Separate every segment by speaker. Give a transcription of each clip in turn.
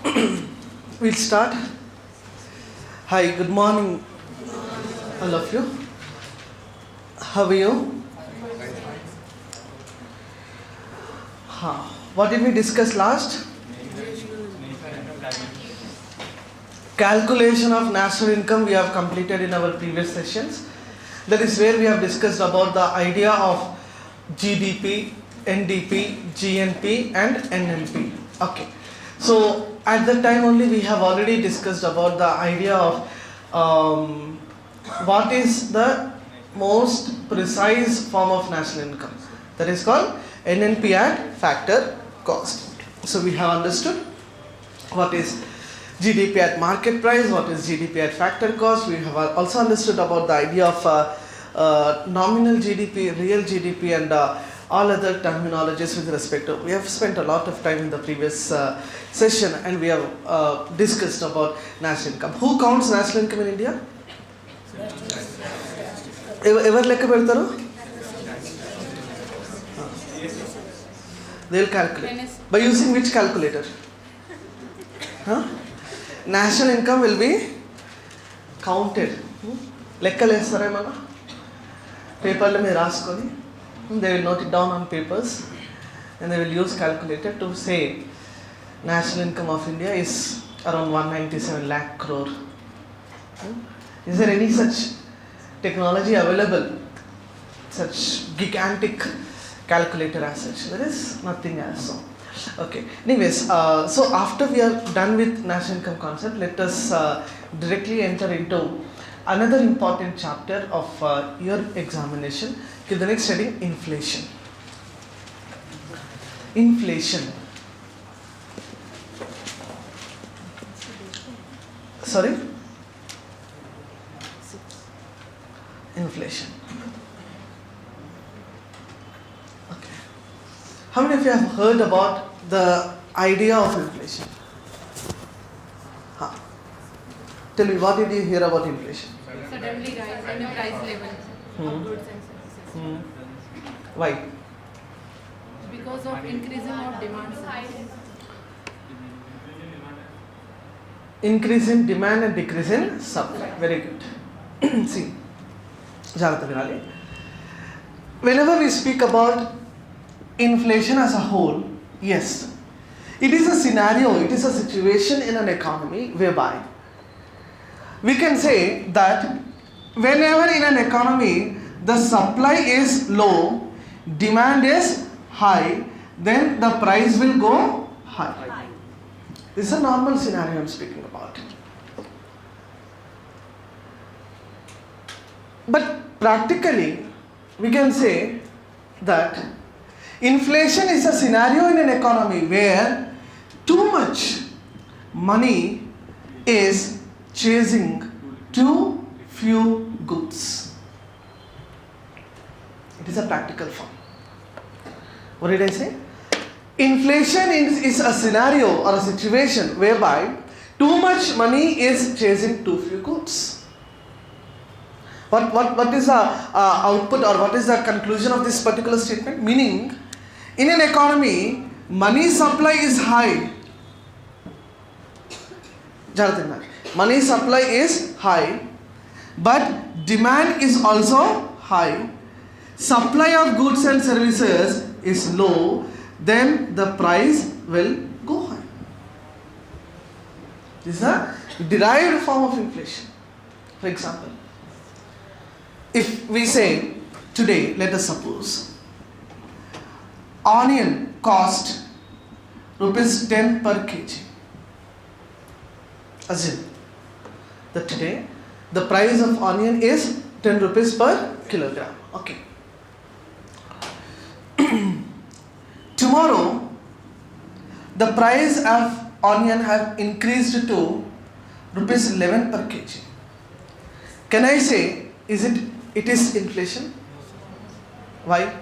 Speaker 1: We'll start. Hi, good morning, all of you. How are you? What did we discuss last? Calculation of national income we have completed in our previous sessions. That is where we have discussed about the idea of GDP, NDP, GNP and NNP. Okay. So at that time only we have already discussed about the idea of what is the most precise form of national income. That is called NNP at factor cost. So we have understood what is GDP at market price, what is GDP at factor cost. We have also understood about the idea of nominal GDP, real GDP and all other terminologies with respect to. We have spent a lot of time in the previous session and we have discussed about national income. Who counts national income in India? Ever lekka pedtaru? They will calculate. By using which calculator? National income will be counted. Lekkale esthara mana? Paper lo meer raskoni. They will note it down on papers and they will use calculator to say national income of India is around 197 lakh crore. Is there any such technology available? Such gigantic calculator as such? There is nothing as so. Okay. Anyways, so after we are done with national income concept, let us directly enter into another important chapter of your examination. Okay, the next heading, inflation. Inflation. Sorry? Inflation. Okay. How many of you have heard about the idea of inflation? Tell me, what did you hear about inflation?
Speaker 2: Suddenly rise in the price level of goods and services.
Speaker 1: Why?
Speaker 2: Because of increasing of demand.
Speaker 1: Increase in demand and decrease in supply. Very good. See, whenever we speak about inflation as a whole, yes, it is a scenario, it is a situation in an economy whereby we can say that whenever in an economy the supply is low, demand is high, then the price will go high. This is a normal scenario I am speaking about. But practically, we can say that inflation is a scenario in an economy where too much money is chasing too few goods. It is a practical form. What did I say? Inflation is a scenario or a situation whereby too much money is chasing too few goods. What is the output or what is the conclusion of this particular statement? Meaning, in an economy, money supply is high. Money supply is high, but demand is also high. Supply of goods and services is low, then the price will go high. This is a derived form of inflation. For example, if we say today, let us suppose, onion cost rupees 10 per kg. Assume that today the price of onion is 10 rupees per kilogram. Okay. Tomorrow, the price of onion have increased to rupees 11 per kg. Can I say, it is inflation? Why?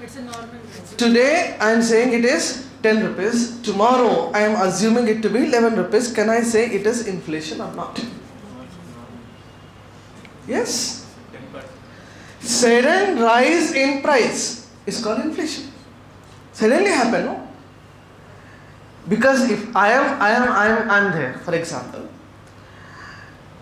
Speaker 2: It's a normal.
Speaker 1: Today I am saying it is 10 rupees. Tomorrow I am assuming it to be 11 rupees. Can I say it is inflation or not? Yes. Sudden rise in price is called inflation. Suddenly happen, no? Because if I'm there, for example,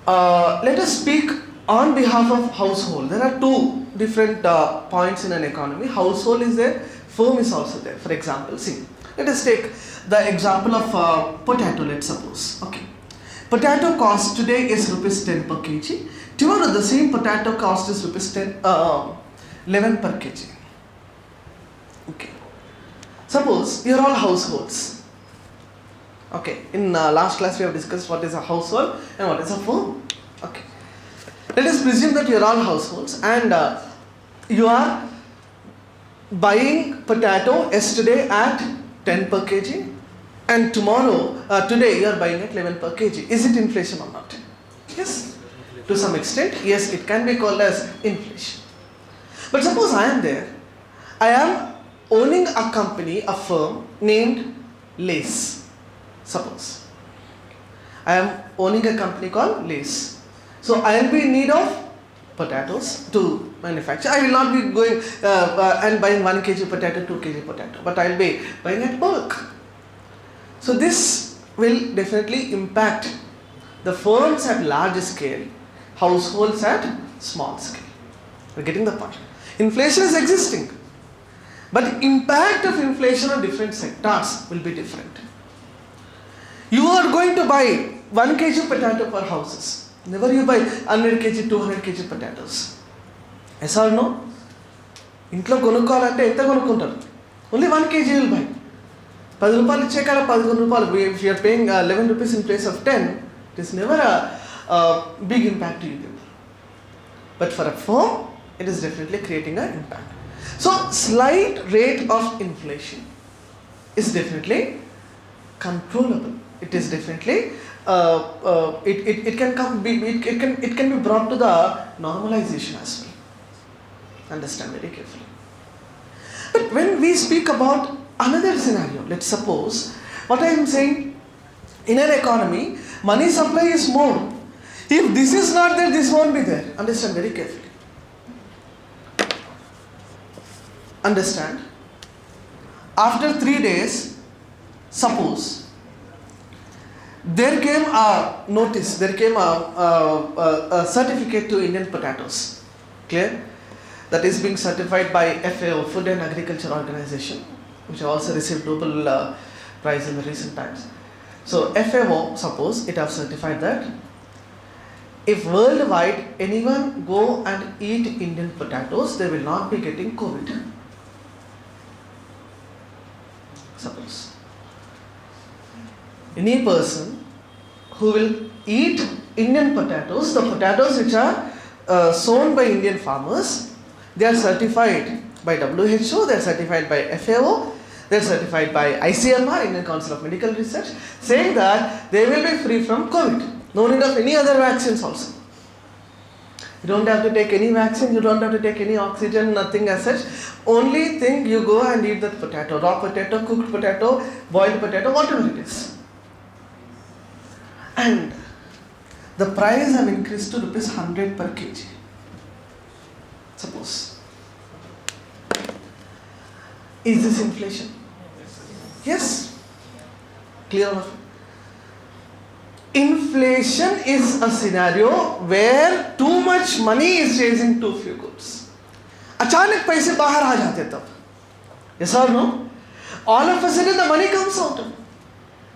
Speaker 1: let us speak on behalf of household. There are two different points in an economy. Household is there, firm is also there. For example, see, let us take the example of potato, let's suppose. Okay. Potato cost today is rupees 10 per kg. Tomorrow the same potato cost is rupees 11 per kg. Okay. Suppose you are all households. Okay. In last class we have discussed what is a household and what is a firm. Okay. Let us presume that you are all households and you are buying potato yesterday at 10 per kg and today you are buying at 11 per kg. Is it inflation or not? Yes. To some extent, yes, it can be called as inflation. But suppose I am there. I am owning a company, a firm named Lace. Suppose. I am owning a company called Lace. So I will be in need of potatoes to manufacture. I will not be going and buying 1 kg potato, 2 kg potato, but I will be buying at bulk. So this will definitely impact the firms at large scale, households at small scale. We're getting the point. Inflation is existing, but the impact of inflation on different sectors will be different. You are going to buy 1 kg potato per houses. Never you buy 100 kg, 200 kg potatoes. Yes or no? ఇంట్లో కొనుక్కోవాలంటే ఎంత కొనుక్కుంటారు? Only 1 kg will buy. 10 రూపాయలు ఇచ్చే కాడ 11 రూపాయలు. If you are paying 11 rupees in place of 10, it is never a big impact to you people. But for a firm, it is definitely creating an impact. So slight rate of inflation is definitely controllable. It is definitely it can be brought to the normalization as well. Understand very carefully. But when we speak about another scenario, let's suppose what I am saying, in an economy, money supply is more. If this is not there, this won't be there. Understand very carefully. Understand. After 3 days, suppose there came a notice, there came a certificate to Indian potatoes. Clear? That is being certified by FAO, Food and Agriculture Organization, which also received Nobel Prize in the recent times. So FAO, suppose it have certified that if worldwide anyone go and eat Indian potatoes, they will not be getting COVID. Suppose. Any person who will eat Indian potatoes, the potatoes which are sown by Indian farmers, they are certified by WHO, they are certified by FAO, they are certified by ICMR, Indian Council of Medical Research, saying that they will be free from COVID. No need of any other vaccines also. You don't have to take any vaccine, you don't have to take any oxygen, nothing as such. Only thing, you go and eat that potato, raw potato, cooked potato, boiled potato, whatever it is. And the price have increased to rupees 100 per kg. Suppose. Is this inflation? Yes. Clear enough? Inflation is a scenario where too much money is chasing too few goods. अचानक पैसे बाहर आ जाते तब. Yes or no? All of a sudden the money comes out.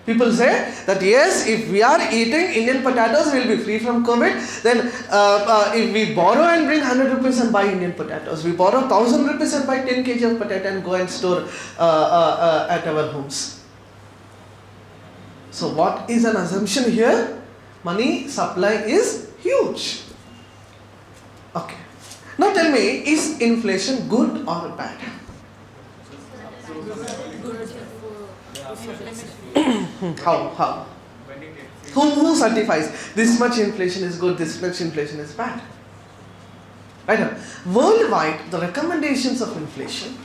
Speaker 1: People say that yes, if we are eating Indian potatoes, we will be free from COVID. Then if we borrow and bring 100 rupees and buy Indian potatoes, we borrow 1000 rupees and buy 10 kg of potato and go and store at our homes. So what is an assumption here? Money supply is huge. Okay. Now tell me, is inflation good or bad? How? Who certifies this much inflation is good, this much inflation is bad? Right now, worldwide, the recommendations on inflation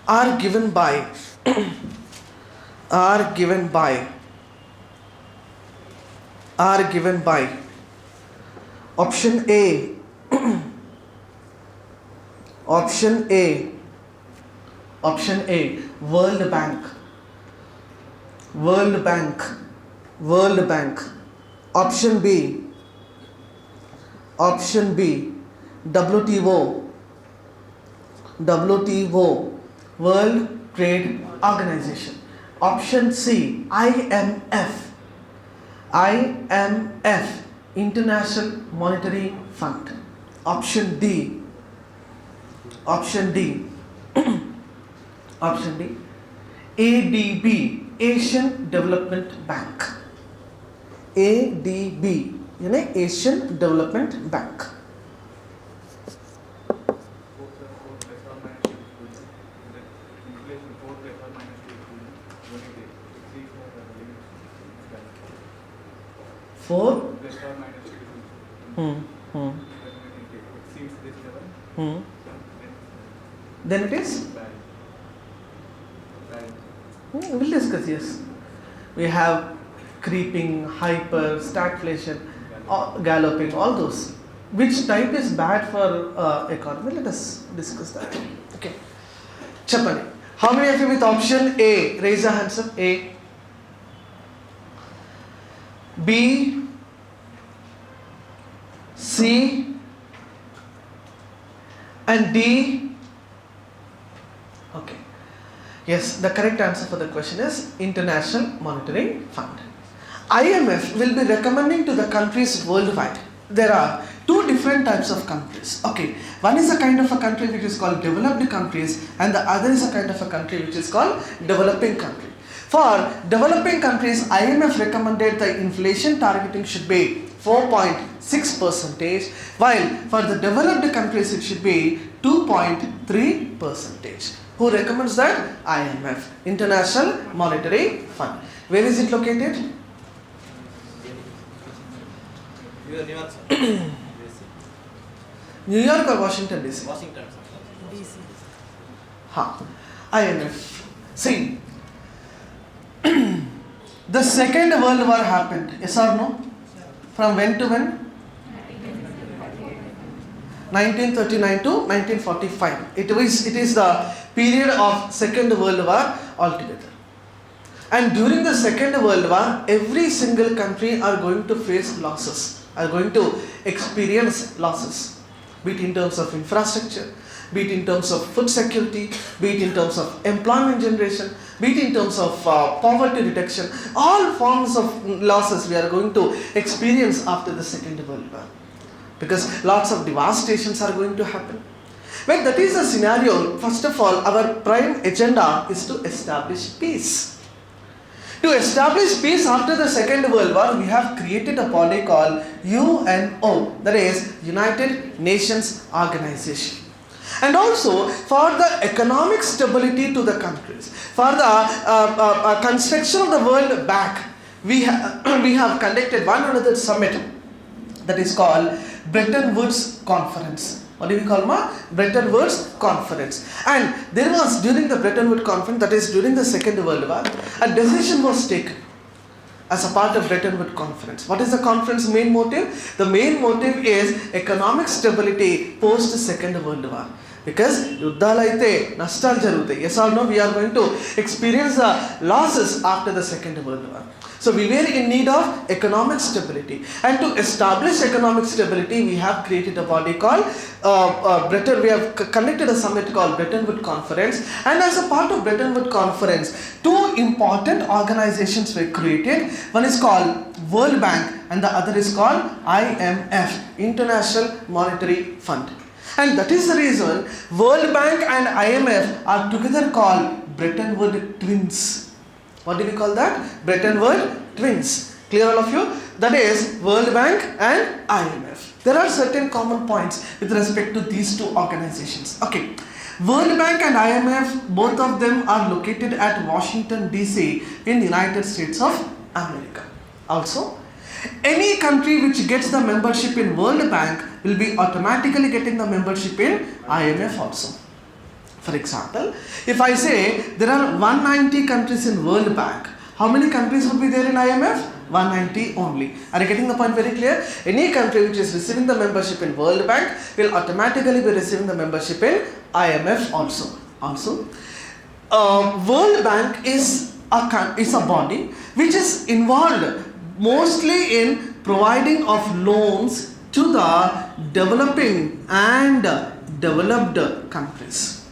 Speaker 1: are given by are given by option A option A World Bank option B WTO World Trade Organization, option C IMF International Monetary Fund, option D ADB Asian Development Bank, ADB Asian Development Bank. Four. Then it is? We'll discuss, yes. We have creeping, hyper, stagflation, galloping, all those. Which type is bad for economy? Let us discuss that. Okay. Chapani. How many of you with option A? Raise your hands up. A. B, C, and D. Okay. Yes, the correct answer for the question is International Monetary Fund. IMF will be recommending to the countries worldwide. There are two different types of countries. Okay, one is a kind of a country which is called developed countries, and the other is a kind of a country which is called developing country. For developing countries, IMF recommended the inflation targeting should be 4.6%, while for the developed countries it should be 2.3%. Who recommends that? IMF, International Monetary Fund. Where is it located? New York or Washington DC?
Speaker 3: Washington DC.
Speaker 1: IMF. See, the Second World War happened, yes or no? From when to when? 1939 to 1945. It is the period of Second World War altogether. And during the Second World War, every single country are going to face losses, are going to experience losses, be it in terms of infrastructure, be it in terms of food security, be it in terms of employment generation, be it in terms of poverty reduction. All forms of losses we are going to experience after the Second World War, because lots of devastations are going to happen. When that is the scenario, first of all, our prime agenda is to establish peace. To establish peace after the Second World War, we have created a body called UNO, that is United Nations Organization. And also for the economic stability to the countries, for the construction of the world back, we have conducted one another summit that is called Bretton Woods Conference. What do we call it? Bretton Woods Conference. And there was, during the Bretton Woods Conference, that is during the Second World War, a decision was taken as a part of Bretton Woods Conference. What is the conference main motive? The main motive is economic stability post Second World War. Because yuddhalaite nashtalu jarugutayi. Yes or no, we are going to experience the losses after the Second World War. So we were in need of economic stability, and to establish economic stability, we have created a body called we have conducted a summit called Bretton Woods Conference, and as a part of Bretton Woods Conference, two important organizations were created. One is called World Bank and the other is called IMF, International Monetary Fund. And that is the reason World Bank and IMF are together called Bretton Woods Twins. What do we call that? Bretton Woods Twins. Clear all of you? That is World Bank and IMF. There are certain common points with respect to these two organizations. Okay. World Bank and IMF, both of them are located at Washington DC in the United States of America. Also, any country which gets the membership in World Bank will be automatically getting the membership in IMF also. For example, if I say there are 190 countries in World Bank, how many countries would be there in IMF? 190 only. Are you getting the point very clear? Any country which is receiving the membership in World Bank will automatically be receiving the membership in IMF also. World Bank is a body which is involved mostly in providing of loans to the developing and developed countries.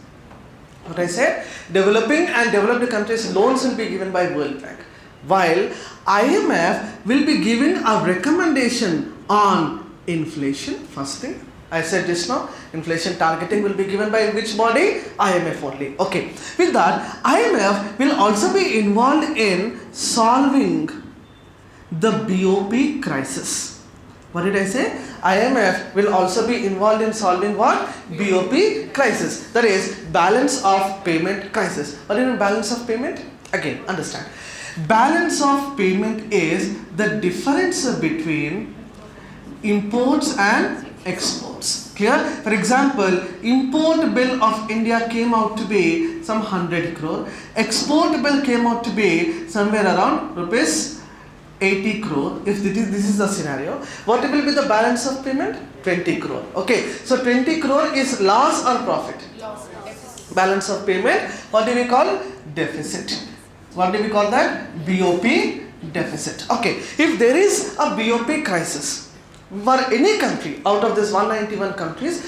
Speaker 1: What I said, developing and developed countries loans will be given by World Bank, while IMF will be giving a recommendation on inflation. First thing I said just now, inflation targeting will be given by which body? IMF only. Okay. With that, IMF will also be involved in solving the BOP crisis. What did I say? IMF will also be involved in solving what? BOP crisis. That is balance of payment crisis. What is balance of payment? Again, understand. Balance of payment is the difference between imports and exports. Clear? For example, import bill of India came out to be some 100 crore. Export bill came out to be somewhere around rupees 80 crore. If this is the scenario, what will be the balance of payment? 20 crore. Okay, so 20 crore is loss or profit?
Speaker 2: Loss.
Speaker 1: Balance of payment, what do we call? Deficit. What do we call that? BOP deficit. Okay, if there is a BOP crisis for any country out of this 191 countries,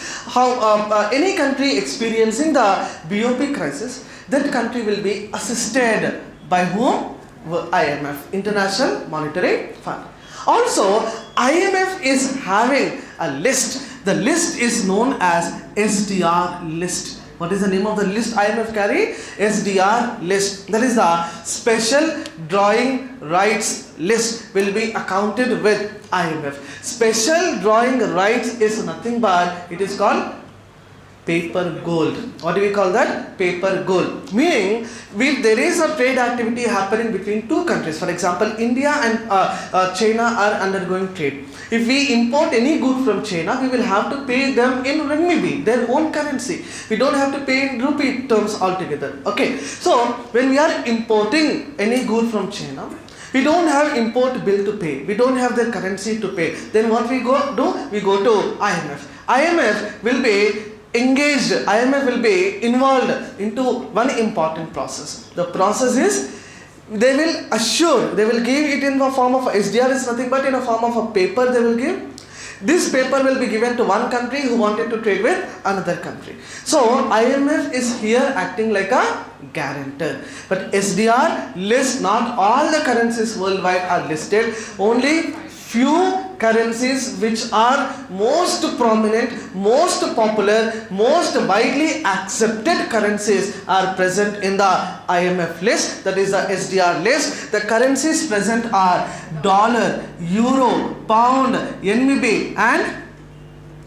Speaker 1: any country experiencing the BOP crisis, that country will be assisted by whom? IMF, International Monetary Fund. Also, IMF is having a list. The list is known as SDR list. What is the name of the list IMF carry? SDR list. That is the special drawing rights list will be accounted with IMF. Special drawing rights is nothing but it is called paper gold. What do we call that? Paper gold. Meaning, if there is a trade activity happening between two countries, for example, India and China are undergoing trade. If we import any good from China, we will have to pay them in renminbi, their own currency. We don't have to pay in rupee terms altogether. Okay. So, when we are importing any good from China, we don't have import bill to pay. We don't have their currency to pay. Then what we do? We go to IMF. IMF will be engaged, IMF will be involved into one important process. The process is, they will give it in the form of SDR is nothing but in a form of a paper they will give. This paper will be given to one country who wanted to trade with another country. So IMF is here acting like a guarantor. But SDR lists not all the currencies worldwide are listed. Only few currencies which are most prominent, most popular, most widely accepted currencies are present in the IMF list, that is the SDR list. The currencies present are dollar, euro, pound, renminbi and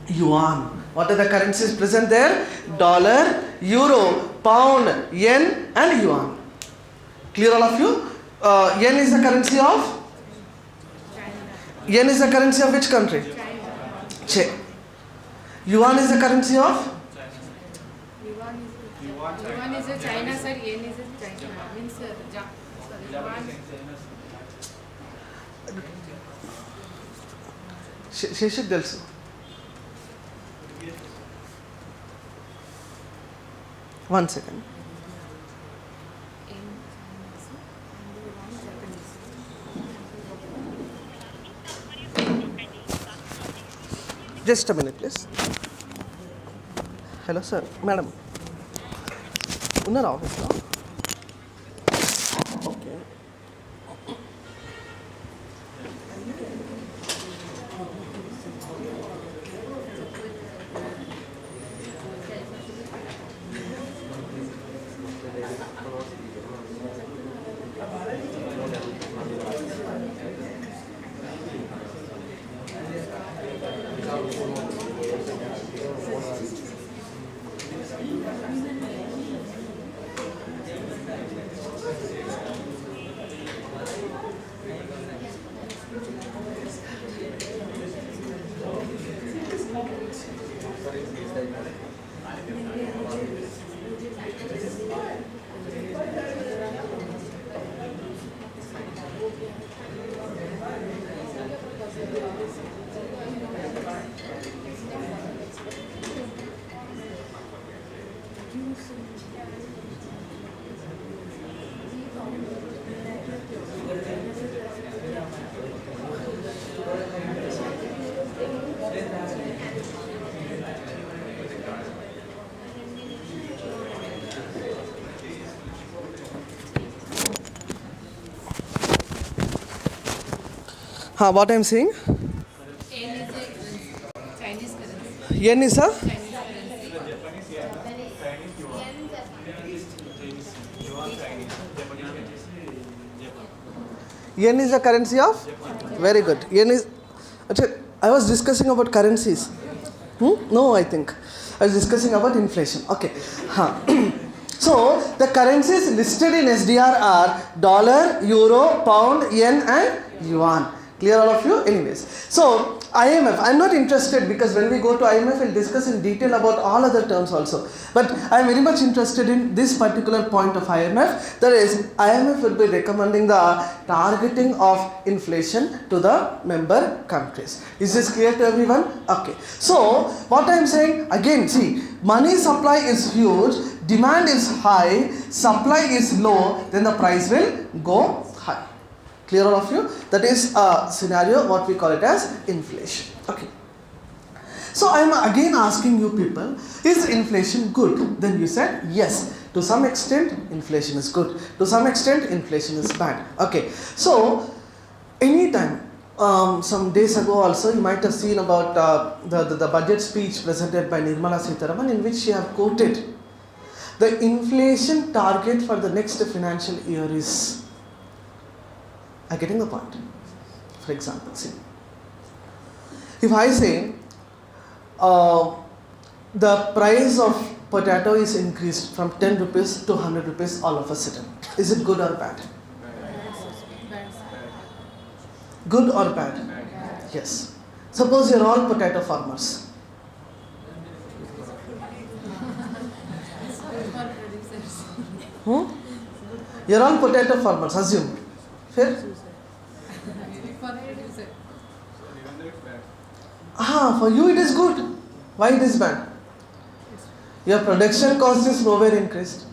Speaker 1: yuan. What are the currencies present there? Dollar, euro, pound, yen and yuan. Clear all of you? Yen is the currency of? Yen is the currency of which country? China. Yuan is the currency of?
Speaker 2: Yuan is a China, sir. Yen is a China. Means Yuan.
Speaker 1: Sheshik Delsu. One second. Just a minute, please. Hello, sir. Madam. Unna office now. Okay. What I'm saying?
Speaker 2: Yen is a Chinese currency.
Speaker 1: Yen is a
Speaker 2: Chinese currency.
Speaker 1: yen is a currency of? Very good. Yen is. Actually, I was discussing about currencies. No, I think I was discussing about inflation. Okay. So the currencies listed in SDR are dollar, euro, pound, yen, and yuan. Clear all of you? Anyways. So IMF, I'm not interested because when we go to IMF, we'll discuss in detail about all other terms also. But I'm very much interested in this particular point of IMF. That is, IMF will be recommending the targeting of inflation to the member countries. Is this clear to everyone? Okay. So what I'm saying, again, see, money supply is huge, demand is high, supply is low, then the price will go high. Clear all of you? That is a scenario what we call it as inflation. Okay. So I am again asking you people, is inflation good? Then you said yes. To some extent inflation is good. To some extent inflation is bad. Okay. So anytime, some days ago also you might have seen about the budget speech presented by Nirmala Sitharaman, in which she have quoted the inflation target for the next financial year is. Are you getting the point? For example, see, if I say the price of potato is increased from 10 rupees to 100 rupees all of a sudden, is it good or bad? Good or bad? Yes. Suppose you're all potato farmers. You're all potato farmers, assume. Fair? For you it is good. Why it is bad? Your production cost is nowhere increased.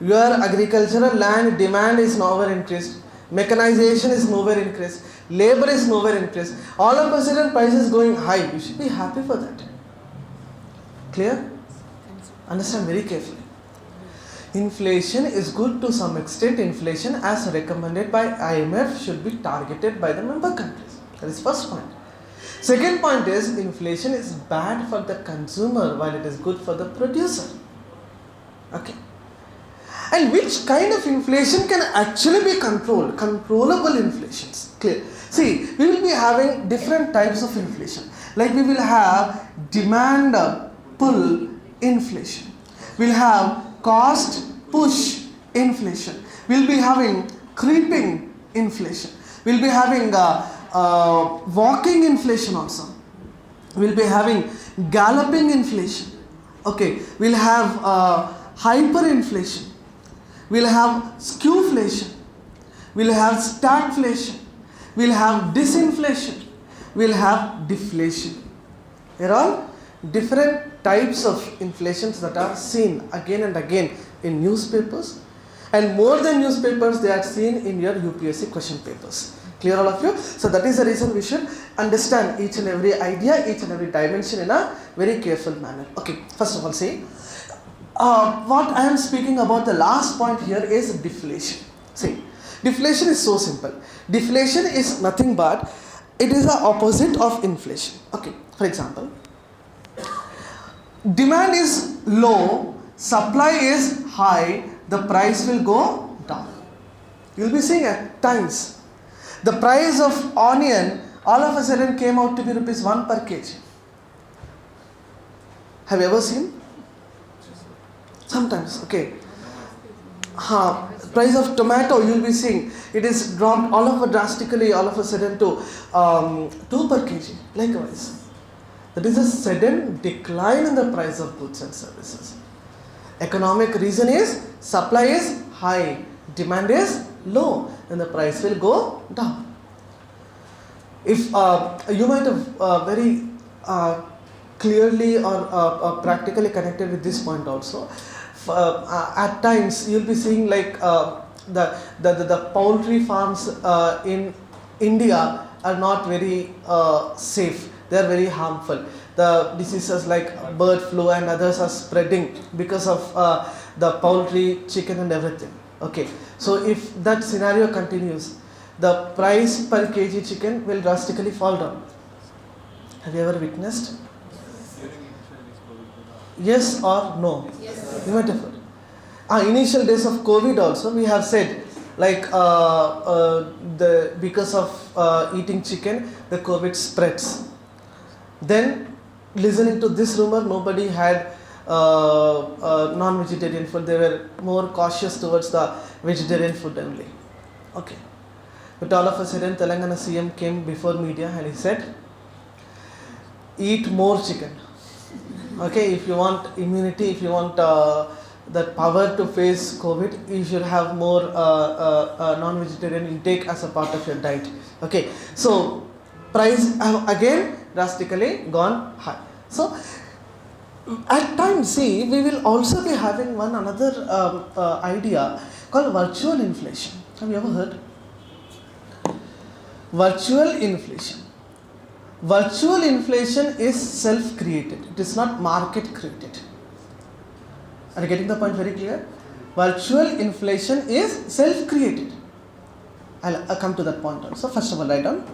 Speaker 1: Your agricultural land demand is nowhere increased. Mechanization is nowhere increased. Labor is nowhere increased. All of a sudden price is going high. You should be happy for that. Clear? Understand very carefully. Inflation is good to some extent. Inflation as recommended by IMF should be targeted by the member countries. That is first point. Second point is, inflation is bad for the consumer while it is good for the producer. Okay. And which kind of inflation can actually be controlled? Controllable inflations. Clear. See, we will be having different types of inflation. Like we will have demand pull inflation. We'll have cost push inflation. We'll be having creeping inflation. We'll be having walking inflation also. We'll be having galloping inflation. Okay, we'll have hyperinflation. We'll have skewflation. We'll have stagflation. We'll have disinflation. We'll have deflation. They're all different types of inflations that are seen again and again in newspapers, and more than newspapers, they are seen in your UPSC question papers. Clear all of you? So that is the reason we should understand each and every idea, each and every dimension in a very careful manner. Okay, first of all, see, what I am speaking about, the last point here is deflation. See, deflation is so simple. Deflation is nothing but, it is the opposite of inflation. Okay, for example, demand is low, supply is high, the price will go down. You will be seeing at times, the price of onion all of a sudden came out to be rupees 1 per kg. Have you ever seen? Sometimes, okay. Price of tomato, you will be seeing it is dropped drastically all of a sudden to 2 per kg. Likewise, that is a sudden decline in the price of goods and services. Economic reason is supply is high, demand is low, then the price will go down. If you might have very clearly or practically connected with this point also, at times you'll be seeing like the poultry farms in India are not very safe. They are very harmful. The diseases like bird flu and others are spreading because of the poultry, chicken and everything. Okay, so if that scenario continues, the price per kg chicken will drastically fall down. Have you ever witnessed? Yes or no?
Speaker 2: Yes.
Speaker 1: The metaphor. Initial days of COVID also we have said like because of eating chicken the COVID spreads. Then listening to this rumor, nobody had non-vegetarian food. They were more cautious towards the vegetarian food only. Okay. But all of a sudden Telangana CM came before media and he said, eat more chicken. Okay, if you want immunity, if you want that power to face COVID, you should have more non-vegetarian intake as a part of your diet. Okay, so price again drastically gone high. So at times, see, we will also be having another idea called virtual inflation. Have you ever heard? Virtual inflation. Virtual inflation is self-created. It is not market-created. Are you getting the point very clear? Virtual inflation is self-created. I'll come to that point also. First of all, write down.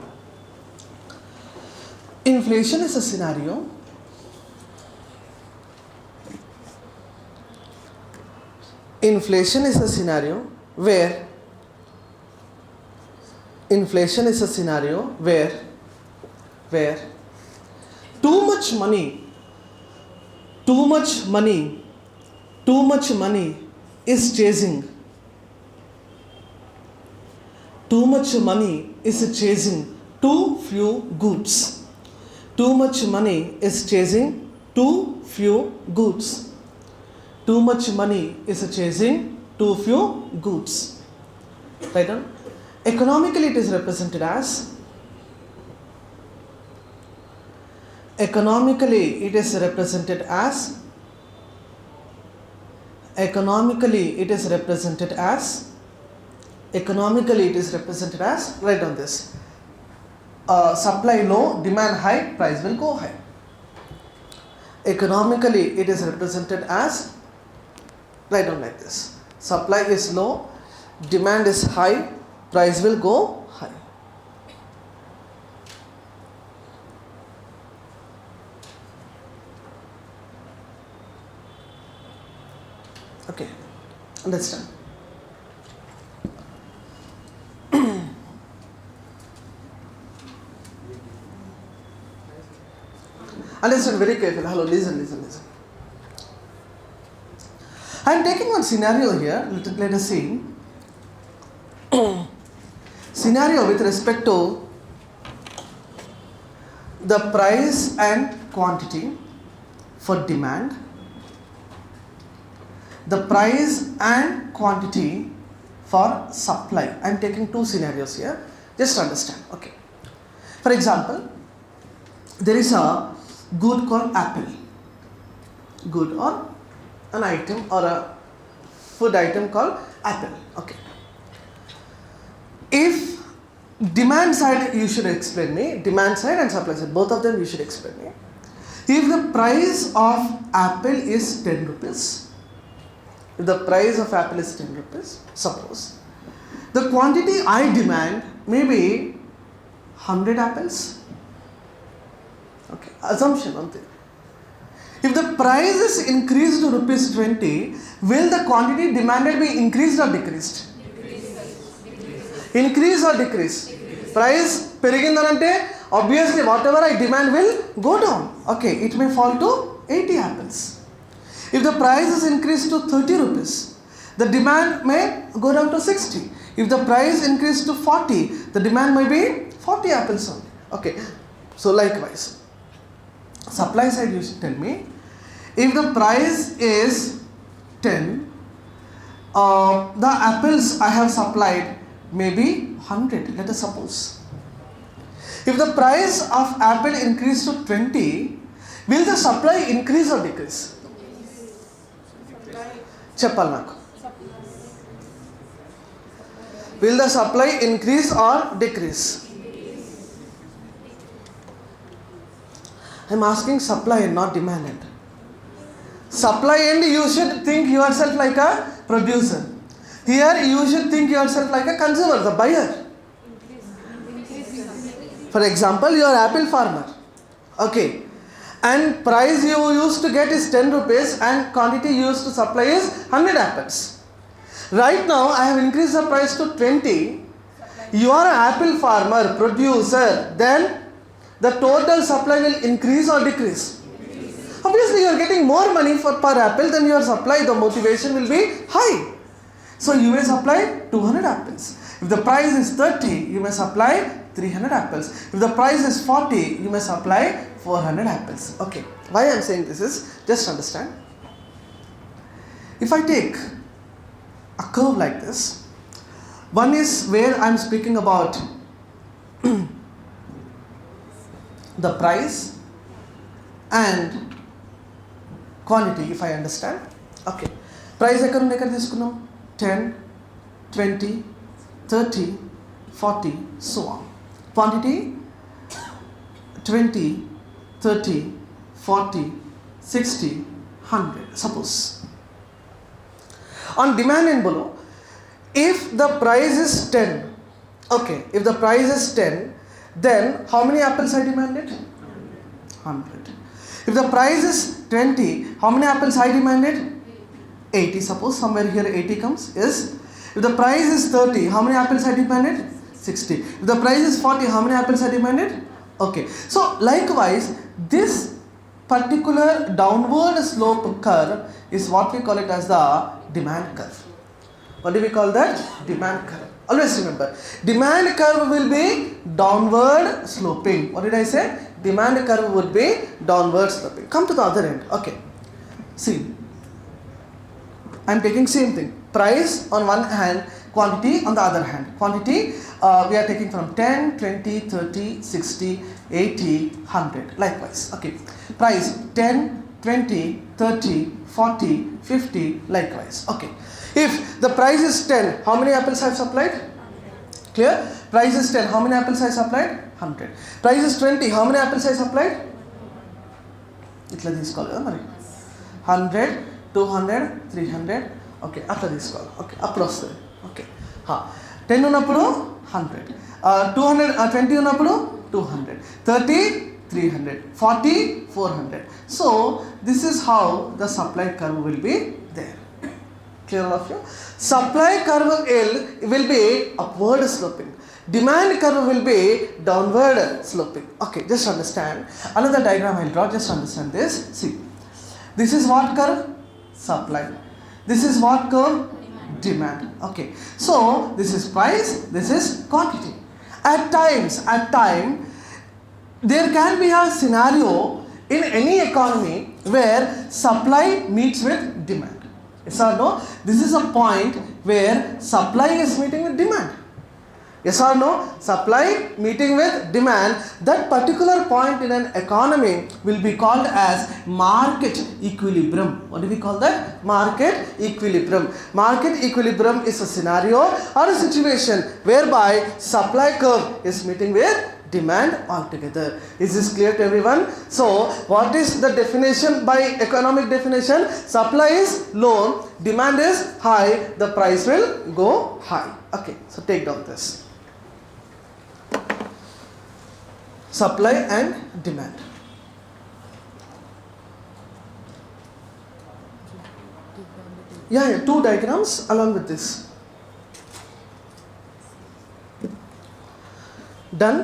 Speaker 1: Inflation is a scenario where too much money is chasing too few goods. Too much money is chasing too few goods. Too much money is chasing too few goods. Right on? Economically it is represented as write down this. Supply low, demand high, price will go high. Economically it is represented as, write down like this. Supply is low, demand is high, price will go high. Okay, understand? Understand very carefully. Hello, listen. I am taking one scenario here. Let us see. Scenario with respect to the price and quantity for demand. The price and quantity for supply. I am taking two scenarios here. Just understand. Okay. For example, there is a good called apple. Good or an item or a food item called apple. Okay. If demand side, you should explain me. Demand side and supply side, both of them you should explain me. If the price of apple is 10 rupees, suppose the quantity I demand may be 100 apples. Okay, assumption one thing. If the price is increased to rupees 20, will the quantity demanded be increased or decreased? Increase or decrease? Price perigindante, obviously whatever I demand will go down. Okay, it may fall to 80 apples. If the price is increased to 30 rupees, the demand may go down to 60. If the price increased to 40, the demand may be 40 apples only. Okay, so likewise, supply side you should tell me, if the price is 10, the apples I have supplied may be 100, let us suppose. If the price of apple increased to 20, will the supply increase or decrease? Cheppal naku. Will the supply increase or decrease? I am asking supply and not demand end. Supply end you should think yourself like a producer. Here you should think yourself like a consumer, the buyer. For example, you are apple farmer. Okay. And price you used to get is 10 rupees and quantity you used to supply is 100 apples. Right now I have increased the price to 20. You are an apple farmer, producer. Then the total supply will increase or decrease? Obviously you are getting more money for per apple than your supply. The motivation will be high. So you may supply 200 apples. If the price is 30, you may supply 300 apples. If the price is 40, you may supply 400 apples. Okay. Why I am saying this is, just understand. If I take a curve like this, one is where I am speaking about the price and quantity, if I understand. Okay. Price ekkada nundi ekkada తీసుకున్నాం 10, 20, 30, 40, so on. Quantity 20, 30, 40, 60, 100. Suppose. On demand and below, if the price is 10, okay, if the price is 10, then how many apples I demanded? 100. If the price is 20, how many apples I demanded? 80. Suppose somewhere here 80 comes. Yes. If the price is 30, how many apples I demanded? 60. If the price is 40, how many apples I demanded? Okay. So likewise, this particular downward slope curve is what we call it as the demand curve. What do we call that? Demand curve. Always remember, demand curve will be downward sloping. What did I say? Demand curve would be downward sloping. Come to the other end. Okay. See, I am taking same thing. Price on one hand, quantity on the other hand. Quantity we are taking from 10, 20, 30, 60, 80, 100. Likewise. Okay. Price 10, 20, 30, 40, 50. Likewise. Okay. If the price is 10, how many apples I have supplied? Clear? Price is 10, how many apples I supplied? 100. Price is 20, how many apples I supplied? Itla తీసుకోవాలి మరి 100, 200, 300. Okay, అట్లా తీసుకోవాలి. Okay, అప్పుడు వస్తుంది. Okay, 10 ఉన్నప్పుడు 100, 200, 20 ఉన్నప్పుడు 200, 30, 300, 40, 400. So this is how the supply curve will be there. Clear all of you? Supply curve L will be upward sloping. Demand curve will be downward sloping. Okay, just understand. Another diagram I will draw. Just understand this. See, this is what curve? Supply. This is what curve? Demand. Okay. So this is price. This is quantity. At time, there can be a scenario in any economy where supply meets with demand. Yes or no? This is a point where supply is meeting with demand. Yes or no? Supply meeting with demand. That particular point in an economy will be called as market equilibrium. What do we call that? Market equilibrium. Market equilibrium is a scenario or a situation whereby supply curve is meeting with demand altogether. Is this clear to everyone? So what is the definition by economic definition? Supply is low, demand is high, the price will go high. Okay, so take down this. Supply and demand. Yeah, two diagrams along with this. Done?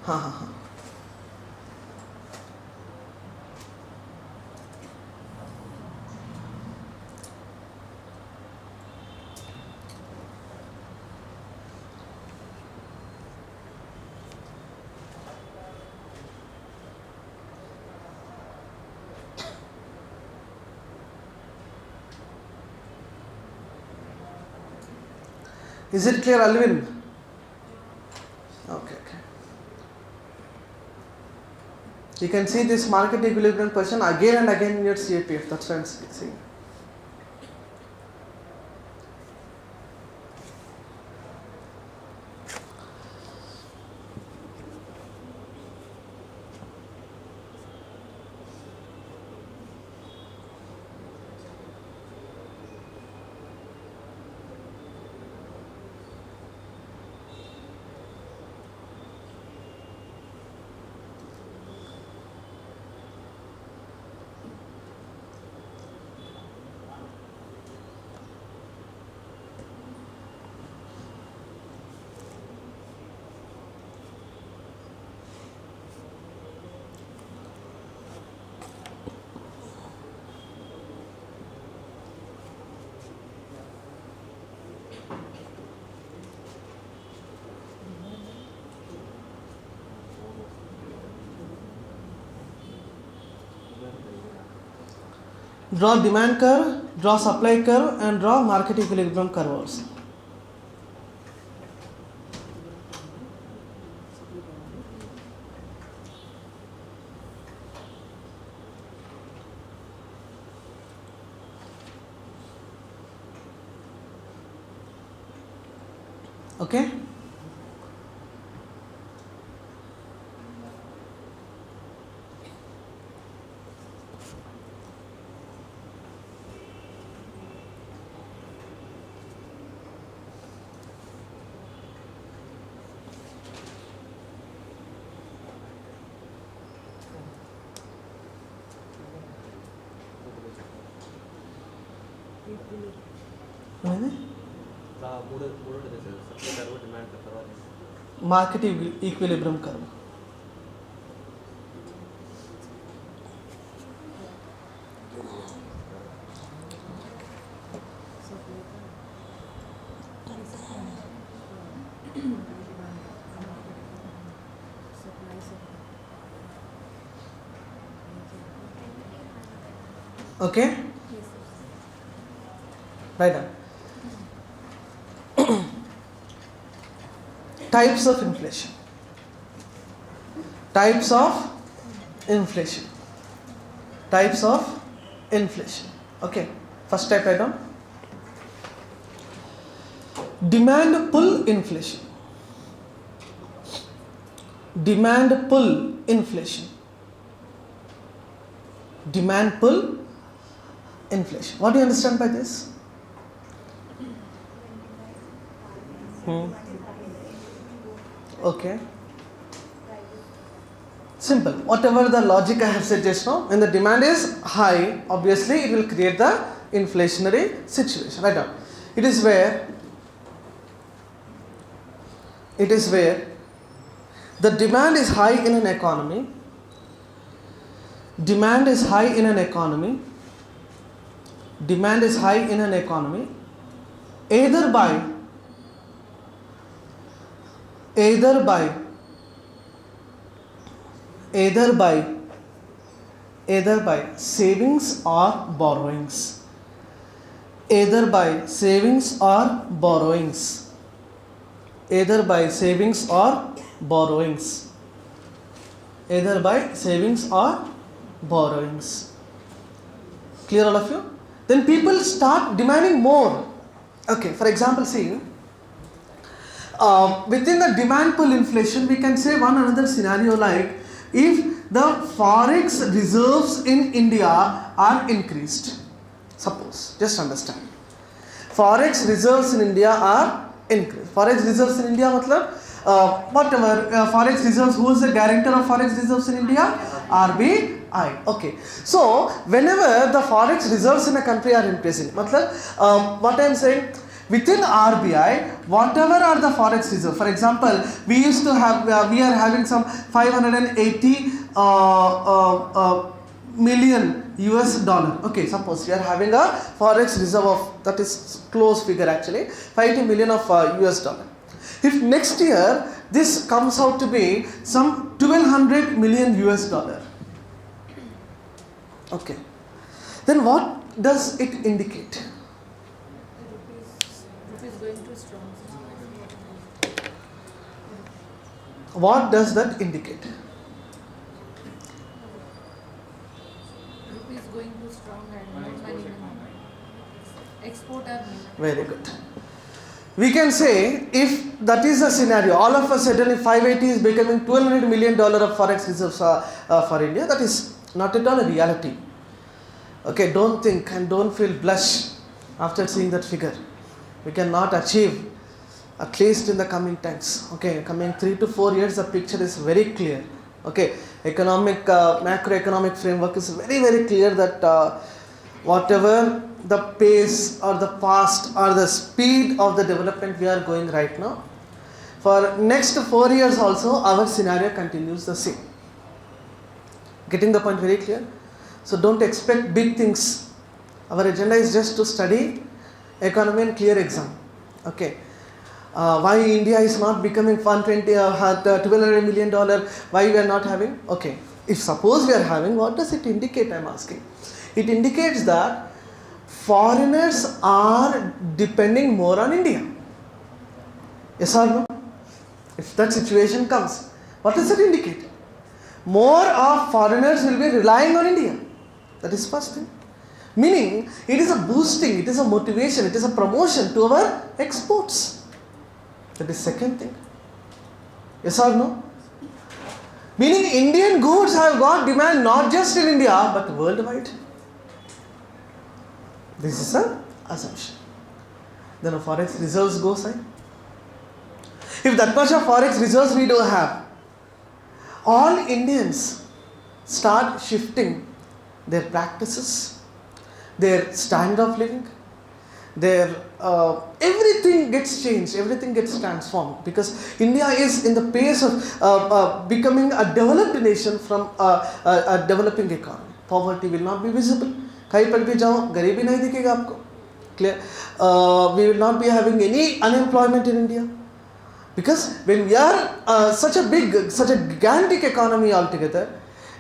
Speaker 1: Ha. Is it clear, Alvin? Okay. You can see this market equilibrium question again and again in your CAPF. That's what I'm saying. Draw demand curve, draw supply curve, and draw market equilibrium curve also. Okay? Market equilibrium curve. Okay? Right down. Types of inflation. Types of inflation. Types of inflation. Okay. First type item. Demand pull inflation. Demand pull inflation. Demand pull inflation. What do you understand by this? Okay. Simple. Whatever the logic I have said just now, when the demand is high, obviously it will create the inflationary situation. Right now, it is where the demand is high in an economy. Demand is high in an economy. Demand is high in an economy, either by savings or borrowings. Either by savings or borrowings. Either by savings or borrowings. Either by savings or borrowings. Clear all of you? Then people start demanding more. Okay, for example, see, within the demand pull inflation, we can say one another scenario like if the forex reserves in India are increased. Suppose, just understand. Forex reserves in India are increased. Forex reserves in India, matlab, whatever, forex reserves, who is the guarantor of forex reserves in India? RBI. Okay. So, whenever the forex reserves in a country are increasing, matlab, what I am saying, within RBI, whatever are the forex reserves, for example, we used to have, we are having some 580 million US dollar. Okay, suppose we are having a forex reserve of, that is close figure actually, 50 million of US dollar. If next year this comes out to be some 1200 million US dollar. Okay. Then what does it indicate?
Speaker 2: Rupees going too strong.
Speaker 1: What does that indicate?
Speaker 2: Rupees going too strong and no money. Exporter.
Speaker 1: Very good. We can say if that is the scenario, all of a sudden if 580 is becoming $1,200 million of forex reserves for India, that is not at all a reality. Okay, don't think and don't feel blush after seeing that figure. We cannot achieve, at least in the coming times. Okay, coming 3 to 4 years, the picture is very clear. Okay, economic, macroeconomic framework is very, very clear that whatever the pace or the past or the speed of the development we are going right now, for next 4 years also our scenario continues the same. Getting the point very clear? So don't expect big things. Our agenda is just to study economy and clear exam. Okay. Why India is not becoming $1200 million? Why we are not having? Okay. If suppose we are having, what does it indicate? I am asking. It indicates that foreigners are depending more on India. Yes or no? If that situation comes, what does it indicate? More of foreigners will be relying on India. That is first thing. Meaning, it is a boosting, it is a motivation, it is a promotion to our exports. That is second thing. Yes or no? Meaning, Indian goods have got demand not just in India, but worldwide. This is an assumption. Then a forex reserves goes high. If that much of forex reserves we do have, all Indians start shifting their practices, their standard of living, their everything gets changed, everything gets transformed, because India is in the pace of becoming a developed nation from a developing economy. Poverty will not be visible. कहीं पर भी जाओ गरीबी नहीं दिखेगा आपको. Clear? We will not be having any unemployment in India. Because when we are such a gigantic economy altogether,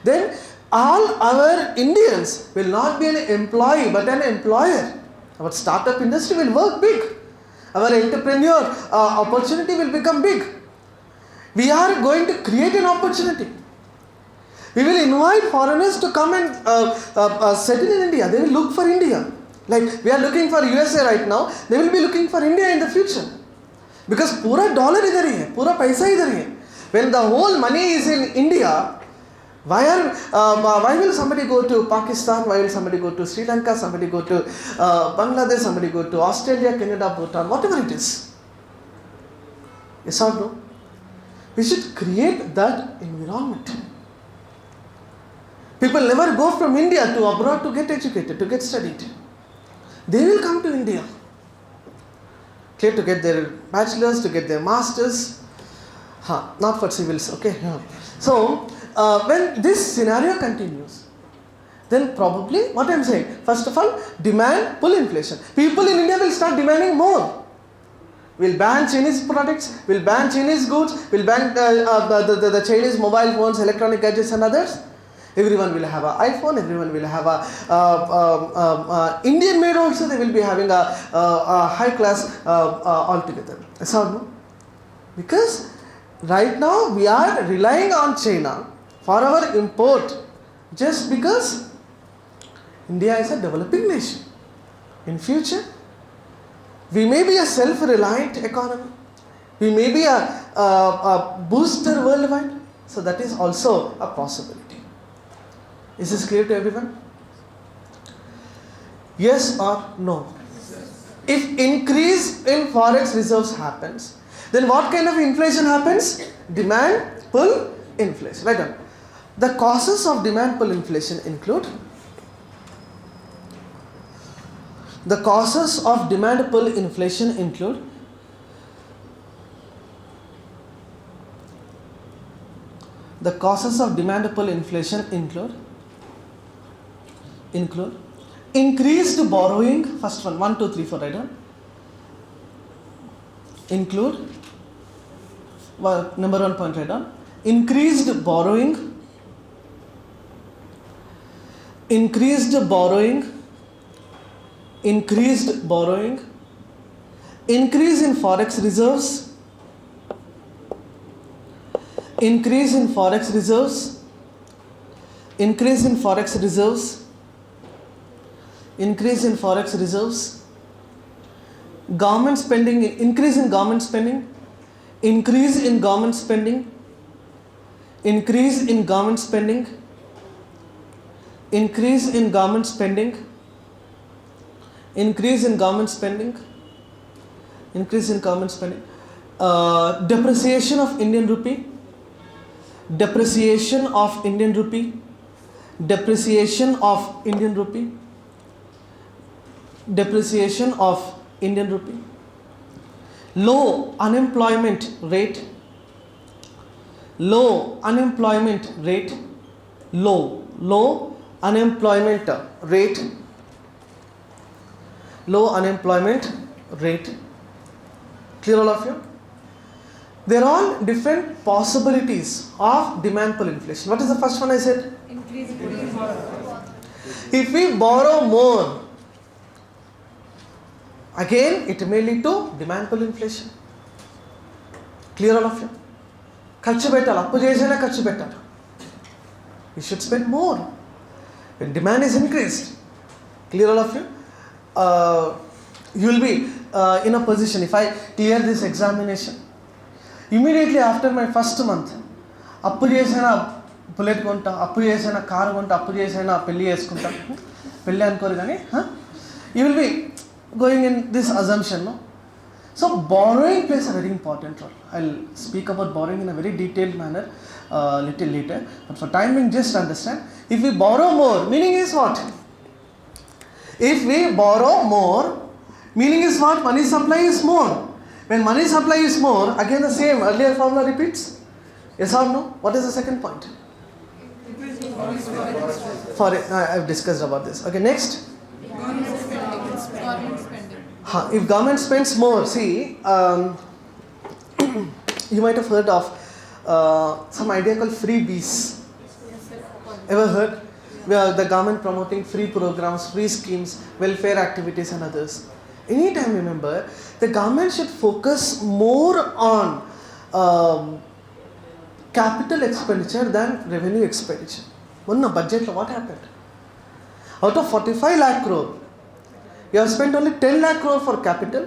Speaker 1: then all our Indians will not be an employee but an employer. Our startup industry will work big. Our entrepreneur opportunity will become big. We are going to create an opportunity. We will invite foreigners to come and settle in India. They will look for India. Like we are looking for USA right now, they will be looking for India in the future. Because पूरा dollar इधर ही है, पूरा पैसा इधर ही है. When the whole money is in India, why will somebody go to Pakistan? Why will somebody go to Sri Lanka? Somebody go to Bangladesh? Somebody go to Australia, Canada, Bhutan, whatever it is. Yes or no? We should create that environment. People never go from India to abroad to get educated, to get studied. They will come to India. Clear, to get their bachelors, to get their masters. Not for civils, okay? So, when this scenario continues, then probably, what I am saying, first of all, demand, pull inflation. People in India will start demanding more. We'll ban Chinese products, we'll ban Chinese goods, we'll ban the Chinese mobile phones, electronic gadgets and others. Everyone will have an iPhone, everyone will have a Indian made also, they will be having a high class altogether. Yes or no? Because right now we are relying on China for our import just because India is a developing nation. In future, we may be a self-reliant economy. We may be a booster worldwide. So that is also a possibility. Is this clear to everyone? Yes or no? If increase in forex reserves happens, then what kind of inflation happens? Demand pull inflation. Right on. The causes of demand pull inflation include the causes of demand pull inflation include increased borrowing. First one, 1, 2, 3, 4, right on. Include number 1 point, right on. Increased borrowing, increase in forex reserves, increase in forex reserves, government spending, increase in government spending, increase in government spending, depreciation of Indian rupee, low unemployment rate, Clear all of you? There are all different possibilities of demand pull inflation. What is the first one I said?
Speaker 2: Increase.
Speaker 1: If we borrow more, again it may lead to demand pull inflation. Clear all of you? ఖర్చు పెట్టాలి, అప్పు చేసైనా ఖర్చు పెట్టాలి. You should spend more when demand is increased. Clear all of you? You will be in a position, if I clear this examination, immediately after my first month, అప్పు చేసైనా bullet కొంటా, అప్పు చేసైనా కారు కొంటా, అప్పు చేసైనా పెళ్ళి చేసుకుంటా, పెళ్ళి అనుకోరు కానీ you will be going in this assumption, no? So borrowing plays a very important role. I'll speak about borrowing in a very detailed manner little later, but for time being just understand, if we borrow more, meaning is what? If we borrow more, meaning is what? Money supply is more. When money supply is more, again the same earlier formula repeats. Yes or no? What is the second point? For it, I've discussed about this. Okay, next.
Speaker 2: Government spending.
Speaker 1: If government spends more, see, you might have heard of some idea called freebies.
Speaker 2: Yes, sir.
Speaker 1: Ever heard? Where the government promoting free programs, free schemes, welfare activities and others. Anytime remember, the government should focus more on capital expenditure than revenue expenditure. One budget, what happened? Out of 45 lakh crore, you have spent only 10 lakh crore for capital,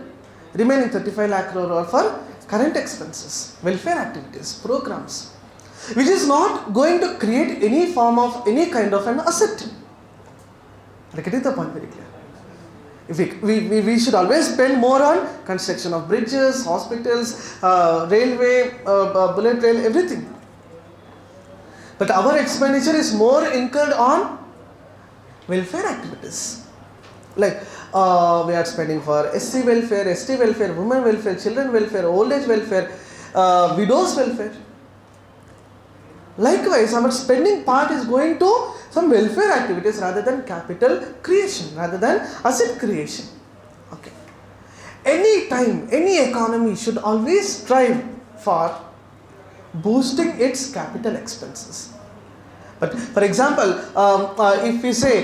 Speaker 1: remaining 35 lakh crore are for current expenses, welfare activities, programs, which is not going to create any form of any kind of an asset. Are you getting the point very clear? If we should always spend more on construction of bridges, hospitals, railway, bullet trail, everything. But our expenditure is more incurred on welfare activities. Like we are spending for SC welfare, ST welfare, women welfare, children welfare, old age welfare, widows welfare. Likewise, our spending part is going to some welfare activities rather than capital creation, rather than asset creation. Okay. Any time, any economy should always strive for boosting its capital expenses. But for example, if we say,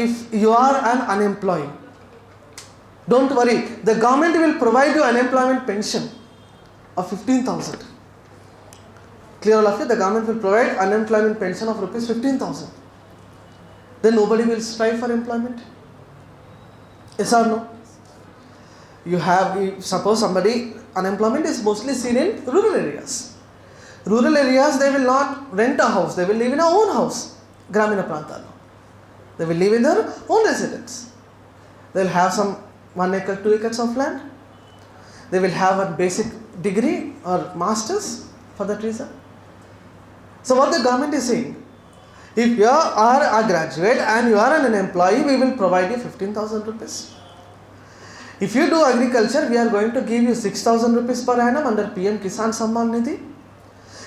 Speaker 1: if you are an unemployed, don't worry, the government will provide you unemployment pension of 15,000. Clear all of you? The government will provide unemployment pension of rupees 15,000. Then nobody will strive for employment. Yes or no? Suppose somebody, unemployment is mostly seen in rural areas. Rural areas, they will not rent a house, they will live in a own house. Gramina Prantalo. They will live in their own residence. They will have some 1 acre, 2 acres of land. They will have a basic degree or masters for that reason. So what the government is saying, if you are a graduate and you are an employee, we will provide you 15,000 rupees. If you do agriculture, we are going to give you 6,000 rupees per annum under PM Kisan Samman Nidhi.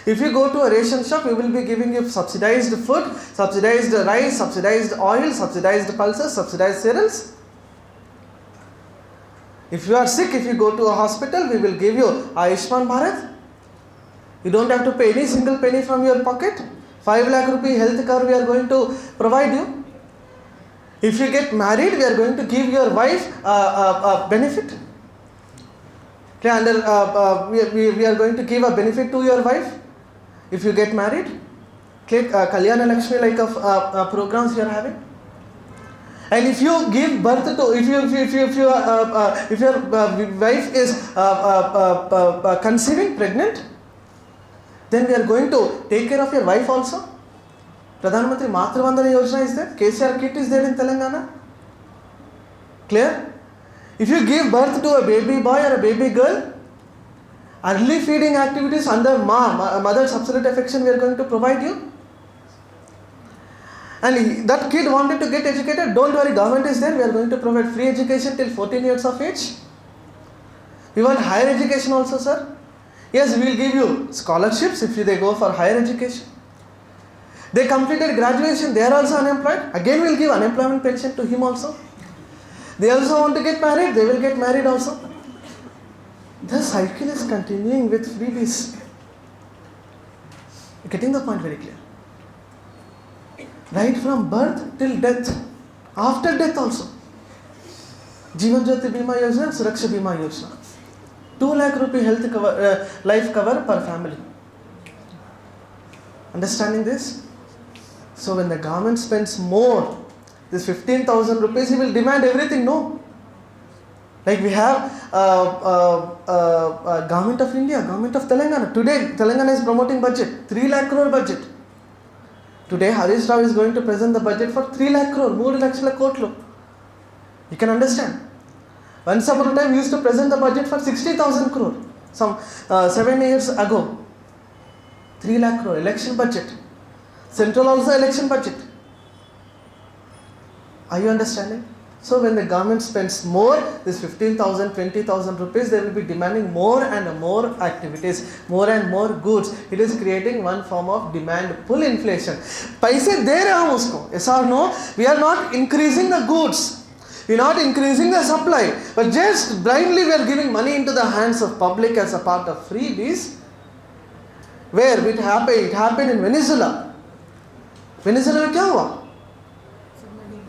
Speaker 1: If you go to a ration shop, we will be giving you subsidized food, subsidized rice, subsidized oil, subsidized pulses, subsidized cereals. If you are sick, if you go to a hospital, we will give you Ayushman Bharat. You don't have to pay any single penny from your pocket. 5 lakh rupee health cover we are going to provide you. If you get married, we are going to give your wife a benefit. Okay, we are going to give a benefit to your wife if you get married. Okay, Kalyana Lakshmi like programs you are having. And if you give birth to, if your wife is conceiving, pregnant, then we are going to take care of your wife also. Pradhan Mantri Matru Vandana Yojana is there. KCR kit is there in Telangana. Clear? If you give birth to a baby boy or a baby girl, early feeding activities under mother's absolute affection we are going to provide you. And that kid wanted to get educated, don't worry, government is there. We are going to provide free education till 14 years of age. We want higher education also, sir. Yes, we will give you scholarships if they go for higher education. They completed graduation, they are also unemployed. Again, we will give unemployment pension to him also. They also want to get married, they will get married also. The cycle is continuing with freebies. Getting the point very clear. Right from birth till death. After death also. Jeevan Jyoti Bima Yojana, Suraksha Bima Yojana. 2 lakh rupee health cover, life cover per family. Understanding this? So when the government spends more, this 15,000 rupees, he will demand everything, no? Like we have Government of India, Government of Telangana. Today, Telangana is promoting budget, 3 lakh crore budget. Today, Harish Rao is going to present the budget for 3 lakh crore, 3 lakh kotlu. You can understand. Once upon a time, we used to present the budget for 60,000 crore. Some 7 years ago. 3 lakh crore, election budget. Central also election budget. Are you understanding? So when the government spends more, this 15,000, 20,000 rupees, they will be demanding more and more activities, more and more goods. It is creating one form of demand pull inflation. Paise de rahe hum usko. Yes or no? We are not increasing the goods. We are not increasing the supply. But just blindly we are giving money into the hands of public as a part of freebies. Where it happened? It happened in Venezuela. Venezuela में क्या हुआ?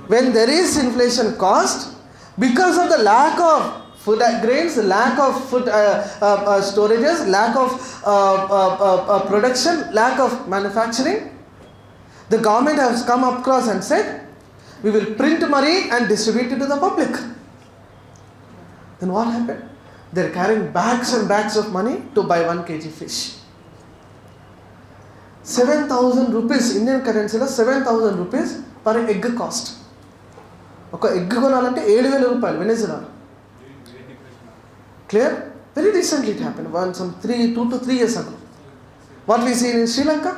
Speaker 1: When there is inflation caused because of the lack of food grains, lack of food storages, lack of production, lack of manufacturing, the government has come across and said, we will print money and distribute it to the public. Then what happened? They are carrying bags and bags of money to buy 1 kg fish. 7,000 rupees, Indian currency, 7,000 rupees per egg cost. ఒక egg కొనాలంటే 7,000 రూపాయలు Venezuela. Clear? Very recently it happened, 2 to 3 years ago. What we see in Sri Lanka?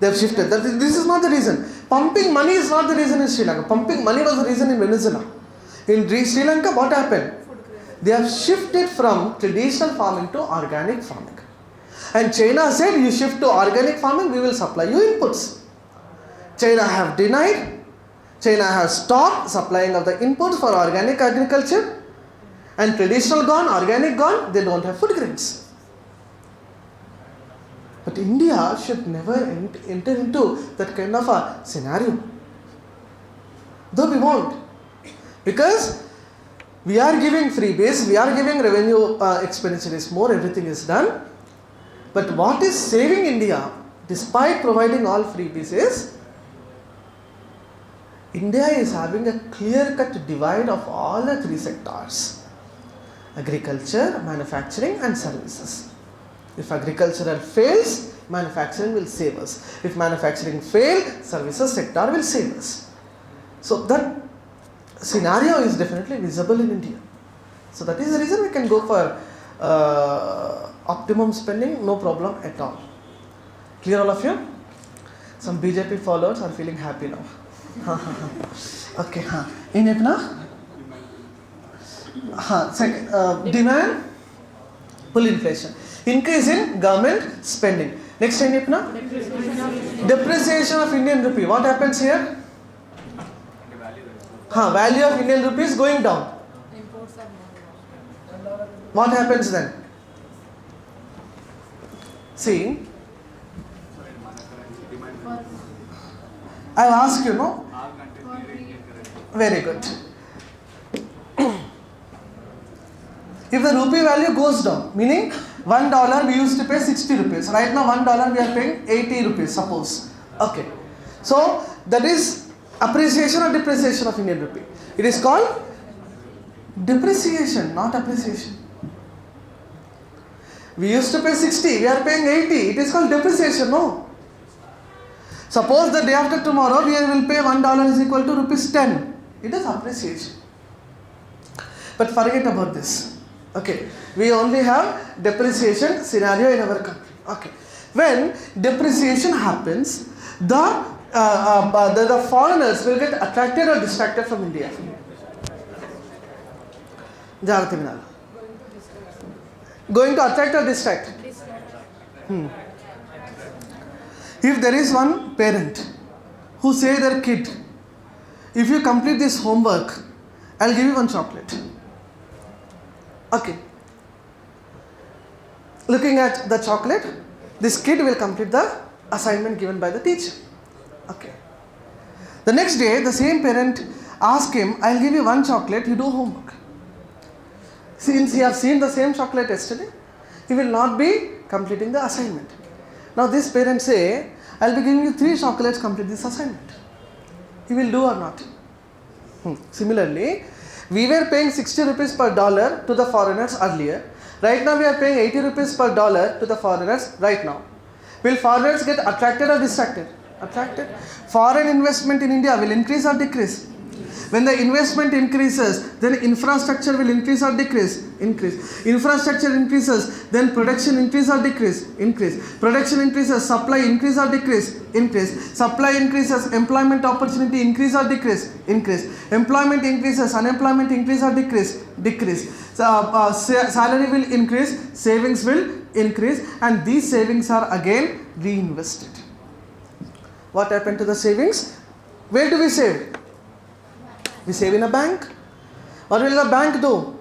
Speaker 1: They have shifted. This is not the reason. Pumping money is not the reason in Sri Lanka. Pumping money was the reason in Venezuela. In Sri Lanka, what happened? They have shifted from traditional farming to organic farming. And China said, you shift to organic farming, we will supply you inputs. China have denied. China has stopped supplying of the inputs for organic agriculture, and traditional gone, organic gone, they don't have food grains. But India should never enter into that kind of a scenario. Though we won't. Because we are giving freebies, we are giving revenue expenditure is more, everything is done. But what is saving India, despite providing all freebies, is India is having a clear-cut divide of all the 3 sectors. Agriculture, manufacturing and services. If agricultural fails, manufacturing will save us. If manufacturing fails, services sector will save us. So that scenario is definitely visible in India. So that is the reason we can go for optimum spending, no problem at all. Clear all of you? Some BJP followers are feeling happy now. Okay, in अपना second demand pull inflation, increase in government spending. Next in अपना depreciation of Indian rupee. What happens here? Value of Indian rupee is going down. What happens then? See, I'll ask you, no? Very good. If the rupee value goes down, meaning $1 we used to pay 60 rupees. Right now $1 we are paying 80 rupees, suppose. Okay. So that is appreciation or depreciation of Indian rupee. It is called depreciation, not appreciation. We used to pay 60, we are paying 80. It is called depreciation, no? Suppose the day after tomorrow we will pay $1 is equal to rupees 10. It is appreciation. But forget about this. Okay. We only have depreciation scenario in our country. Okay. When depreciation happens, the foreigners will get attracted or distracted from India. Going to attract or distract? If there is one parent who say their kid, if you complete this homework, I'll give you one chocolate. Okay. looking at the chocolate, this kid will complete the assignment given by the teacher. Okay. The next day, the same parent ask him, I'll give you one chocolate, you do homework. Since he has seen the same chocolate yesterday, he will not be completing the assignment. Now this parent say, I'll be giving you 3 chocolates, complete this assignment. He will do or not? Similarly, we were paying 60 rupees per dollar to the foreigners earlier. Right now we are paying 80 rupees per dollar to the foreigners right now. Will foreigners get attracted or distracted? Attracted. Foreign investment in India will increase or decrease? When the investment increases, then infrastructure will increase or decrease? Increase. Infrastructure increases, then production increase or decrease? Increase. Production increases, supply increase or decrease? Increase. Supply increases, employment opportunity increase or decrease? Increase. Employment increases, unemployment increase or decrease? Decrease. Salary will increase, savings will increase, and these savings are again reinvested. What happened to the savings? Where do we save? We save in a bank. What will the bank do?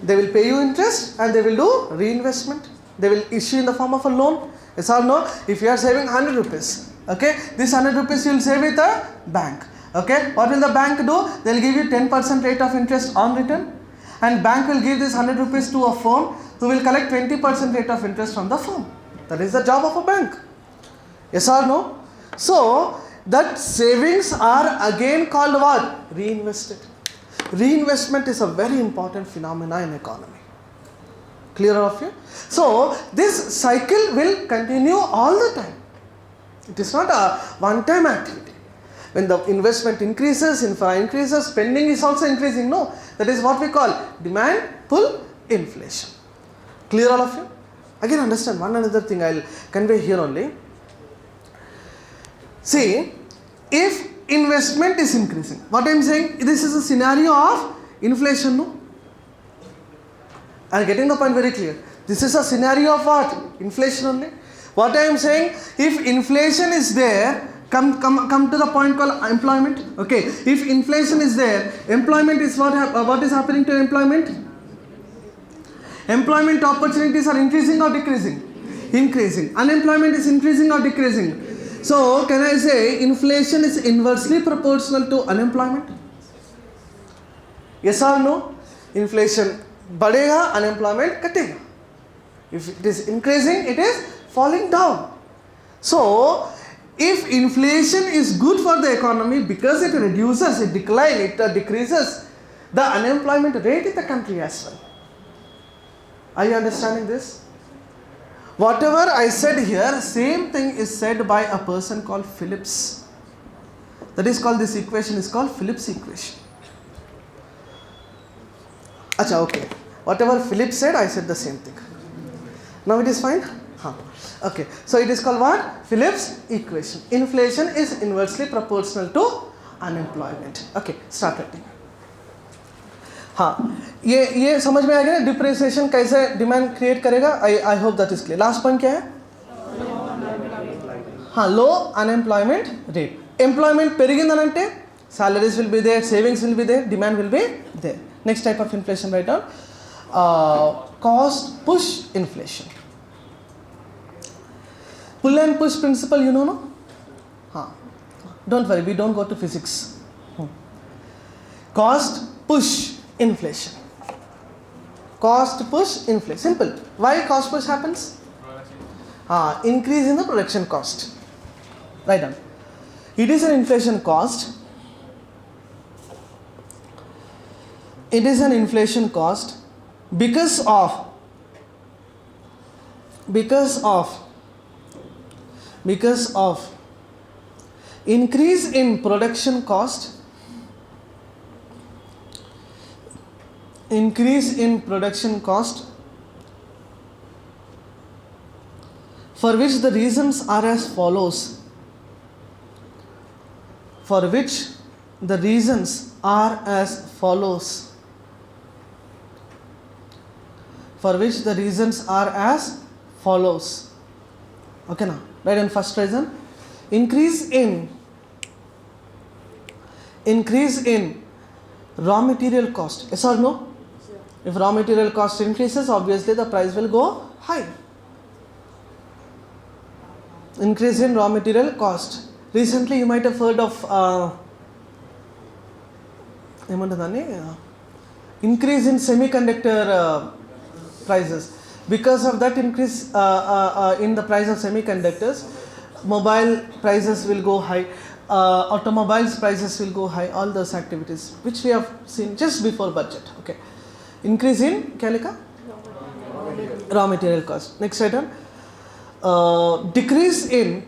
Speaker 1: They will pay you interest and they will do reinvestment. They will issue in the form of a loan. Yes or no? If you are saving 100 rupees, okay, this 100 rupees you will save with a bank. Okay, what will the bank do? They will give you 10% rate of interest on return, and bank will give this 100 rupees to a firm who will collect 20% rate of interest from the firm. That is the job of a bank. Yes or no? So that savings are again called what? Reinvested. Reinvestment is a very important phenomenon in economy. Clear of you? So this cycle will continue all the time. It is not a one-time activity. When the investment increases, infra increases, spending is also increasing. No, that is what we call demand pull inflation. Clear all of you? Again understand one another thing I will convey here only. See, if investment is increasing, what I am saying, this is a scenario of inflation, no? I am getting the point very clear. This is a scenario of what? Inflation only. What I am saying, if inflation is there, come to the point called employment. Okay, if inflation is there, employment is what is happening to employment? Employment opportunities are increasing or decreasing? Increasing. Unemployment is increasing or decreasing? So, can I say inflation is inversely proportional to unemployment? Yes or no? Inflation badega, unemployment katega. If it is increasing, it is falling down. So, if inflation is good for the economy because it reduces, it declines, it decreases the unemployment rate in the country as well. Are you understanding this? Whatever I said here, same thing is said by a person called Phillips. That is called, this equation is called Phillips equation. Acha, okay. Whatever Phillips said, I said the same thing. Now it is fine? Okay. So it is called what? Phillips equation. Inflation is inversely proportional to unemployment. Okay, start writing. हाँ, ये समझ में आ गया ना, depreciation कैसे demand create करेगा? I hope that is clear. Last point क्या है? हाँ, लो अनएम्प्लॉयमेंट रेट. एम्प्लॉयमेंट పెరిగిందని అంటే salaries will be there, savings will be there, demand will be there. Next type of inflation, write down. Cost push inflation. Pull and push principle, you know, no? हाँ, don't worry, we don't go to physics. Cost push inflation. Cost push inflation. Simple. Why cost push happens? Increase in the production cost. Write down. It is an inflation cost. It is an inflation cost because of increase in production cost. Increase in production cost, for which the reasons are as follows. For which the reasons are as follows. For which the reasons are as follows. Okay, now write down first reason. Increase in raw material cost. Yes or no? If raw material cost increases, obviously the price will go high. Increase in raw material cost. Recently you might have heard of increase in semiconductor prices. Because of that increase in the price of semiconductors, mobile prices will go high, automobiles prices will go high, all those activities which we have seen just before budget. Okay. Increase in क्या लिखा? Raw material cost. Next item. Decrease in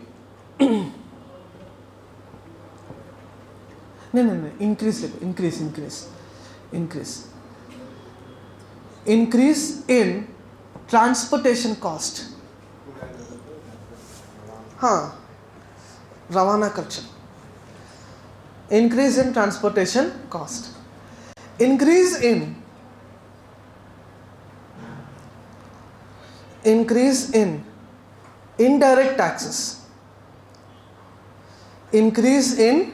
Speaker 1: increase in transportation cost. Ravana खर्च. Increase in transportation cost. Increase in indirect taxes. Increase in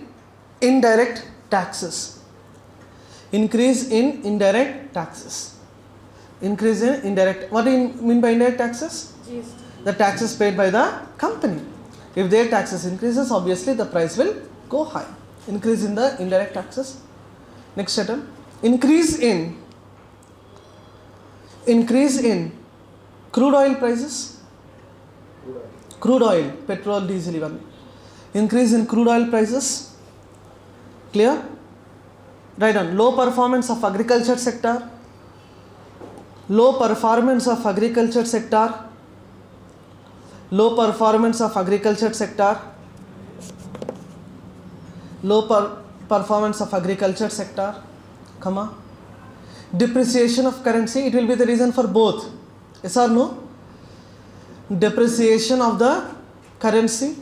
Speaker 1: indirect taxes. Increase in indirect taxes. Increase in indirect. What do you mean by indirect taxes?
Speaker 2: GST.
Speaker 1: The taxes paid by the company. If their taxes increases, obviously the price will go high. Increase in the indirect taxes. Next item. Increase in crude oil prices. Crude oil, petrol, diesel even. Increase in crude oil prices. Clear? Right on. Low performance of agriculture sector. Low performance of agriculture sector. Low performance of agriculture sector. Low performance of agriculture sector. Comma. Depreciation of currency. It will be the reason for both. Yes or no? Depreciation of the currency.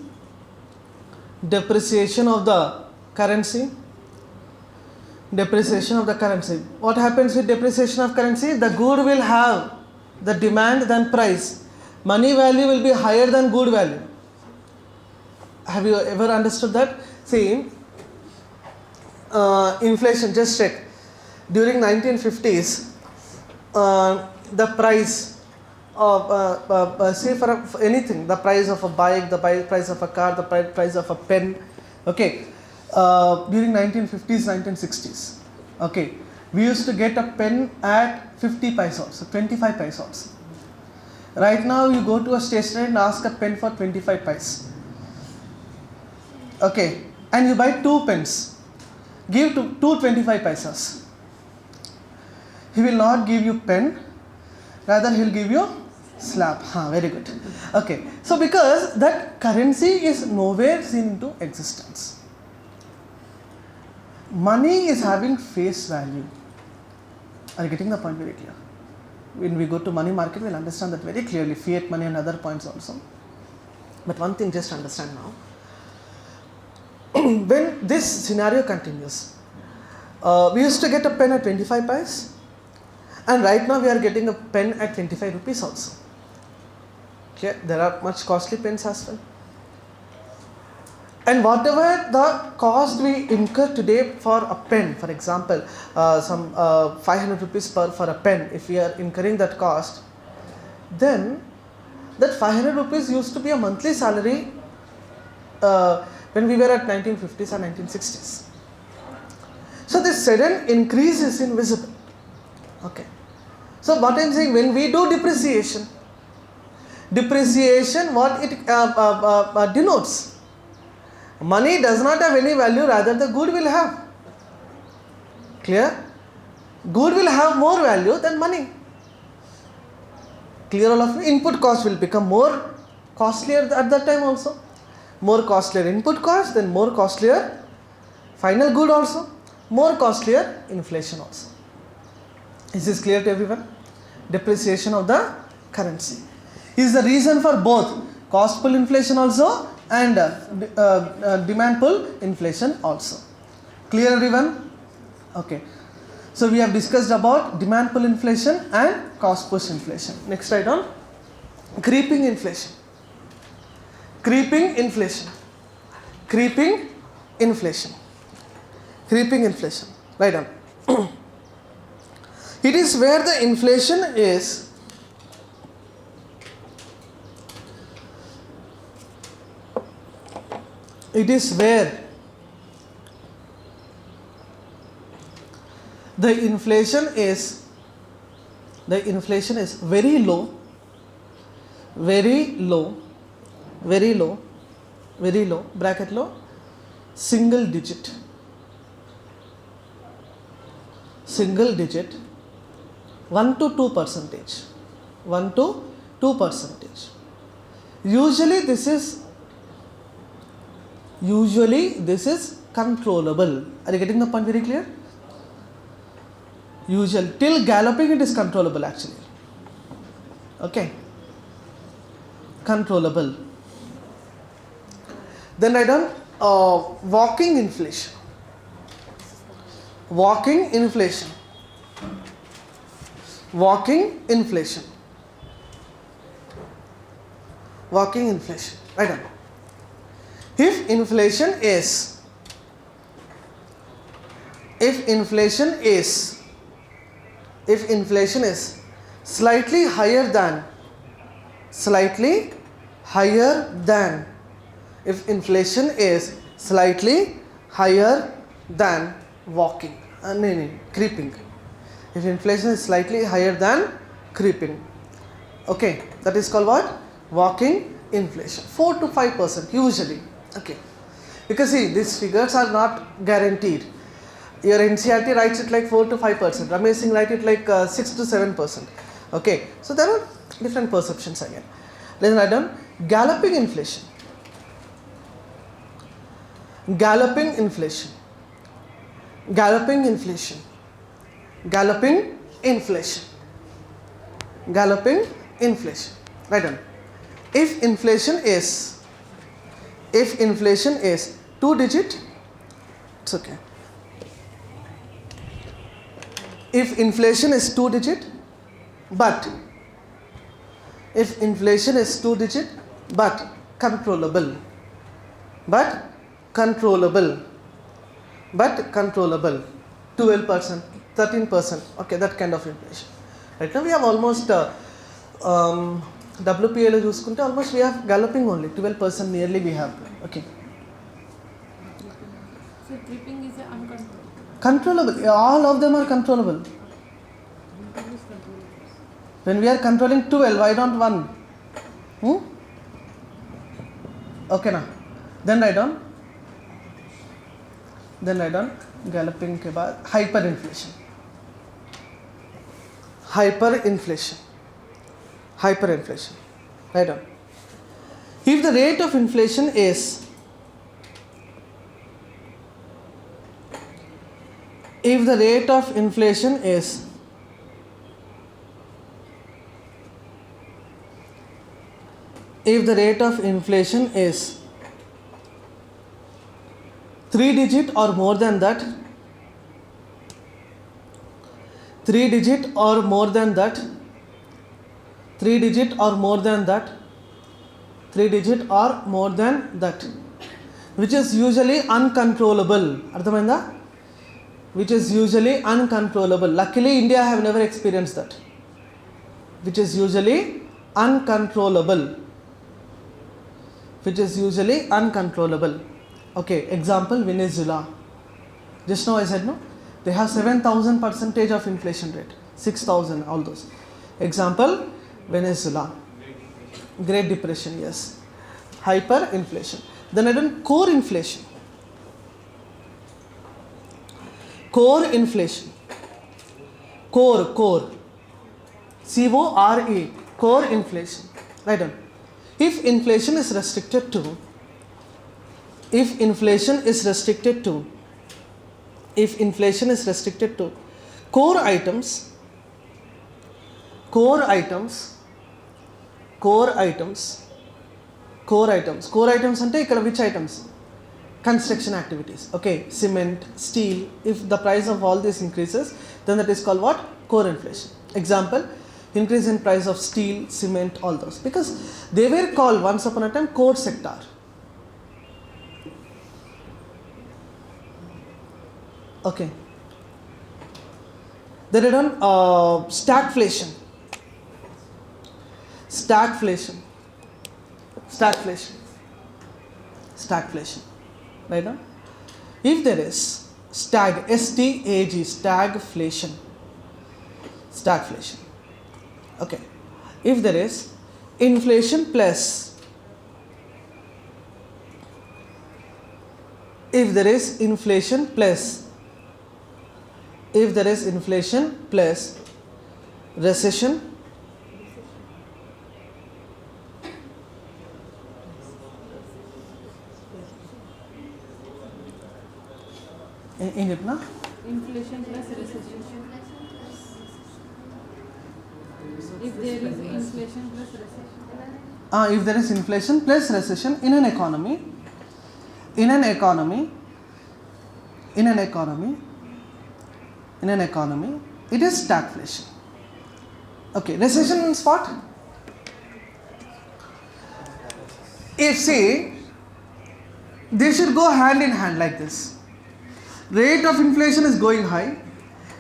Speaker 1: Depreciation of the currency. Depreciation of the currency. What happens with depreciation of currency? The good will have the demand than price. Money value will be higher than good value. Have you ever understood that? See, inflation, just check. During 1950s, the price of, say for anything, the price of a bike, the price of a car, the price of a pen, okay, during 1950s, 1960s, okay, we used to get a pen at 50 paisas, so 25 paisas. Right now you go to a stationery and ask a pen for 25 paise. Okay, and you buy 2 pens, give to 25 paisas. He will not give you pen, rather he will give you slab. Very good. Okay, so because that currency is nowhere seen into existence. Money is having face value. Are you getting the point very clear? When we go to money market, we'll understand that very clearly, fiat money and other points also. But one thing just understand now, when this scenario continues, we used to get a pen at 25 paise, and right now we are getting a pen at 25 rupees also. Okay, there are much costly pens as well. And whatever the cost we incur today for a pen, for example, some 500 rupees for a pen, if we are incurring that cost, then that 500 rupees used to be a monthly salary when we were at 1950s or 1960s. So this sudden increase is invisible. Okay. So what I am saying, when we do depreciation, what it denotes? Money does not have any value, rather the good will have. Clear? Good will have more value than money. Clear all of you? Input cost will become more costlier at that time also. More costlier input cost, then more costlier final good also. More costlier inflation also. Is this clear to everyone? Depreciation of the currency is the reason for both cost pull inflation also and demand pull inflation also. Clear everyone? Okay. So we have discussed about demand pull inflation and cost push inflation. Next slide on. Creeping inflation. Creeping inflation. Creeping inflation. Creeping inflation. Right on. It is where the inflation is it is where the inflation is very low, bracket low, single digit, 1 to 2%, 1 to 2%. Usually this is controllable. Are you getting the point very clear? Usually till galloping it is controllable actually. Okay, controllable. Then I done walking inflation. Walking inflation. Right on. If inflation is slightly higher than walking, creeping. If inflation is slightly higher than creeping, okay, that is called what? Walking inflation. 4 to 5% usually. Okay, because see, these figures are not guaranteed. Your NCRT writes it like 4 to 5%. Ramesh Singh writes it like 6 to 7%. Okay, so there are different perceptions again. Let's write down galloping inflation. Galloping inflation. Right on. If inflation is 2 digit, it's okay. If inflation is 2 digit, but controllable, 12%, 13%, okay, that kind of inflation. Right now we have almost WPA lo chuskunte almost we have galloping only 12% nearly we have. Okay,
Speaker 2: So creeping is uncontrollable.
Speaker 1: Controllable, all of them are controllable. When we are controlling 12, why not 1? Okay na. Then write down galloping के बाद hyperinflation. Write down. If the rate of inflation is if the rate of inflation is 3 digit or more than that, 3 digit or more than that, 3 digit or more than that, 3 digit or more than that, which is usually uncontrollable. Arthamainda? Which is usually uncontrollable. Luckily, India have never experienced that. Which is usually uncontrollable. Which is usually uncontrollable. Okay, example Venezuela. Just now I said no, they have 7,000% of inflation rate, 6,000, all those. Example Venezuela. Great Depression, yes. Hyperinflation. Then I done core inflation. Core inflation. Core. C-O-R-E. Core inflation. Right down. If inflation is restricted to core items అంటే ఇక్కడ which items? Construction activities. Okay, cement, steel. If the price of all this increases, then that is called what? Core inflation. Example, increase in price of steel, cement, all those. Because they were called once upon a time core sector. Okay. Then I done stagflation. right now. If there is stagflation, okay. If there is inflation plus recession, in it na?
Speaker 2: Inflation plus recession. If there is inflation plus recession.
Speaker 1: If there is inflation plus recession in an economy, it is stagflation. Okay, recession means what? If see, they should go hand in hand like this. Rate of inflation is going high,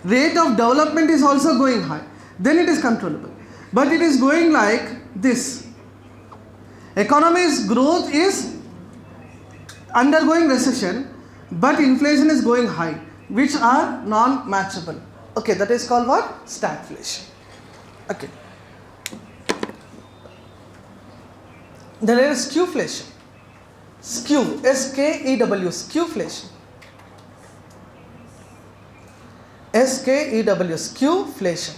Speaker 1: rate of development is also going high, then it is controllable. But it is going like this. Economy's growth is undergoing recession, but inflation is going high, which are non-matchable. Okay, that is called what? Stagflation. Okay. Then there is skewflation. Skew, S-K-E-W, skewflation. S-K-E-W, skewflation.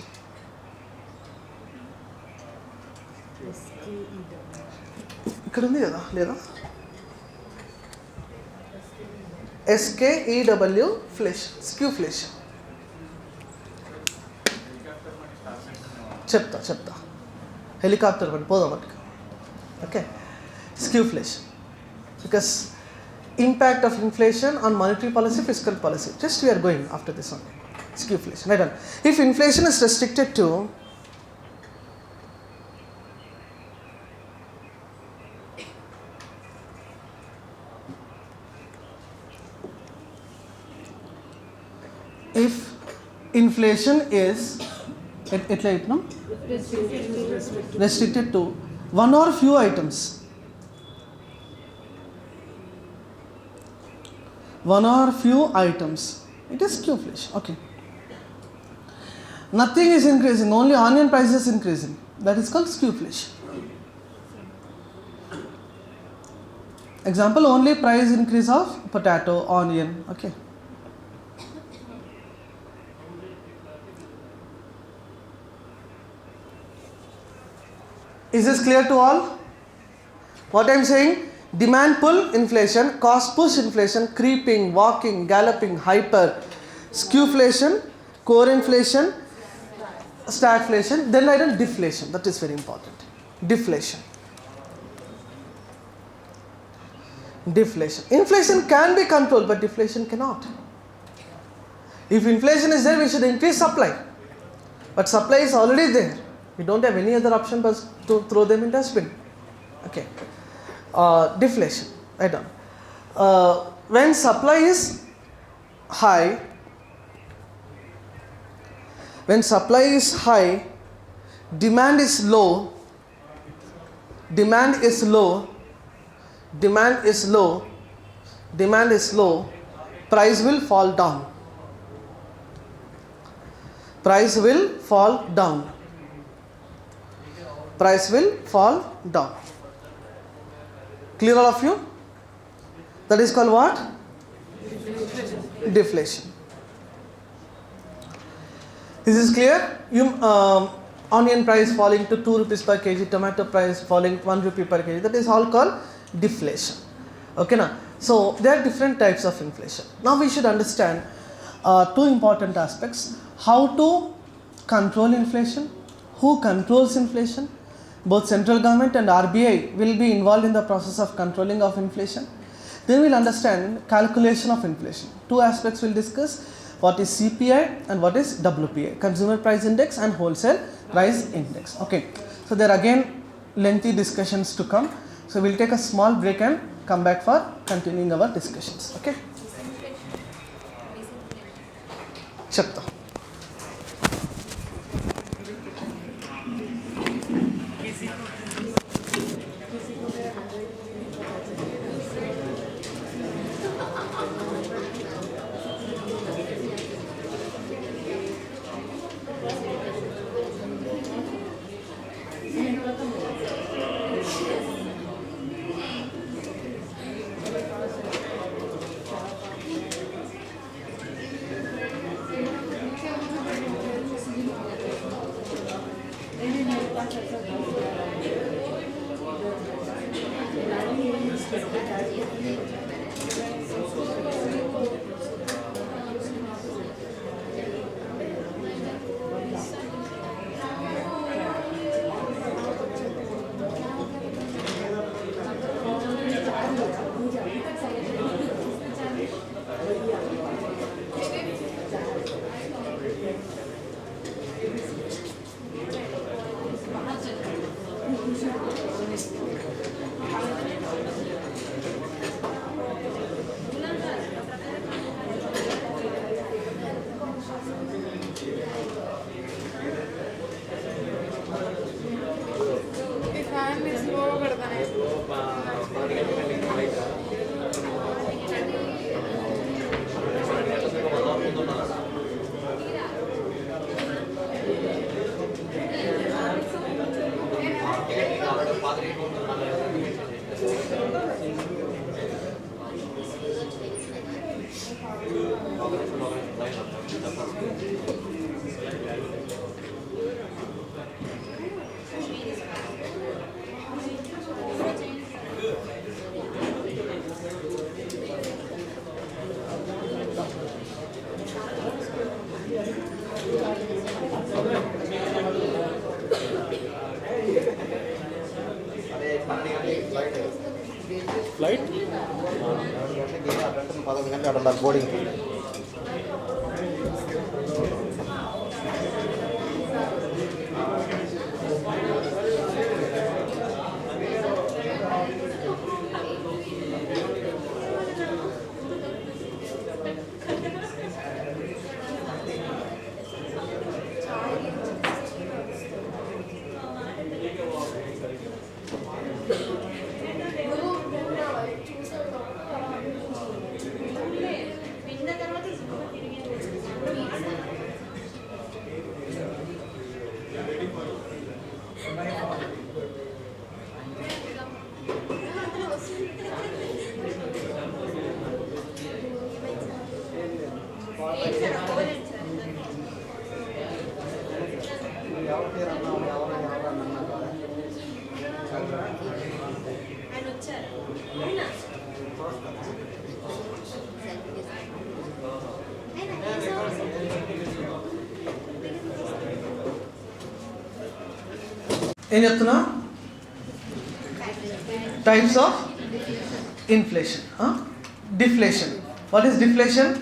Speaker 1: ఇక్కడ ఉంది కదా లేదా SKEW ఫ్లేషన్, స్క్యూఫ్లేషన్. చెప్తా helicopter పని పోదాం అటుకు. Okay, skewflation because impact of inflation on monetary policy, fiscal policy. Just we are going after this only. Skewflation, right on. If inflation is restricted to restricted to one or few items, it is skewflation. Okay. Nothing is increasing, only onion price is increasing, that is called skewflation. Example, only price increase of potato, onion. Okay. Is this clear to all? What I am saying? Demand pull inflation, cost push inflation, creeping, walking, galloping, hyper, skewflation, core inflation, stagflation, then I done deflation. That is very important. Deflation. Inflation can be controlled, but deflation cannot. If inflation is there, we should increase supply. But supply is already there. We don't have any other option but to throw them in dustbin. Okay. Deflation. Right on. When supply is high, demand is low, price will fall down. Price will fall down. Clear all of you? That is called what? Deflation. Is this clear? Onion price falling to 2 rupees per kg, tomato price falling 1 rupee per kg. That is all called deflation. Okay now. So there are different types of inflation. Now we should understand two important aspects: how to control inflation, who controls inflation. Both central government and RBI will be involved in the process of controlling of inflation. Then we will understand calculation of inflation. Two aspects we will discuss: what is CPI and what is WPI, Consumer Price Index and Wholesale Price Index. Okay, so there are again lengthy discussions to come. So we will take a small break and come back for continuing our discussions. Okay. Chapter.
Speaker 2: ఈ fan slow పెడతానే
Speaker 3: flight 11 గంటలు అక్కడ ఉండాలి boarding.
Speaker 1: ఏం చెప్తున్నా? Types of inflation. Deflation. What is deflation?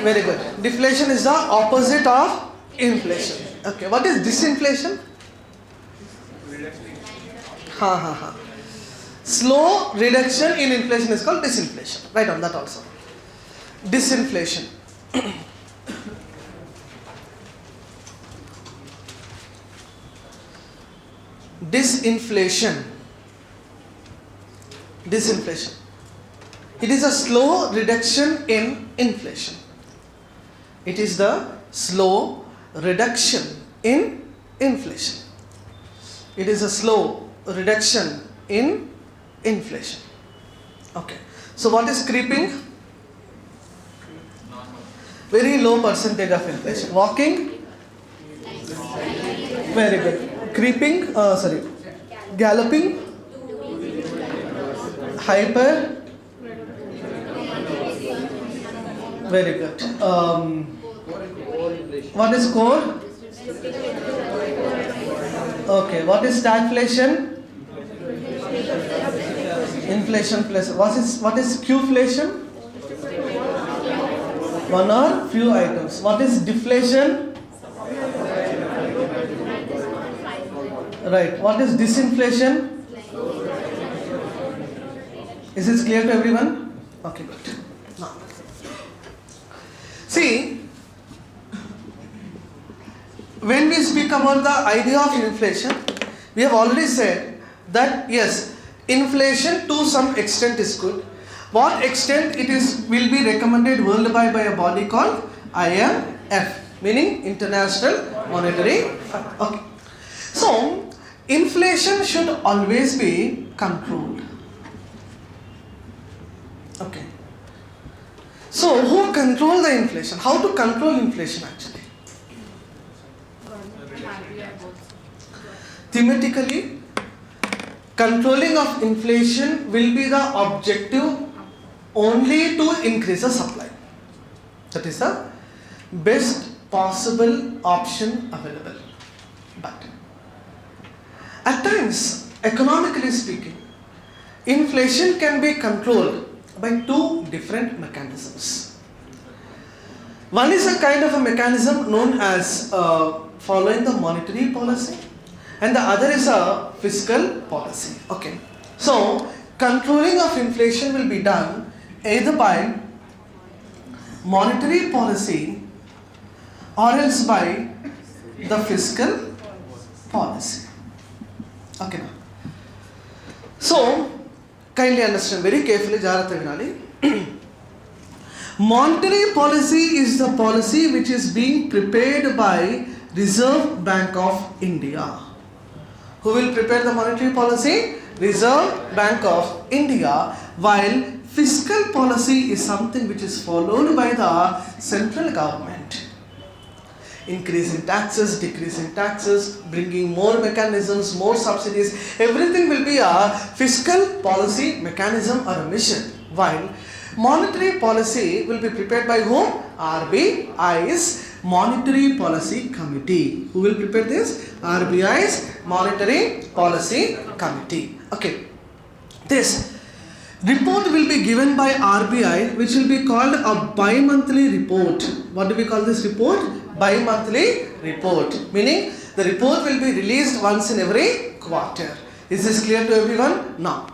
Speaker 1: Very good. Deflation is the opposite of inflation. Okay. What is disinflation? Slow reduction in inflation is called disinflation. Write on that also. Disinflation. Disinflation. Disinflation. It is a slow reduction in inflation. It is the slow reduction in inflation. It is a slow reduction in inflation. Okay. So what is creeping? Very low percentage of inflation. Walking? Very good. Creeping? Galloping? Hyper? Very good. What is core? Okay. What is stagflation? Inflation plus. What is Qflation? One or few items. What is deflation? Right. What is disinflation? Is this clear to everyone? Okay, good. Now, see, when we speak about the idea of inflation, we have already said that yes, inflation to some extent is good. What extent it is will be recommended worldwide by a body called IMF, meaning International Monetary Fund. Okay. So, inflation should always be controlled. Okay. So, who control the inflation? How to control inflation actually?
Speaker 2: government and RBI both.
Speaker 1: Thematically, controlling of inflation will be the objective only to increase the supply. That is the best possible option available. But at times, economically speaking, inflation can be controlled by two different mechanisms. One is a kind of a mechanism known as following the monetary policy, and the other is a fiscal policy. Okay, so controlling of inflation will be done either by monetary policy or else by the fiscal policy. Okay, now. So kindly understand very carefully, Jagrata Vinali. Monetary policy is the policy which is being prepared by Reserve Bank of India. Who will prepare the monetary policy? Reserve Bank of India. While fiscal policy is something which is followed by the central government. Increasing taxes, decreasing taxes, bringing more mechanisms, more subsidies, everything will be a fiscal policy mechanism or a mission. While monetary policy will be prepared by whom? RBI's Monetary Policy Committee. Who will prepare this? RBI's Monetary Policy Committee. Okay. This report will be given by RBI, which will be called a bi-monthly report. What do we call this report? Bi-monthly report. Meaning the report will be released once in every quarter. Is this clear to everyone? Now,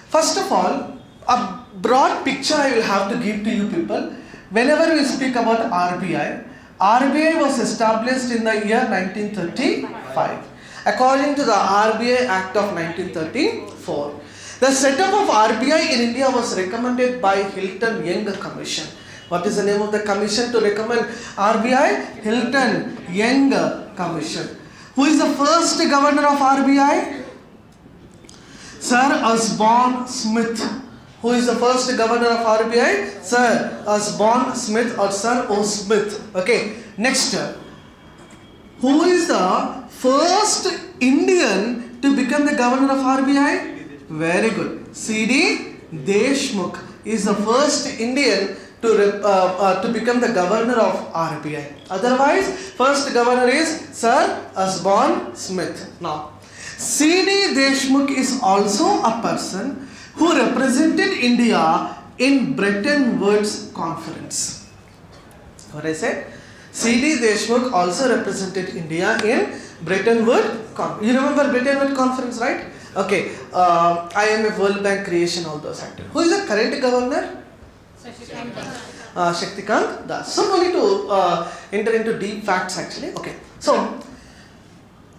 Speaker 1: first of all, a broad picture I will have to give to you people. Whenever we speak about RBI, RBI was established in the year 1935 according to the RBI Act of 1934. The setup of RBI in India was recommended by Hilton Young Commission. What is the name of the commission to recommend RBI? Hilton Young Commission. Who is the first governor of RBI? Sir Osborne Smith. Who is the first governor of RBI? Sir Osborne Smith or Sir O. Smith. Okay. Next. Who is the first Indian to become the governor of RBI? Very good. C.D. Deshmukh is the first Indian to become the governor of RBI. Otherwise, first governor is Sir Osborne Smith. Now, C.D. Deshmukh is also a person who represented India in Bretton Woods Conference. What I said? C.D. Deshmukh also represented India in Bretton Woods Conference. You remember Bretton Woods Conference, right? Okay. IMF, World Bank creation, all those actors. Who is the current governor? Shaktikant Das. So no need to enter into deep facts actually. Okay. So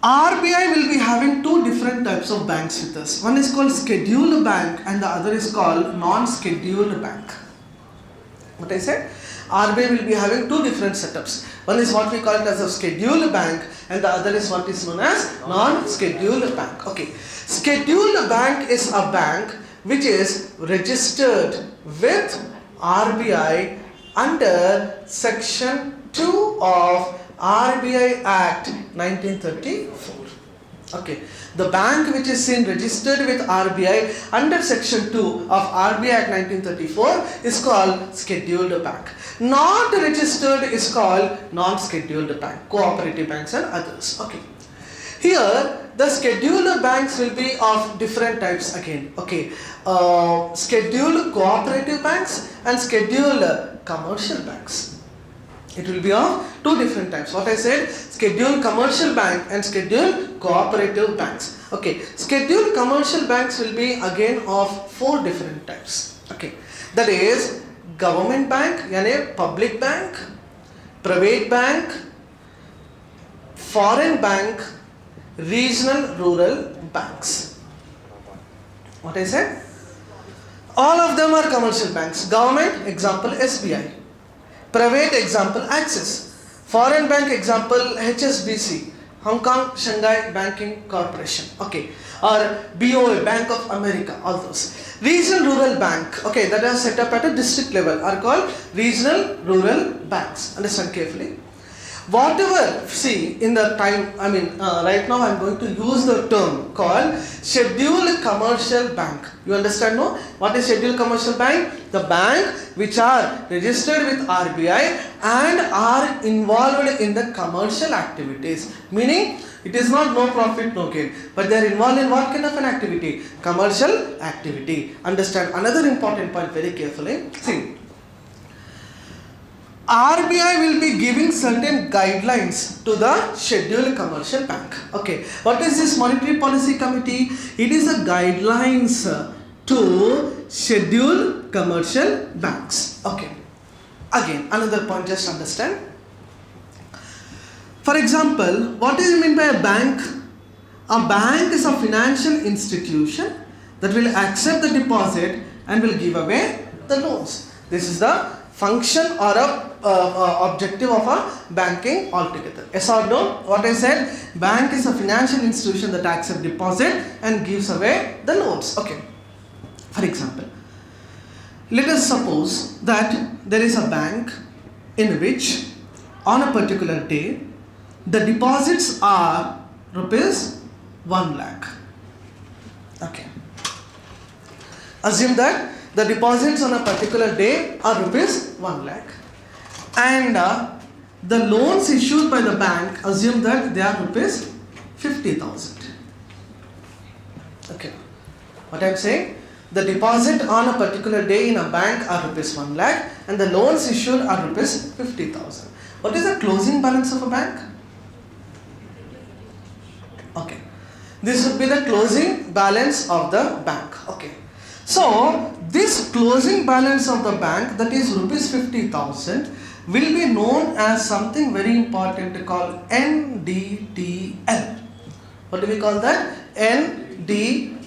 Speaker 1: RBI will be having two different types of banks with us. One is called scheduled bank and the other is called non-scheduled bank. What I said? RBI will be having two different setups. One is what we call it as a scheduled bank and the other is what is known as non-scheduled bank. Okay. Scheduled bank is a bank which is registered with RBI under section 2 of RBI Act 1934. Okay. The bank which is registered with RBI under section 2 of RBI Act 1934 is called scheduled bank. Not registered is called non-scheduled bank, cooperative banks and others. Okay. Here the scheduled banks will be of different types again. Okay. Scheduled cooperative banks and scheduled commercial banks. It will be of two different types. What I said, scheduled commercial bank and scheduled cooperative banks. Okay, scheduled commercial banks will be again of four different types. Okay, that is government bank, yani public bank, private bank, foreign bank, regional rural banks. What I said? All of them are commercial banks. Government, example SBI. Private, example Axis. Foreign bank, example HSBC, Hong Kong Shanghai Banking Corporation. Okay. Or BOA, Bank of America, all those. Regional rural bank, okay, that are set up at a district level are called regional rural banks. Understand carefully. Whatever, see, in the time, right now I'm going to use the term called scheduled commercial bank. You understand, no? What is scheduled commercial bank? The bank which are registered with RBI and are involved in the commercial activities. Meaning, it is not no profit, no gain, but they are involved in what kind of an activity? Commercial activity. Understand another important point very carefully. See, RBI will be giving certain guidelines to the scheduled commercial bank. Okay, what is this monetary policy committee? It is a guidelines to scheduled commercial banks. Okay, again another point, just understand. For example, what do you mean by a bank? A bank is a financial institution that will accept the deposit and will give away the loans. This is the function or objective of a banking altogether. Yes or no? What I said, bank is a financial institution that accepts deposit and gives away the loans. Okay. For example, let us suppose that there is a bank in which on a particular day the deposits are rupees 1 lakh. Okay. Assume that the deposits on a particular day are rupees 1 lakh and the loans issued by the bank, assume that they are rupees 50,000. Okay. What I am saying? The deposit on a particular day in a bank are rupees 1 lakh and the loans issued are rupees 50,000. What is the closing balance of a bank? Okay. This would be the closing balance of the bank. Okay. So, this closing balance of the bank, that is rupees 50,000, will be known as something very important called NDTL. What do we call that? NDTL.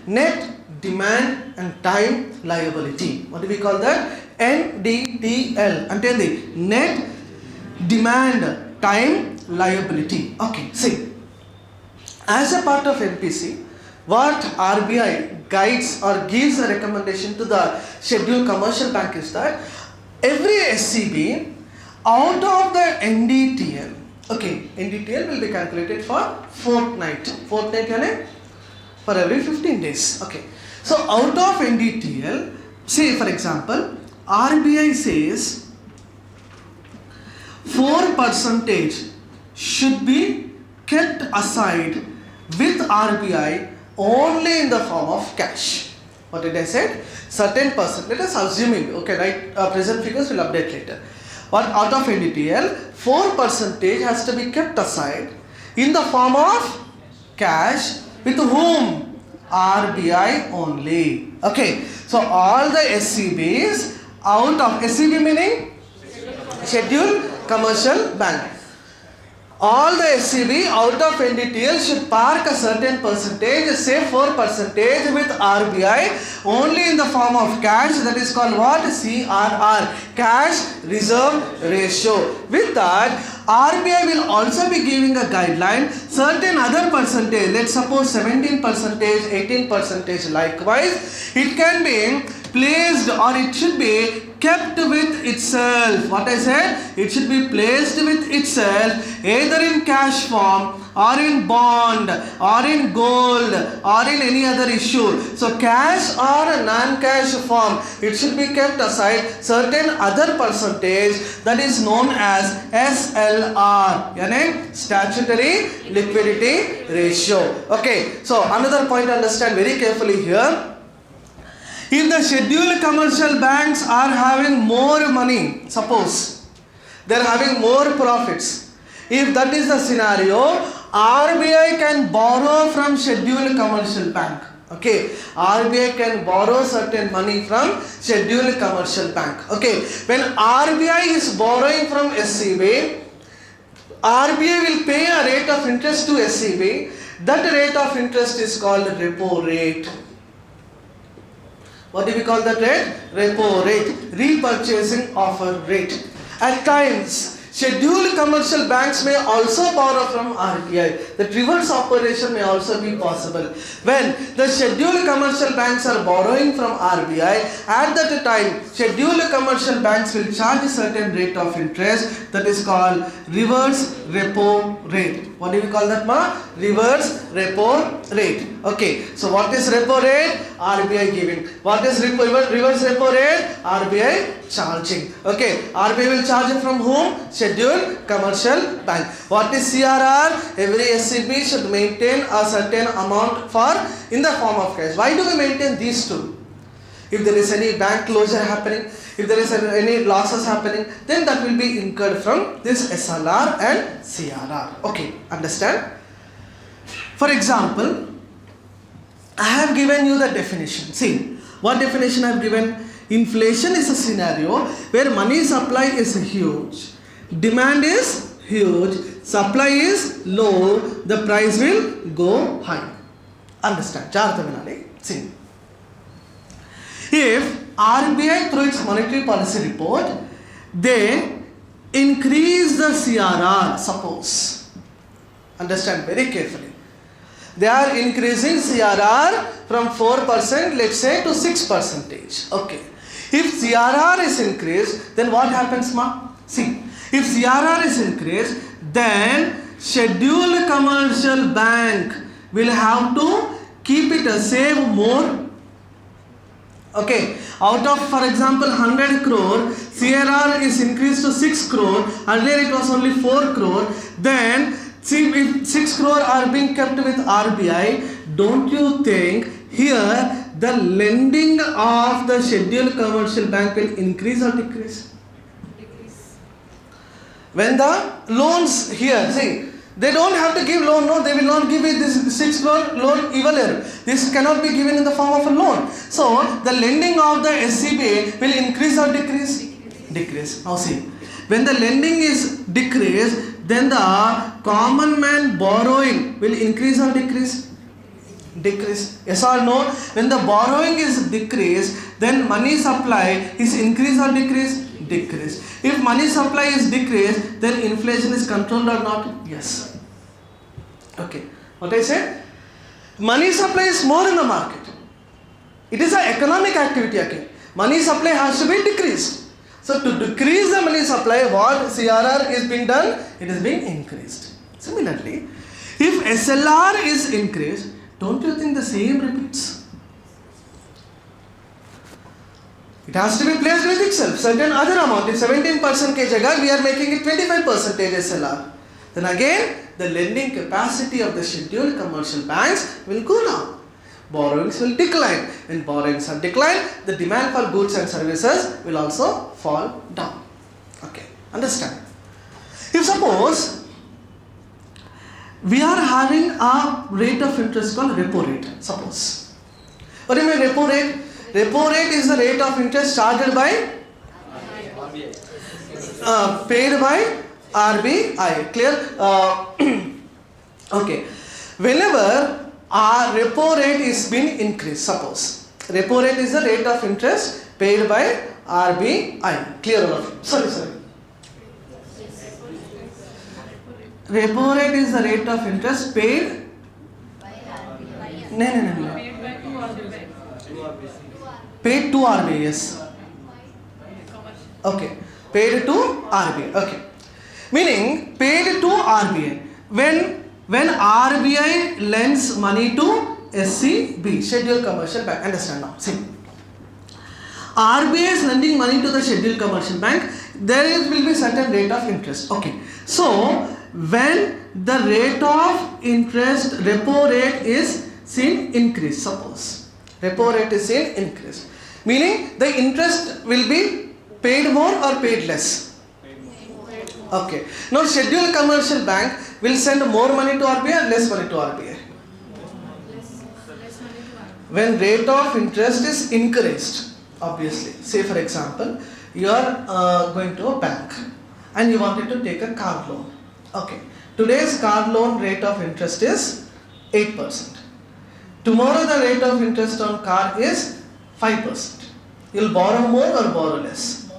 Speaker 1: Net Demand and Time Liability. What do we call that? NDTL. Until the Net Demand Time Liability. Okay, see. As a part of NPC, what RBI guides or gives a recommendation to the scheduled commercial bank is that every SCB out of the NDTL, okay, NDTL will be calculated for fortnight यानी for every 15 days. Okay, so out of NDTL, say for example, RBI says 4% should be kept aside with RBI only in the form of cash. What did I say? Certain percent, let us assuming, okay, right, present figures will update later. But out of NDTL, 4% has to be kept aside in the form of cash with whom? RBI only. Okay, so all the SCBs out of, SCB meaning Scheduled Commercial Bank. All the SCB out of NDTL should park a certain percentage, say 4% with RBI only in the form of cash, that is called what? CRR, Cash Reserve Ratio. With that, RBI will also be giving a guideline, certain other percentage, let's suppose 17%, 18% likewise, it can be placed or it should be kept with itself. What I said? It should be placed with itself either in cash form or in bond or in gold or in any other issue. So cash or a non-cash form, it should be kept aside certain other percentage that is known as SLR, yani Statutory Liquidity Ratio. Okay, so another point to understand very carefully here. If the scheduled commercial banks are having more money, suppose they are having more profits, if that is the scenario, RBI can borrow from scheduled commercial bank. Okay, RBI can borrow certain money from scheduled commercial bank. Okay, when RBI is borrowing from SCB, RBI will pay a rate of interest to SCB. That rate of interest is called repo rate. What do we call that rate? Repo rate, repurchasing offer rate. At times, Scheduled commercial banks may also borrow from RBI. The reverse operation may also be possible. When the scheduled commercial banks are borrowing from RBI, at that time, scheduled commercial banks will charge a certain rate of interest that is called reverse repo rate. What do we call that, ma? Reverse repo rate. Okay. So what is repo rate? RBI giving. What is reverse repo rate? RBI charging. Okay. RBI will charge it from whom? Scheduled commercial bank. What is CRR? Every SCB should maintain a certain amount in the form of cash. Why do we maintain these two? If there is any bank closure happening, if there is any losses happening, then that will be incurred from this SLR and CRR. Okay, understand? For example, I have given you the definition. See, what definition I have given? Inflation is a scenario where money supply is huge, demand is huge, supply is low, the price will go high. Understand? See, if RBI through its monetary policy report, they increase the CRR, suppose. Understand very carefully. They are increasing CRR from 4%, let's say, to 6%. Okay. If CRR is increased, then what happens, ma? See, if CRR is increased, then scheduled commercial bank will have to keep it save more. Okay, out of, for example, 100 crore, CRR is increased to 6 crore, earlier it was only 4 crore, then see, if 6 crore are being kept with RBI, don't you think here the lending of the scheduled commercial bank will increase or decrease?
Speaker 2: Decrease.
Speaker 1: When the loans here, see, they don't have to give loan, no, they will not give it this 6 crore loan even. This cannot be given in the form of a loan. So, the lending of the SCB will increase or decrease? Decrease. Now see, when the lending is decreased, then the common man borrowing will increase or decrease? Decrease. Yes or no? When the borrowing is decreased, then money supply is increase or decrease? Decrease. If money supply is decreased, then inflation is controlled or not? Yes. Okay. What I said? Money supply is more in the market. It is an economic activity again. Money supply has to be decreased. So to decrease the money supply, what CRR is being done? It is being increased. Similarly, if SLR is increased, don't you think the same repeats? It has to be placed with itself. Certain other amount, if 17% we are making it 25% SLR. Then again, the lending capacity of the scheduled commercial banks will go down. Borrowings will decline. When borrowings are declined, the demand for goods and services will also fall down. Okay, understand? If suppose we are having a rate of interest called repo rate, suppose. What do you mean repo rate? Repo rate is the rate of interest charged by paid by RBI. Clear? Okay. Whenever our repo rate is being increased, suppose repo rate is the rate of interest paid by RBI. Clear or not? Sorry. Repo rate is the rate of interest paid by RBI. No. Paid to RBI, yes. Okay. Paid to RBI. Okay. Meaning paid to RBI. When RBI lends money to SCB, Scheduled Commercial Bank. Understand now. See. RBI is lending money to the Scheduled Commercial Bank. There will be certain rate of interest. Okay. So when the rate of interest, repo rate is seen increase, suppose. Repo rate is seen increase. Meaning the interest will be paid more or paid less? Okay. Now scheduled commercial bank will send more money to RBI or less money to RBI? When rate of interest is increased, obviously. Say for example, you are going to a bank and you wanted to take a car loan. Okay. Today's car loan rate of interest is 8%. Tomorrow the rate of interest on car is 5%. You'll borrow more or borrow less?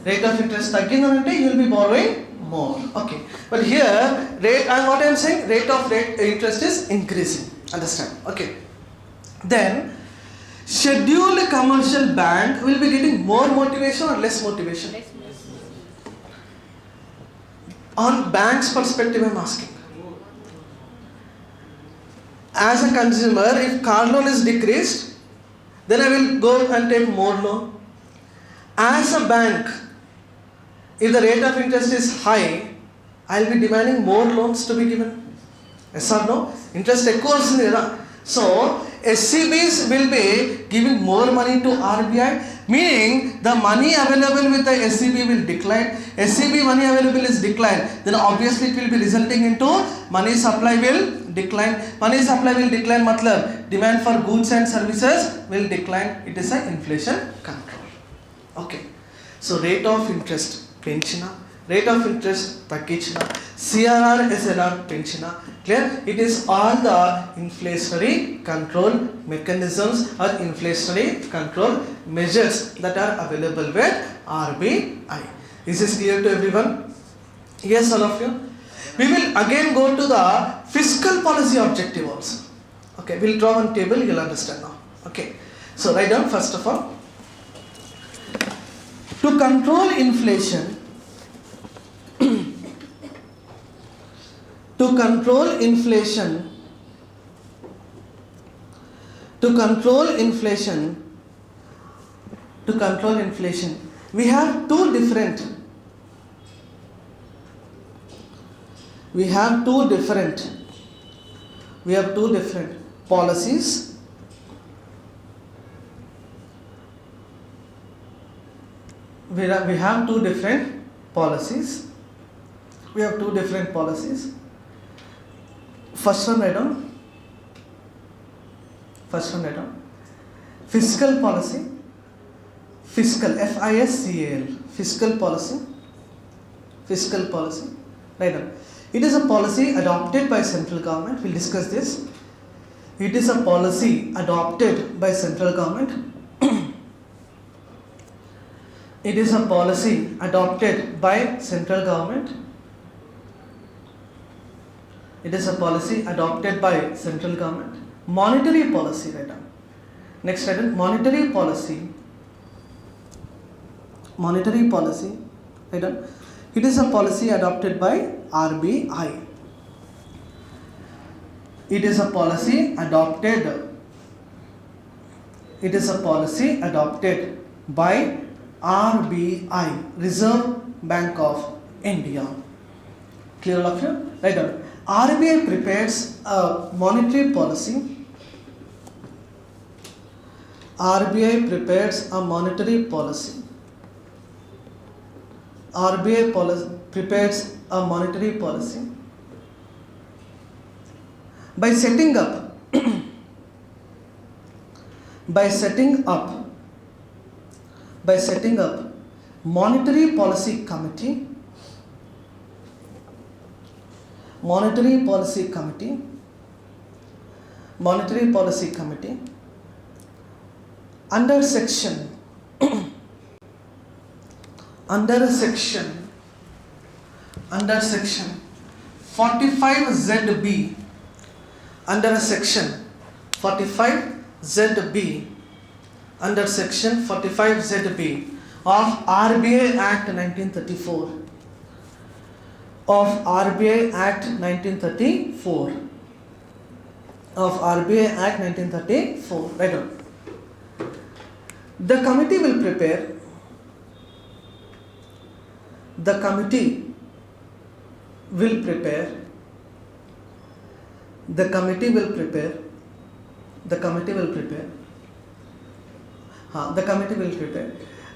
Speaker 1: Rate of interest తగ్గిందంటే you will be borrowing more. Okay. But here rate, and what I am saying, rate of interest is increasing. Understand? Okay. Then scheduled commercial bank will be getting more motivation or less motivation? On bank's perspective, I am asking. As a consumer, if car loan is decreased, then I will go and take more loan. As a bank, if the rate of interest is high, I will be demanding more loans to be given. Yes or no? Interest ఎక్కువ వస్తుంది కదా. So SCBs will be giving more money to RBI, meaning the money available with the SCB will decline. SCB money available is decline, then obviously it will be resulting into money supply will decline. Money supply will decline, matlab demand for goods and services will decline. It is a inflation control. Okay. So rate of interest penchina, rate of interest తగ్గించిన, CRR SLR పెంచిన, clear? It is all the inflationary control mechanisms or inflationary control measures that are available with RBI. This is clear to everyone? Yes, all of you? We will again go to the fiscal policy objective also. Okay, we'll draw one table, you'll understand now. Okay, so write down first of all. To control inflation, to control inflation, we have two different policies. We have two different policies. First one write down. Fiscal policy. Fiscal, FISCAL. Fiscal policy. Write down. It is a policy adopted by central government. We'll discuss this. It is a policy adopted by central government. It is a policy adopted by central government. Monetary policy, right down. Next, right down. Monetary policy, right down. It is a policy adopted by RBI. It is a policy adopted by RBI, Reserve Bank of India. Clear all of you? Right down. RBI prepares a monetary policy. RBI prepares a monetary policy by setting up monetary policy committee under section 45ZB, under section 45ZB of RBI Act 1934. Of RBI Act 1934. Right on. The committee will prepare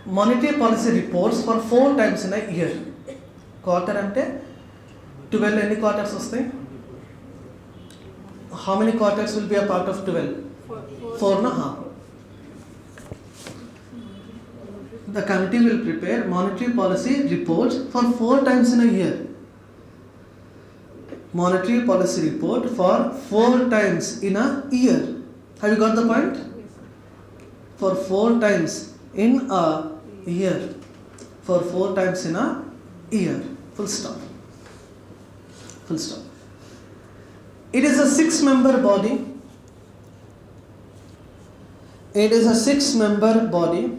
Speaker 1: monetary policy reports for 4 times in a year. Quarter ante 12 any quarters vastayi? How many quarters will be a part of 12? 4 na? The committee will prepare monetary policy reports for 4 times in a year. Monetary policy report for 4 times in a year. Have you got the point? For 4 times in a year. for 4 times in a year. Full stop. Full stop. It is a 6-member body. It is a 6-member body.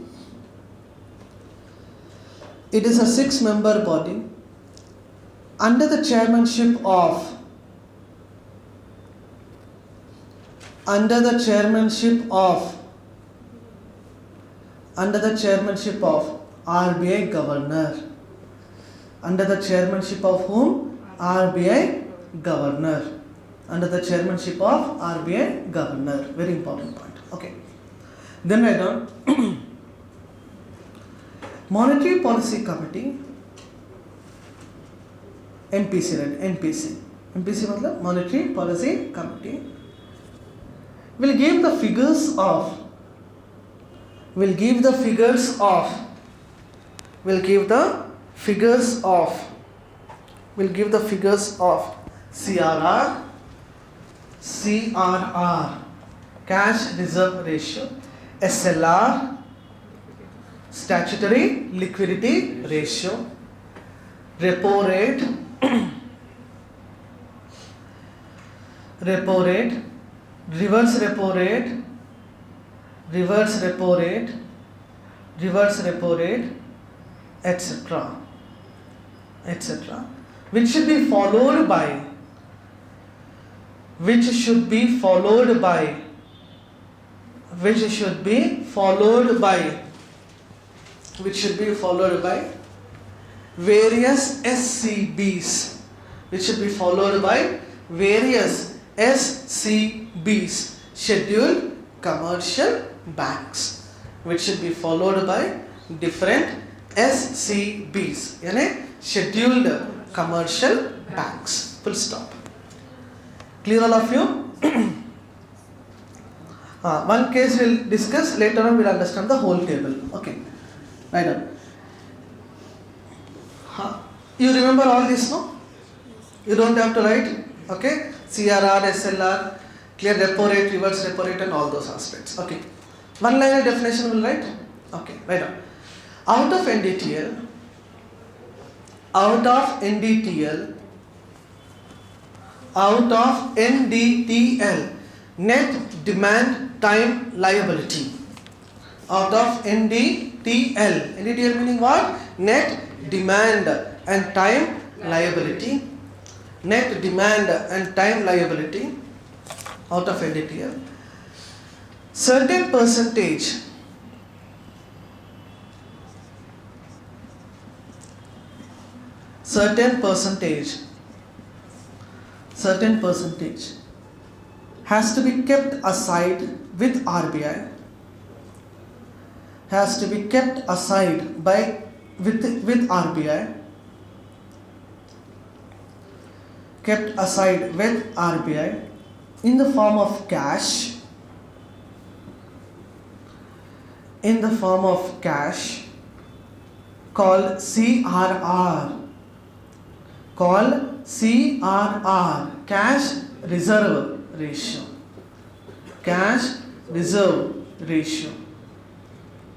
Speaker 1: It is a 6-member body under the chairmanship of RBI governor. Under the chairmanship of whom? RBI governor. Under the chairmanship of RBI governor. Very important point. Okay. Then write down Monetary Policy Committee. MPC, right? MPC मतलब Monetary Policy Committee will give the figures of CRR, cash reserve ratio, SLR, statutory liquidity ratio, repo rate, reverse repo rate, etc., which should be followed by various SCBs, scheduled commercial banks, which should be followed by different SCBs, यानी scheduled commercial banks. Full stop. Clear all of you? One case we'll discuss, later on we'll understand the whole table. Okay. Right on. You remember all this, no? You don't have to write. Okay? CRR, SLR, clear repo rate, reverse repo rate and all those aspects. Okay. One liner definition will write. Okay. Right on. Out of NDTL, net demand time liability. Out of NDTL meaning what? Net demand and time liability. Net demand and time liability out of NDTL. Certain percentage has to be kept aside with RBI, with RBI in the form of cash, called CRR, cash reserve ratio.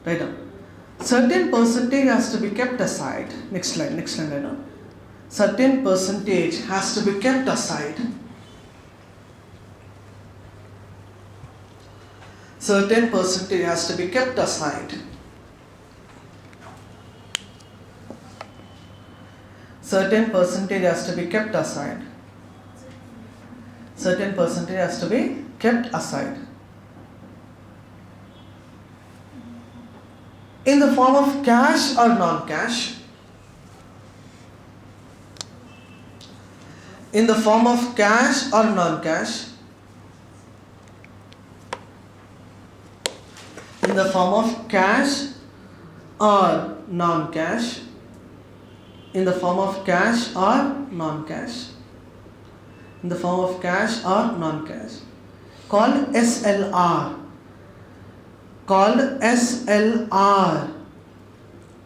Speaker 1: Right now, certain percentage has to be kept aside. Next line right now. Certain percentage has to be kept aside. Certain percentage has to be kept aside. Certain percentage has to be kept aside. Certain percentage has to be kept aside. In the form of cash or non-cash. In the form of cash or non-cash. In the form of cash or non-cash. In the form of cash or non-cash. In the form of cash or non-cash. Called SLR.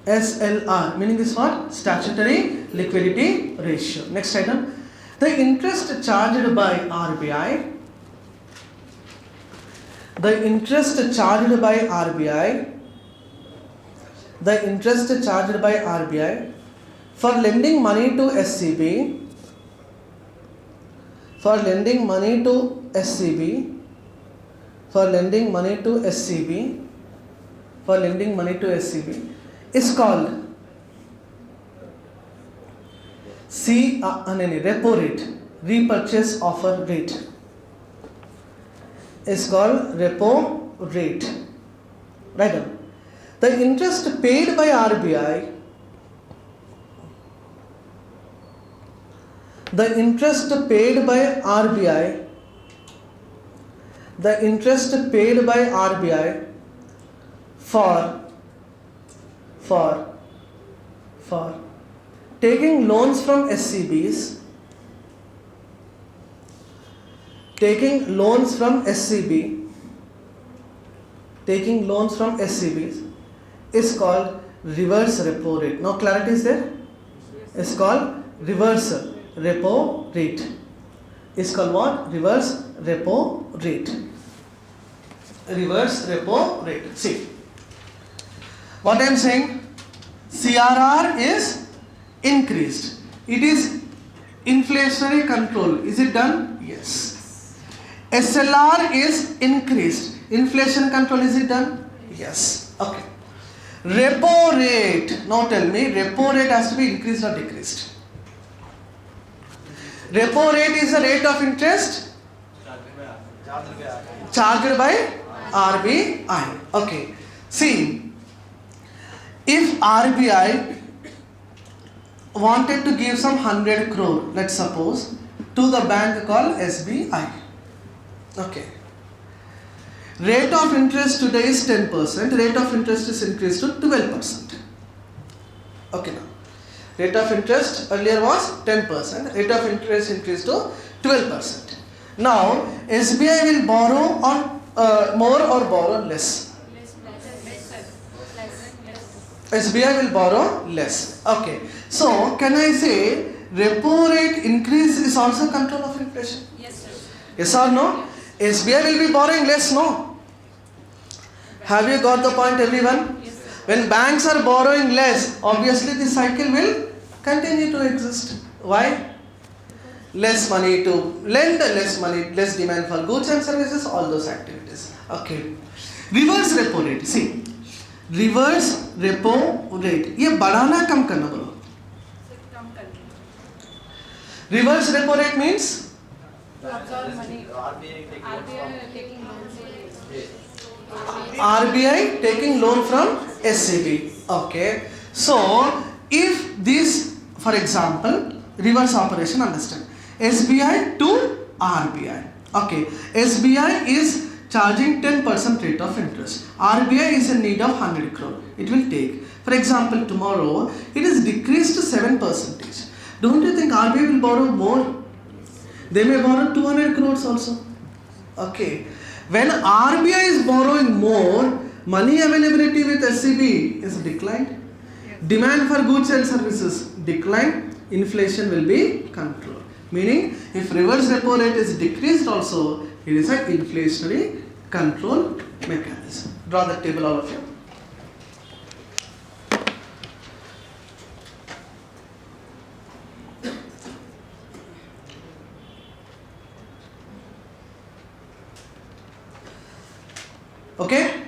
Speaker 1: SLR meaning is what? Statutory liquidity ratio. Next item. The interest charged by RBI. the interest charged by RBI for lending money to SCB, for lending money to SCB, for lending money to SCB, for lending money to SCB is called repo rate, repurchase offer rate is called repo rate. Right now, the interest paid by RBI, the interest paid by RBI, the interest paid by RBI for taking loans from SCBs, taking loans from SCBs is called reverse repo rate. Now clarity is there? It's called reverse repo rate. It's called what? Reverse repo rate. Reverse repo rate. See, what I am saying, CRR is increased. It is inflationary control. Is it done? Yes. SLR is increased. Inflation control, is it done? Yes. Okay. Repo rate. Now tell me, repo rate has to be increased or decreased? Repo rate is the rate of interest charged by RBI. Okay. See, if RBI wanted to give some 100 crore, let's suppose, to the bank called SBI. Okay. Rate of interest today is 10%. Rate of interest is increased to 12%. Okay now. Rate of interest earlier was 10%. Rate of interest increased to 12%. Now SBI will borrow on more or borrow less? SBI will borrow less. Okay. So can I say repo rate increase is also control of inflation?
Speaker 2: Yes, sir.
Speaker 1: Yes or no? SBI will be borrowing less, no? Have you got the point, everyone?
Speaker 2: Yes, sir.
Speaker 1: When banks are borrowing less, obviously the cycle will continue to exist. Why? Less money to lend, less money, less demand for goods and services, all those activities. Okay. Reverse repo rate. See, reverse repo rate. ये बढ़ाना कम करना बोलो. Reverse repo rate means
Speaker 2: Absorb money. RBI taking loans.
Speaker 1: RBI taking loan from SCB. Okay. So, if this, for example, reverse operation, understand. SBI to RBI. Okay. SBI is charging 10% rate of interest. RBI is in need of 100 crore. It will take. For example, tomorrow, it is decreased to 7%. Don't you think RBI will borrow more? They may borrow 200 crores also. Okay. When RBI is borrowing more, money availability with SCB is declined. Demand for goods and services declined. Inflation will be controlled. Meaning, if reverse repo rate is decreased also, it is an inflationary control mechanism. Draw the table, all of you. Okay?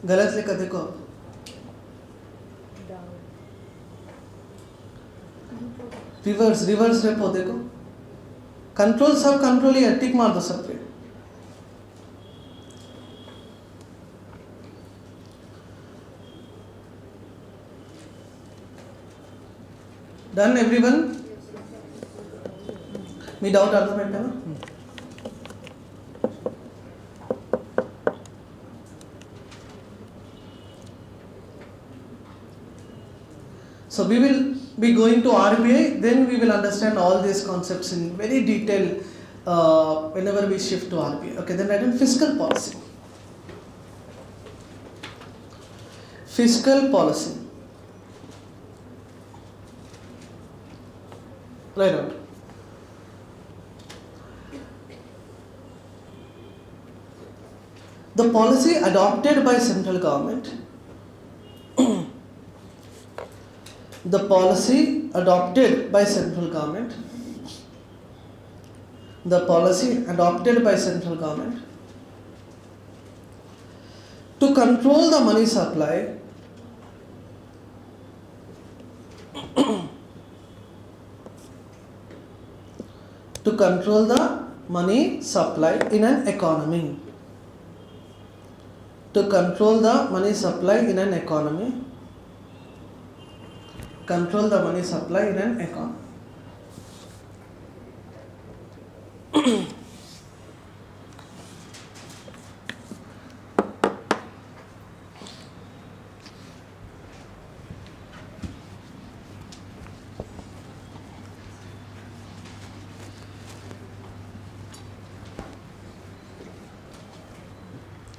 Speaker 1: गलत लिखा देखो आप. Reverse repo देखो. Control सब control ही है, टिक मार दो सब पे. Done everyone? మీ డౌట్ అర్థమైందా? So we will be going to RBI, then we will understand all these concepts in very detail whenever we shift to RBI. Okay, then write down fiscal policy. Fiscal policy. Write down. The policy adopted by central government. The policy adopted by central government. The policy adopted by central government to control the money supply to control the money supply in an economy. To control the money supply in an economy. Control the money supply in an economy.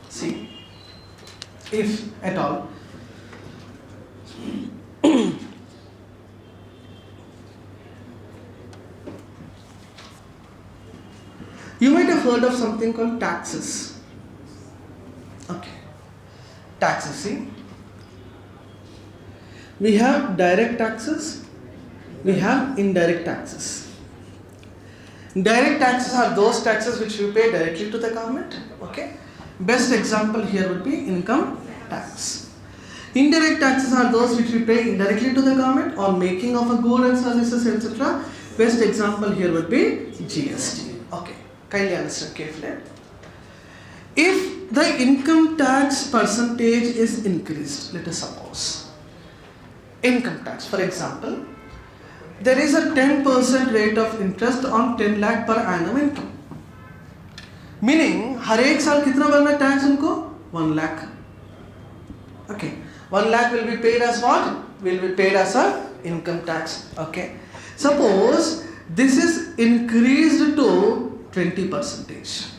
Speaker 1: See, if at all you might have heard of something called taxes. Okay, taxes. See, we have direct taxes, we have indirect taxes. Direct taxes are those taxes which we pay directly to the government. Okay, best example here would be income tax. Indirect taxes are those which we pay indirectly to the government on making of a good and services, etc. Best example here would be GST. Okay, kindly understand carefully. If the income tax percentage is increased, let us suppose income tax, for example, there is a 10% rate of interest on 10 lakh per annum income. Meaning, हर एक साल कितना भरना tax उनको? 1 lakh. Okay, 1 lakh will be paid as what? Will be paid as a income tax. Okay. Suppose this is increased to 20%.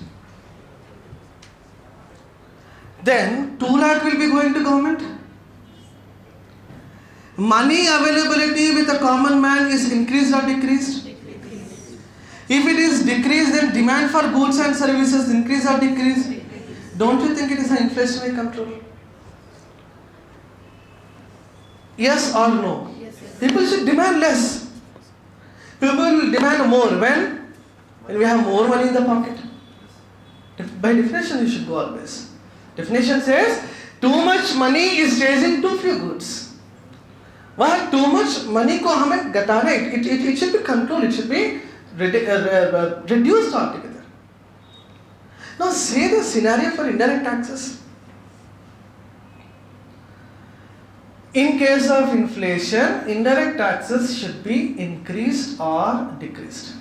Speaker 1: Then 2 lakh will be going to government. Money availability with a common man is increased or decreased? If it is decreased, then demand for goods and services increase or decrease? Don't you think it is an inflationary control? Yes or no?
Speaker 2: Yes, yes.
Speaker 1: People should demand less. People will demand more when we have more money in the pocket. By definition, you should go always. Definition says too much money is chasing too few goods. Why too much money को हमें घटाना है. It should be controlled. It should be reduced altogether. Now say the scenario for indirect taxes. In case of inflation, indirect taxes should be increased or decreased.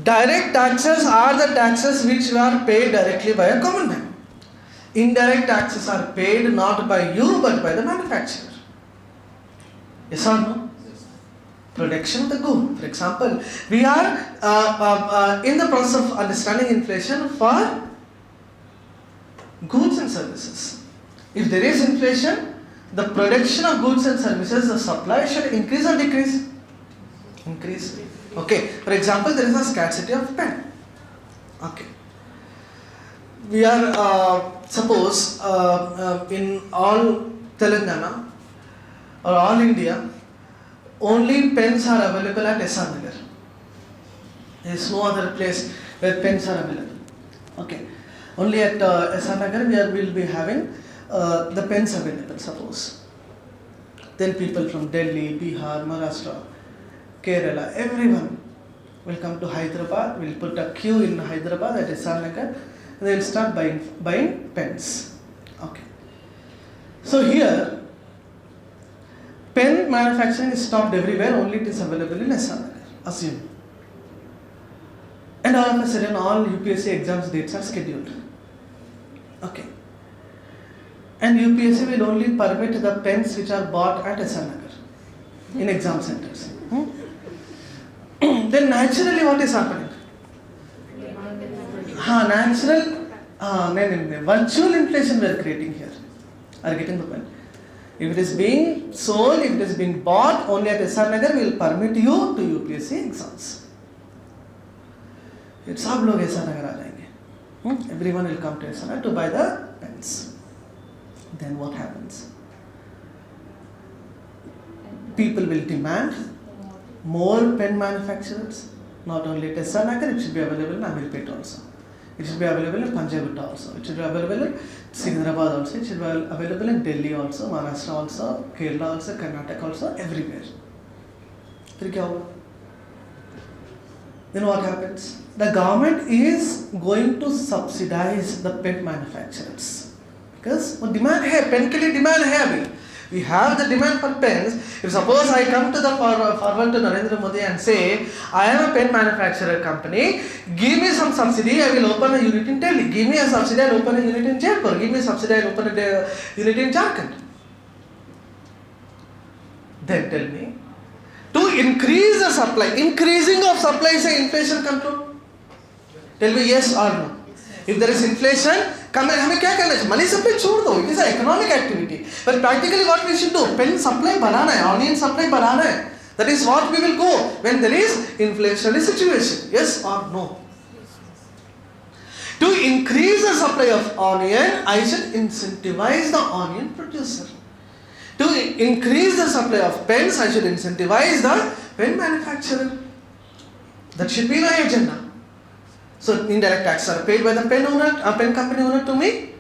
Speaker 1: Direct taxes are the taxes which are paid directly by a common man. Indirect taxes are paid not by you but by the manufacturer. Yes or no? Production of the good. For example, we are in the process of understanding inflation for goods and services. If there is inflation, the production of goods and services, the supply should increase or decrease? Increase. Okay. For example, there is a scarcity of pen. Okay. We are suppose in all Telangana or all India, only pens are available at SR Nagar. There is no other place where pens are available. Okay, only at SR Nagar we will be having the pens available. Suppose then people from Delhi, Bihar, Maharashtra, Kerala, everyone will come to Hyderabad. We'll put a queue in Hyderabad at SR Nagar, and they will start buying pens. Okay. So here, pen manufacturing is stopped everywhere, only it is available in SR. Assume. And all of a sudden, all UPSC exams dates are scheduled. Okay. And UPSC will only permit the pens which are bought at SR in exam centers. Then naturally what is happening? Virtual inflation we are creating here. Are you getting the point? If it is being sold, if it is being bought only at SR Nagar, we will permit you to UPSC exams. It's all log SR Nagar aa jayenge. Everyone will come to SR Nagar to buy the pens. Then what happens? People will demand more pen manufacturers, not only at SR Nagar, it should be available in Amirpet also. It should be available in Panjagutta also. It should be available in Secunderabad also. It should be available in Delhi also, Maharashtra also, Kerala also, Karnataka also, everywhere. Then what happens? The government is going to subsidize the pen manufacturers. Because demand hai, pen ke liye demand hai abhi. We have the demand for pens. If suppose I come to the forward to Narendra Modi and say, I am a pen manufacturer company, give me some subsidy, I will open a unit in Delhi. Give me a subsidy, I will open a unit in Jaipur. Give me a subsidy, I will open a unit in Jharkhand. Then tell me, to increase the supply, increasing of supply is an inflation control. Tell me yes or no. If there is inflation, हमें क्या करना चाहिए? Money supply छोड़ दो. It is an economic activity. But practically what we should do? Pen supply बढ़ाना है, onion supply बढ़ाना है. That is what we will go when there is inflationary situation. Yes or no? To increase the supply of onion, I should incentivize the onion producer. To increase the supply of pens, I should incentivize the pen manufacturer. That should be my agenda. So indirect taxes are paid by the pen owner, pen company owner to me.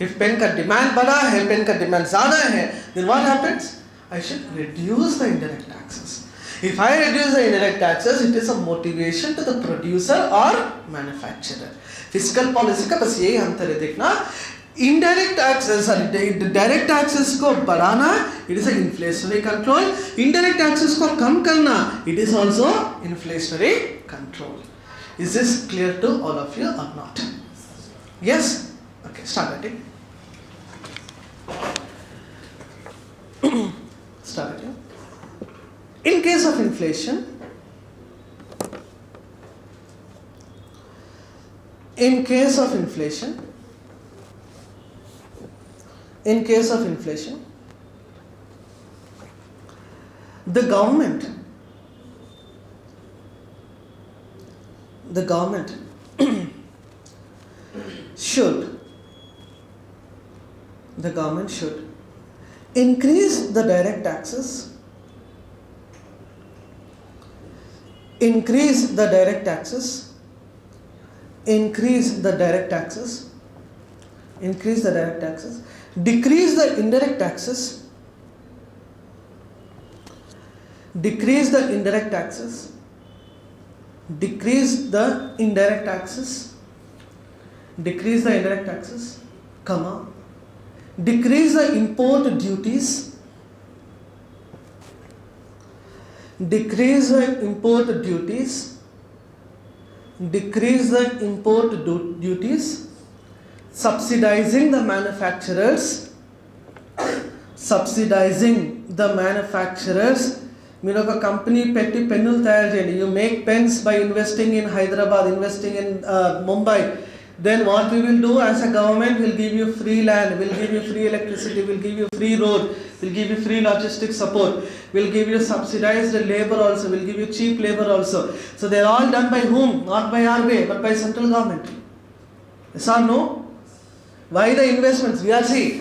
Speaker 1: If pen ka demand bada hai, pen ka demand zyada hai, then what happens? I should reduce the indirect taxes. If I reduce the indirect taxes, it is a motivation to the producer or manufacturer. Fiscal policy ka bas yahi antar hai dekhna. Indirect taxes, direct taxes ko बढ़ाना, it is an inflationary control. Indirect taxes ko kam karna, it is also inflationary control. Is this clear to all of you or not? Yes? Okay, start writing. Start writing. In case of inflation, the government should increase the direct taxes, decrease the indirect taxes, increase the direct taxes, decrease the indirect taxes, decrease the indirect taxes, comma, decrease the import duties, subsidizing the manufacturers. మీరు ఒక company పెట్టి పెన్నులు తయారు చేయండి. You make pens by investing in Hyderabad, investing in Mumbai. Then what we will do as a government, will give you free land, will give you free electricity, will give you free road, will give you free logistic support, will give you subsidized labor also, will give you cheap labor also. So they are all done by whom? Not by RBI, but by central government. Yes or no? Why the investments? We are seeing.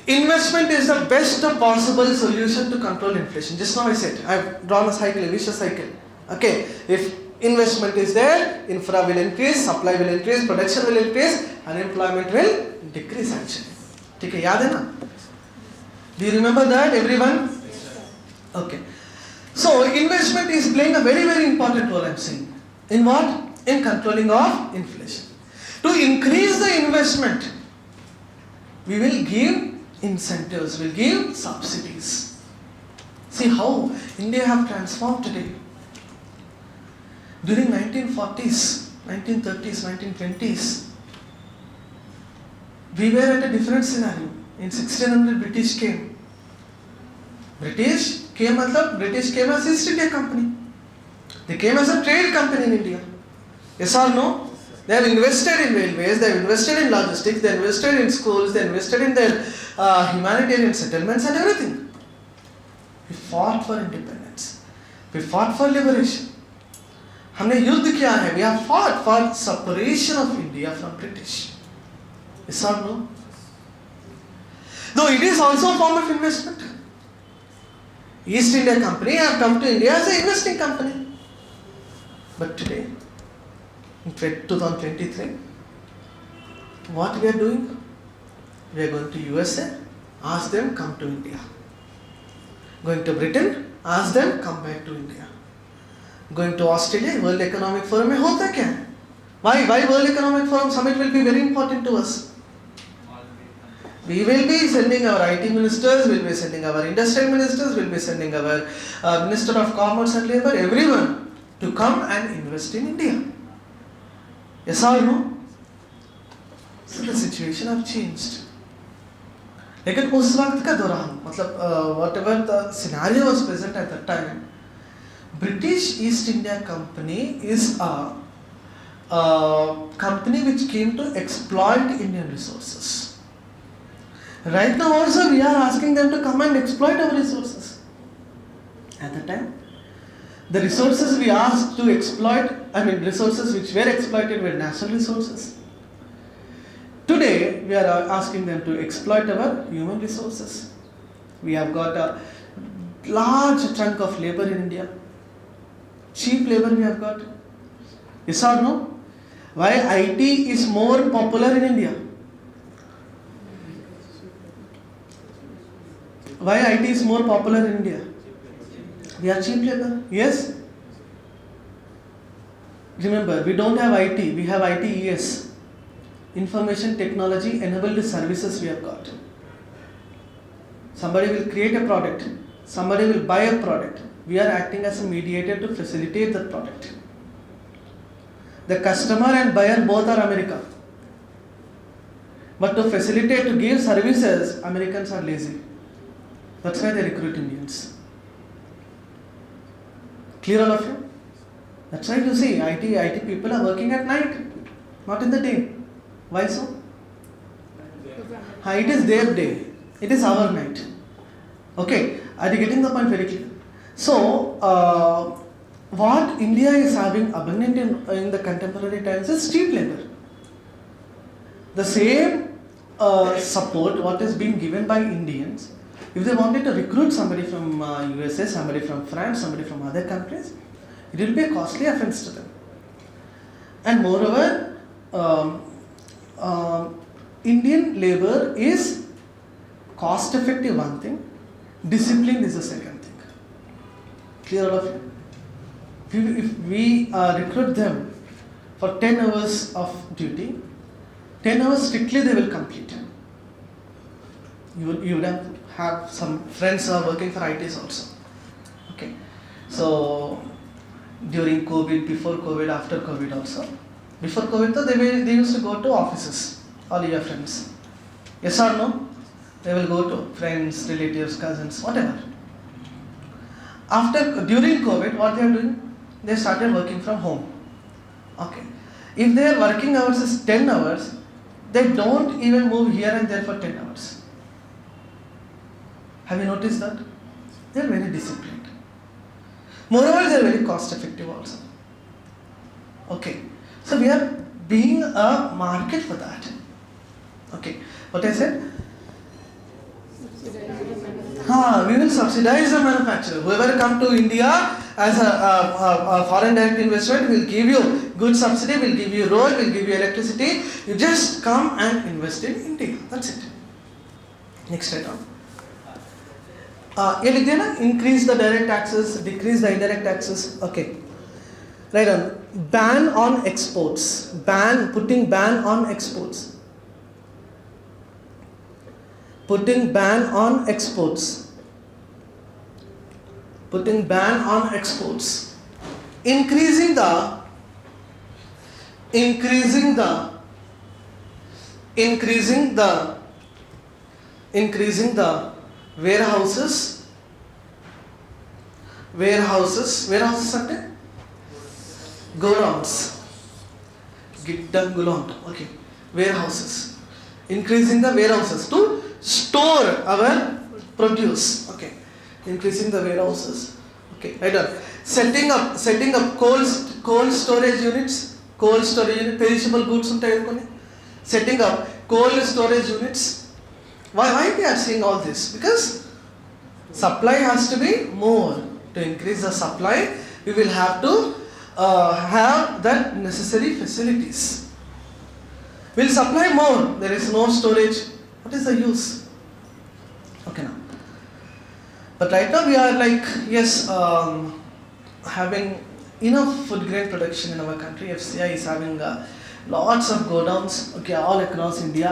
Speaker 1: Investment is the best possible solution to control inflation. Just now I said, I have drawn a cycle, a vicious cycle. Okay, if investment is there, infra will increase, supply will increase, production will increase, unemployment will decrease actually. Okay, yaad hai na? Do you remember that, everyone? Okay. So, investment is playing a very, very important role, I am saying. In what? In controlling of inflation. To increase the investment, we will give incentives, we will give subsidies. See how India have transformed today. During 1940s, 1930s, 1920s, we were at a different scenario. In 1600, British came. British came as East India Company. They came as a trade company in India. Yes or no? They have invested in railways, they have invested in logistics, they have invested in schools, they have invested in their humanitarian settlements and everything. We fought for independence. We fought for liberation. हमने युद्ध किया है. We have fought for separation of India from British. Yes or no? Though it is also a form of investment. East India Company have come to India as an investing company. But today, in 2023, what we are doing? We are going to USA, ask them come to India. Going to Britain, ask them come back to India. Going to Australia, World Economic Forum में होता क्या है? Why World Economic Forum Summit will be very important to us? We will be sending our IT ministers, we will be sending our industrial ministers, we will be sending our Minister of Commerce and Labour, everyone to come and invest in India. Yes or no? So the situation have changed. लेकिन उस वक्त का दौरान मतलब whatever the scenario was present at that time, British East India Company is a company which came to exploit Indian resources. Right now also we are asking them to come and exploit our resources. At the time, the resources we asked to exploit, resources which were exploited were natural resources. Today, we are asking them to exploit our human resources. We have got a large chunk of labor in India. Cheap labor we have got. Yes or no? Why IT is more popular in India? Why IT is more popular in India? We are cheap labor. Yes? Remember, we don't have IT, we have ITES. Information Technology Enabled Services we have got. Somebody will create a product, somebody will buy a product. We are acting as a mediator to facilitate the product. The customer and buyer both are America. But to facilitate, to give services, Americans are lazy. That's why they recruit Indians. Clear all of you? That's why you see IT people are working at night, not in the day. Why so? It is their day. It is our night. Okay, are you getting the point very clear? So, what India is having abundant in the contemporary times is cheap labor. The same support what is being given by Indians, if they wanted to recruit somebody from USA, somebody from France, somebody from other countries, it will be a costly offense to them. And moreover, Indian labor is cost effective one thing, discipline is the second thing. Clear all of you? If we recruit them for 10 hours of duty, 10 hours strictly they will complete. You would have some friends who are working for ITs also. Okay. So, during COVID, before COVID, after COVID also. Before COVID, they used to go to offices, all your friends. Yes or no? They will go to friends, relatives, cousins, whatever. During COVID, what they are doing? They started working from home. Okay. If their working hours is 10 hours, they don't even move here and there for 10 hours. Have you noticed that? They are very disciplined. Moreover, they are very cost effective also. Okay. So we are being a market for that. Okay. What I said? We will subsidize the manufacturer. Whoever come to India as a foreign direct investment will give you good subsidy, will give you road, will give you electricity. You just come and invest in India. That's it. Next item. Increase the direct taxes, decrease the indirect taxes. Okay. Write down. Ban on exports. Putting ban on exports. Putting ban on exports. Putting ban on exports. Increasing the warehouses అంటే godowns. Okay. Warehouses. Increasing the warehouses to store our produce. Okay. Increasing the warehouses. Okay. Right on. Setting up cold storage units. Perishable goods ఉంటాయి కొన్ని. Setting up cold storage units. Why we are seeing all this? Because supply has to be more. To increase the supply, we will have to have that necessary facilities. We'll supply more. There is no storage. What is the use? Okay now. But right now we are like, yes, having enough food grain production in our country. FCI is having lots of godowns, okay, all across India.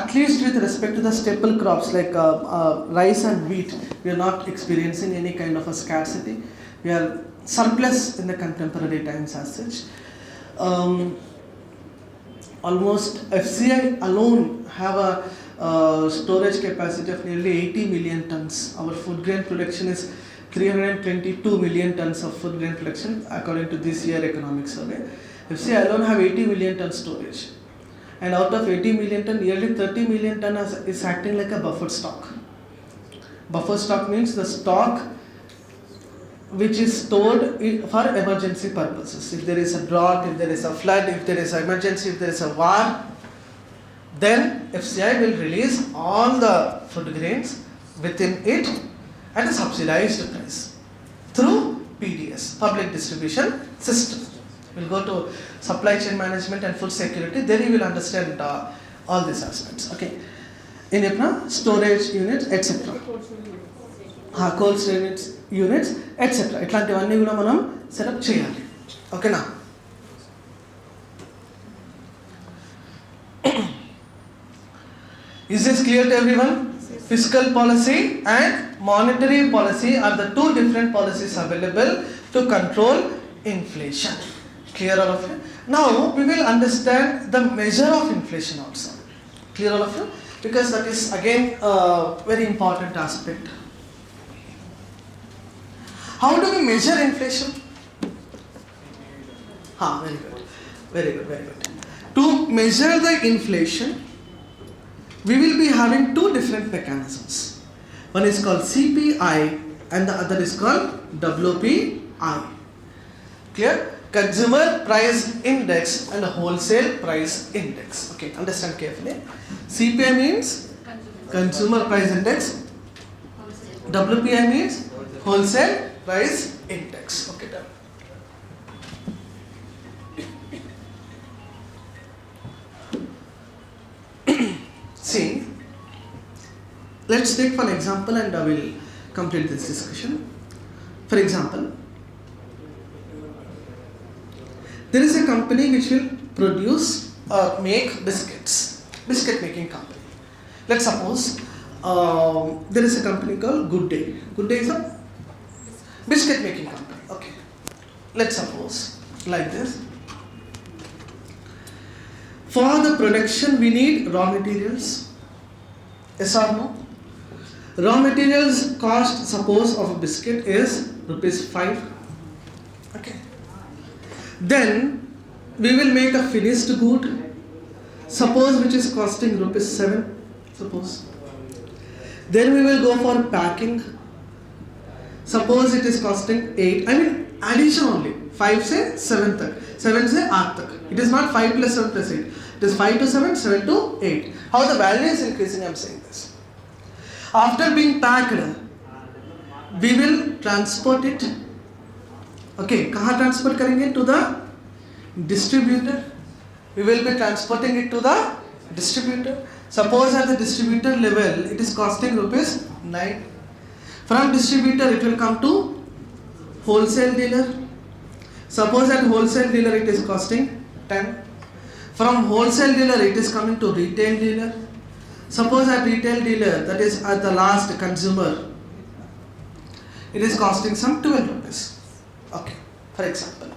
Speaker 1: At least with respect to the staple crops like rice and wheat, we are not experiencing any kind of a scarcity. We are surplus in the contemporary times as such. Almost FCI alone have a storage capacity of nearly 80 million tons. Our food grain production is 322 million tons of food grain production according to this year economic survey. FCI alone have 80 million ton storage. And out of 80 million ton, nearly 30 million ton is acting like a buffer stock. Buffer stock means the stock which is stored for emergency purposes. If there is a drought, if there is a flood, if there is an emergency, if there is a war, then FCI will release all the food grains within it at a subsidized price through PDS, Public Distribution System. We'll go to supply chain management and food security. Then you will understand all these aspects. Okay. In storage units, etc. Cold storage units, etc. ఇట్లాంటివన్నీ కూడా మనం setup చేయాలి. ఓకేనా? Is this clear to everyone? Fiscal policy and monetary policy are the two different policies available to control inflation. Clear all of you? Now we will understand the measure of inflation also. Clear all of you? Because that is again a very important aspect. How do we measure inflation? Very good. To measure the inflation, we will be having two different mechanisms. One is called CPI and the other is called WPI. Clear? Consumer Price Index and Wholesale Price Index. Okay, understand carefully. CPI means Consumer Price Index. WPI means Wholesale Price Index. Okay, done. See, let's take one example and I will complete this discussion. For example, there is a company which will produce or make biscuits, biscuit making company. Let's suppose there is a company called Good Day. Good Day is a biscuit making company. Okay. Let's suppose like this. For the production we need raw materials. Yes or no? Raw materials cost suppose of a biscuit is ₹5. Okay. Then we will make a finished good, suppose which is costing ₹7. Suppose. Then we will go for packing. Suppose it is costing 8. I mean addition only. 5 say 7 tak. 7 say 8 tak. It is not 5 plus 7 plus 8. It is 5 to 7, 7 to 8. How the value is increasing, I am saying this. After being packed, we will transport it. Okay, कहाँ transfer करेंगे? To the distributor. We will be transporting it to the distributor. Suppose at the distributor level it is costing ₹9. From distributor it will come to wholesale dealer. Suppose at wholesale dealer it is costing 10. From wholesale dealer it is coming to retail dealer. Suppose at retail dealer, that is at the last consumer, it is costing some 12 rupees. Okay, for example.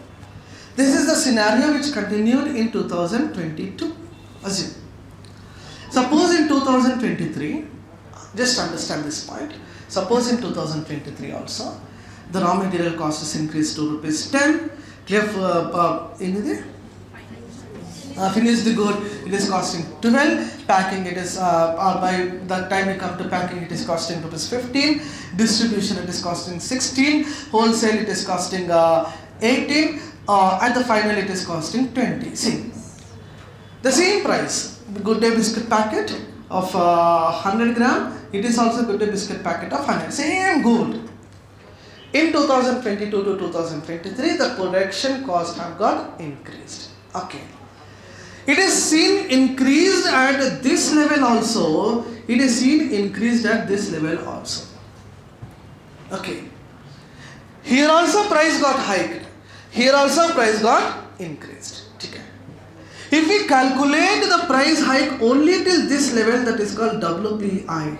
Speaker 1: This is the scenario which continued in 2022. Assume. Suppose in 2023, just understand this point. Suppose in 2023 also, the raw material cost is increased to rupees 10. Clear finished good, it is costing 12. Packing, it is by the time we come to packing, it is costing rupees 15. Distribution, it is costing 16. Wholesale, it is costing 18. At the final, it is costing 20. See, the same price. Good Day biscuit packet of 100 gram. It is also Good Day biscuit packet of 100. Same good. In 2022 to 2023, the production cost have got increased. Okay. It is seen increased at this level also. It is seen increased at this level also. Okay. Here also price got hiked. Here also price got increased. Okay. If we calculate the price hike only till this level, that is called WPI.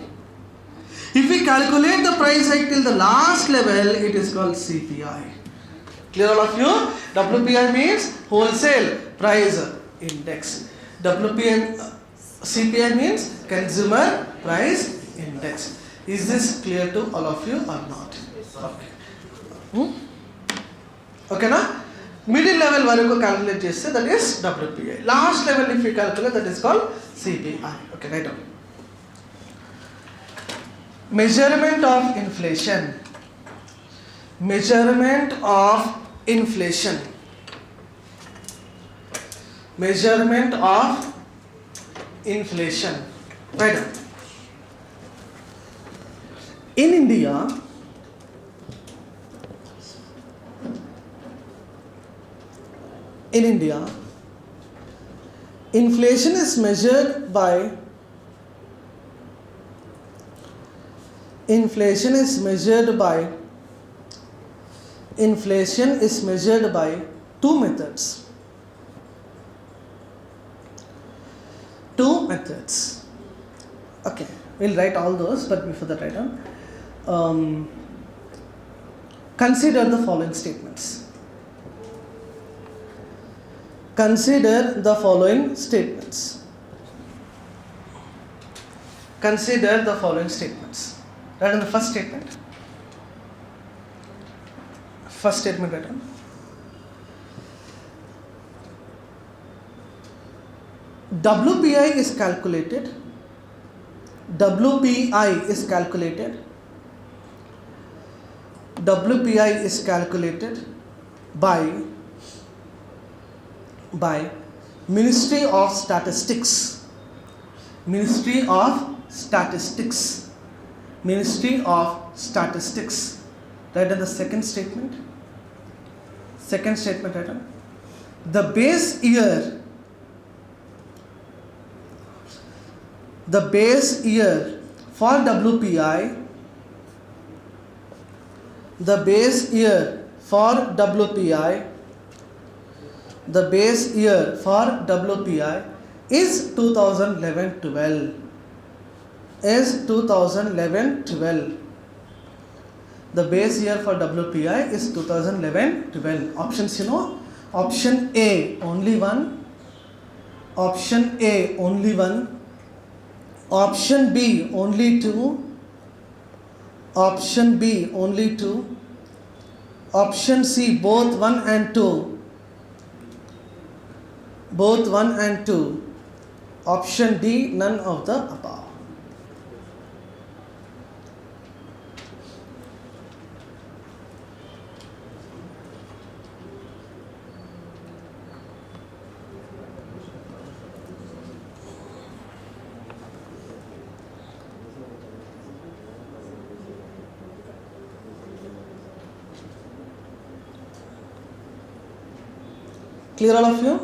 Speaker 1: If we calculate the price hike till the last level, it is called CPI. Clear all of you? WPI means wholesale price index. CPI means consumer price index. Is this clear to all of you or not? Okay. Okay na? Middle level varaku calculate cheste, that is WPI. Last level if we calculate, that is called CPI. Okay, right on. Measurement of inflation. Measurement of inflation. Measurement of inflation. Right on. In India, inflation is measured by two methods. Okay, we'll write all those, but before that, write down. Consider the following statements. Consider the following statements. Consider the following statements. Write down the first statement. First statement, write down. WPI is calculated. WPI is calculated by Ministry of Statistics. Ministry of Statistics. Write down the second statement. Write down. The base year for WPI, the base year for WPI is 2011-12. The base year for WPI is 2011-12. Options, you know. Option A, only one. Option A, only one. Option B, only two. Option B, only two. Option C, both 1 and 2. Option D, none of the above. Clear all of you?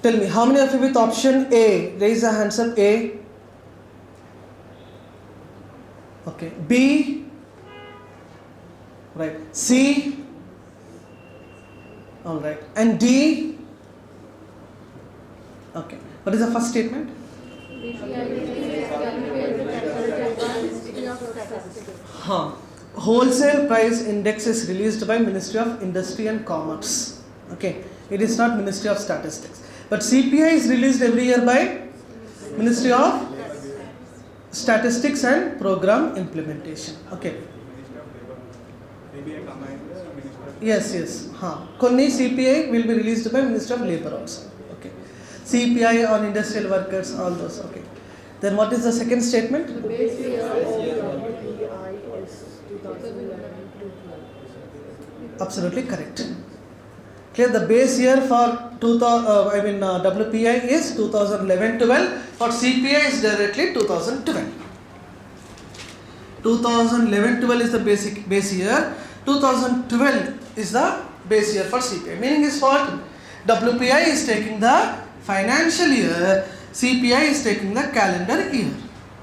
Speaker 1: Tell me, how many of you with option A? Raise your hands up. A. Okay. B. C. All right. And D. Okay. What is the first statement? Wholesale price index is released by Ministry of Industry and Commerce. Okay. It is not Ministry of Statistics. But CPI is released every year by Ministry of Statistics and Program Implementation. Okay. Yes, yes. Konni CPI will be released by Minister of Labour also. Okay. CPI on industrial workers, all those. Okay. Then what is the second statement?
Speaker 4: The base year of WPI is 2011 to 12.
Speaker 1: Absolutely correct. Clear. The base year for WPI is 2011-12. For CPI is directly 2012. 2011-12 is the base year. 2012 is the base year for CPI. Meaning is what? WPI is taking the financial year. CPI is taking the calendar year.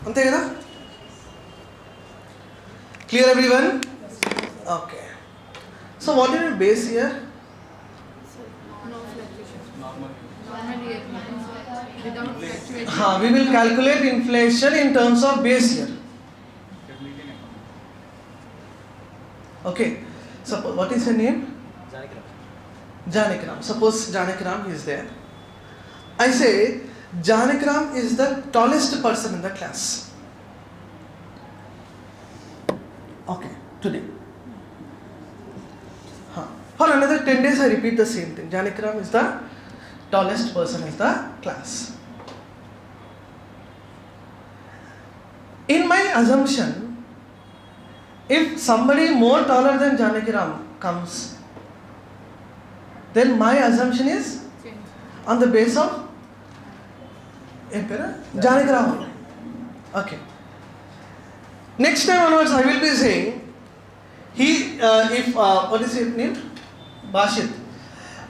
Speaker 1: Ante kada? Clear everyone? Okay. So what is the base year?
Speaker 2: No fluctuation. Normal year. Without fluctuation.
Speaker 1: We will calculate inflation in terms of base year. Okay. Suppose what is her name? Janakram. Suppose Janakram is there. I say Janakram is the tallest person in the class. Okay. Today. For another 10 days I repeat the same thing. Janakram is the tallest person in the class. In my assumption, if somebody more taller than Janakram comes, then my assumption is on the base of Janakram. Okay. Next time onwards, I will be saying what is his name? Bashit.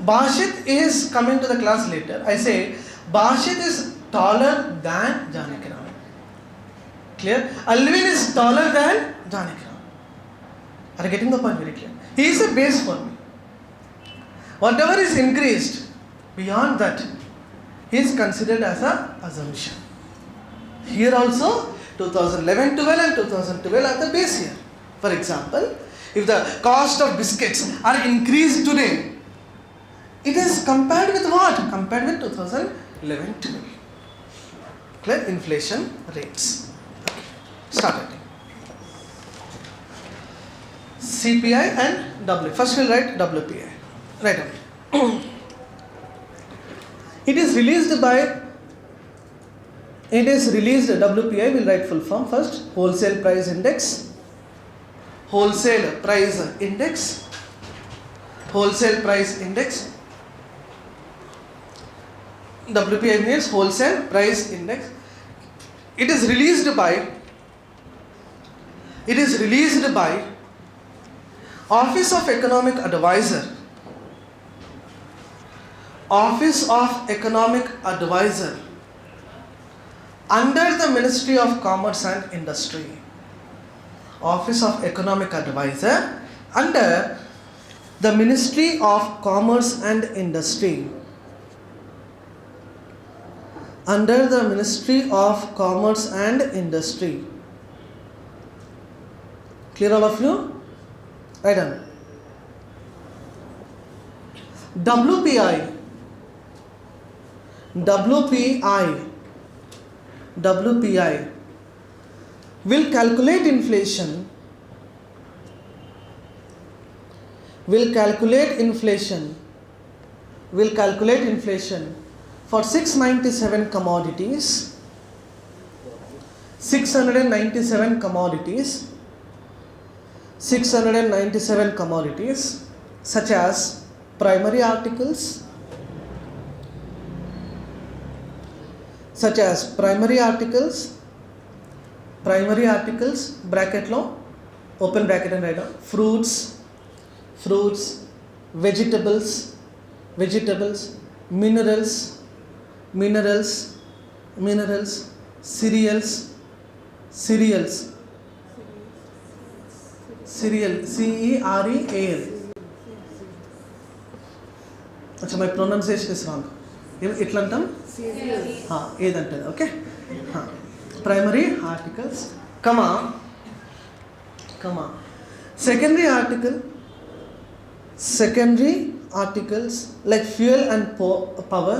Speaker 1: Bashit is coming to the class later. I say Bashit is taller than Janakram. Clear? Alvin is taller than Janakram. Are you getting the point very clear? He is a base for me. Whatever is increased beyond that, he is considered as an assumption. Here also 2011-12 and 2012 are the base year. For example, if the cost of biscuits are increased today, it is compared with what? Compared with 2011-12. Clear? Inflation rates. Okay. Start it. CPI and W. First we'll write WPI. Write down. It is released, WPI, we'll write full form first. Wholesale price index. Wholesale price index. Wholesale price index. WPI means wholesale price index. It is released by Office of Economic Advisor. Office of Economic Advisor under the Ministry of Commerce and Industry. Office of Economic Advisor under the Ministry of Commerce and Industry. Under the Ministry of Commerce and Industry. Clear all of you? Right on. WPI will calculate inflation for 697 commodities, 697 commodities such as primary articles, bracket lo, open bracket and write down, fruits, vegetables, minerals, cereals, cereal, cereal. అచ్చా my pronunciation is wrong. ఎట్లా అంటాం? ఏదంటది? Okay, primary articles comma secondary articles like fuel and power.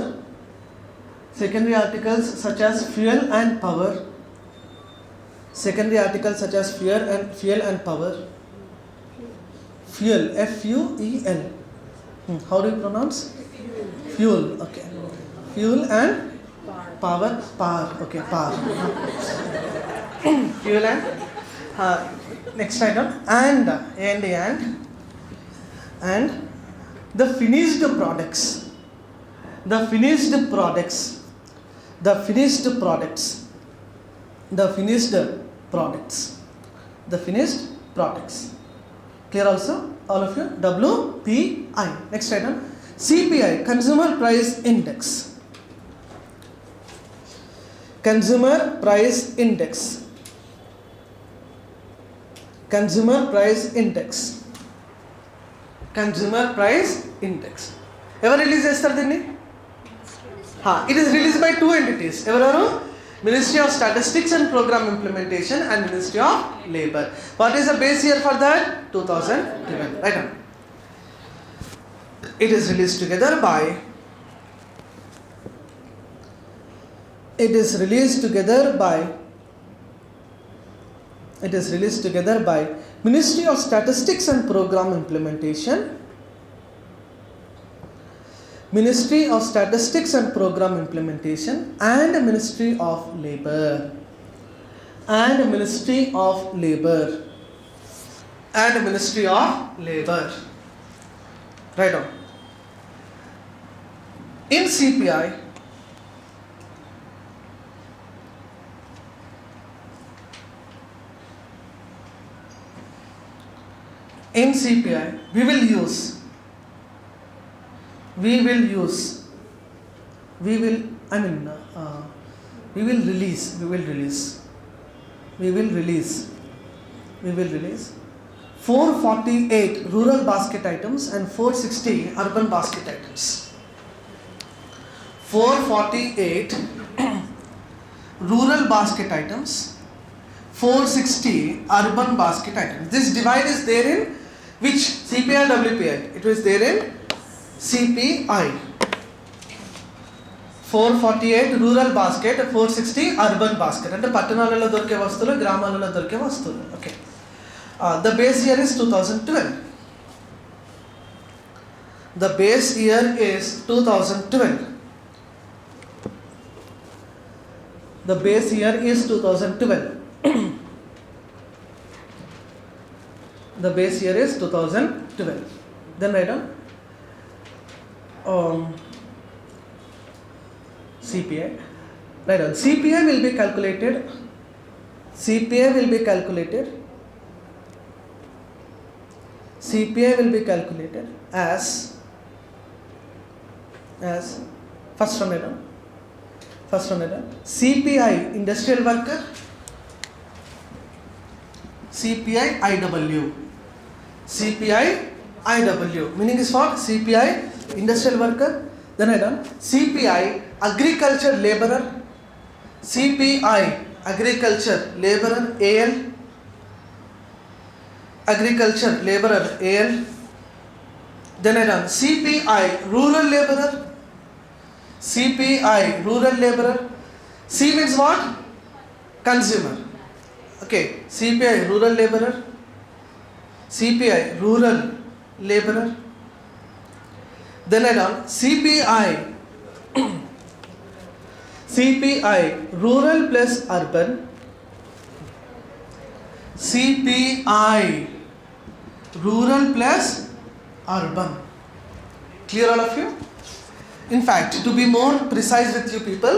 Speaker 1: Secondary articles such as fuel and power. Secondary articles such as fuel and power. Fuel, F-U-E-L. How do you pronounce? Fuel. Okay. Fuel and power. Okay, power. Fuel and next item and the finished products. The finished products. Clear also? All of you? WPI. Next item. CPI, Consumer Price Index. Consumer Price Index. ఎవరు release చేస్తారు దీన్ని? It is released by two entities. ఎవరెవరు? Ministry of Statistics and Program Implementation and Ministry of Labour. What is the base year for that? 2011. Right on. It is released together by Ministry of Statistics and Program Implementation, Ministry of Statistics and Program Implementation and Ministry of Labour. Right on. In CPI, we will release 448 rural basket items and 460 urban basket items. 448 rural basket items, 460 urban basket items. This divide is there in which? CPI or WPI? It was there in CPI. 448 rural basket, 460 urban basket. అంటే పట్టణాలలో దొరికే వస్తువులు, గ్రామాలలో దొరికే వస్తువులు. Okay. The base year is 2012. The base year is 2012. The base year is 2012. The base year is 2012. Then write down CPI. Write down CPI will be calculated. CPI will be calculated as first one write down CPI industrial worker, CPI IW. Meaning is for CPI industrial worker. Then I done CPI agriculture laborer. CPI agriculture laborer AL. Agriculture laborer AL. Then I done CPI rural laborer. C means what? Consumer. Okay, CPI rural laborer. Then I done CPI rural plus urban. CPI rural plus urban. Clear all of you? In fact, to be more precise with you people,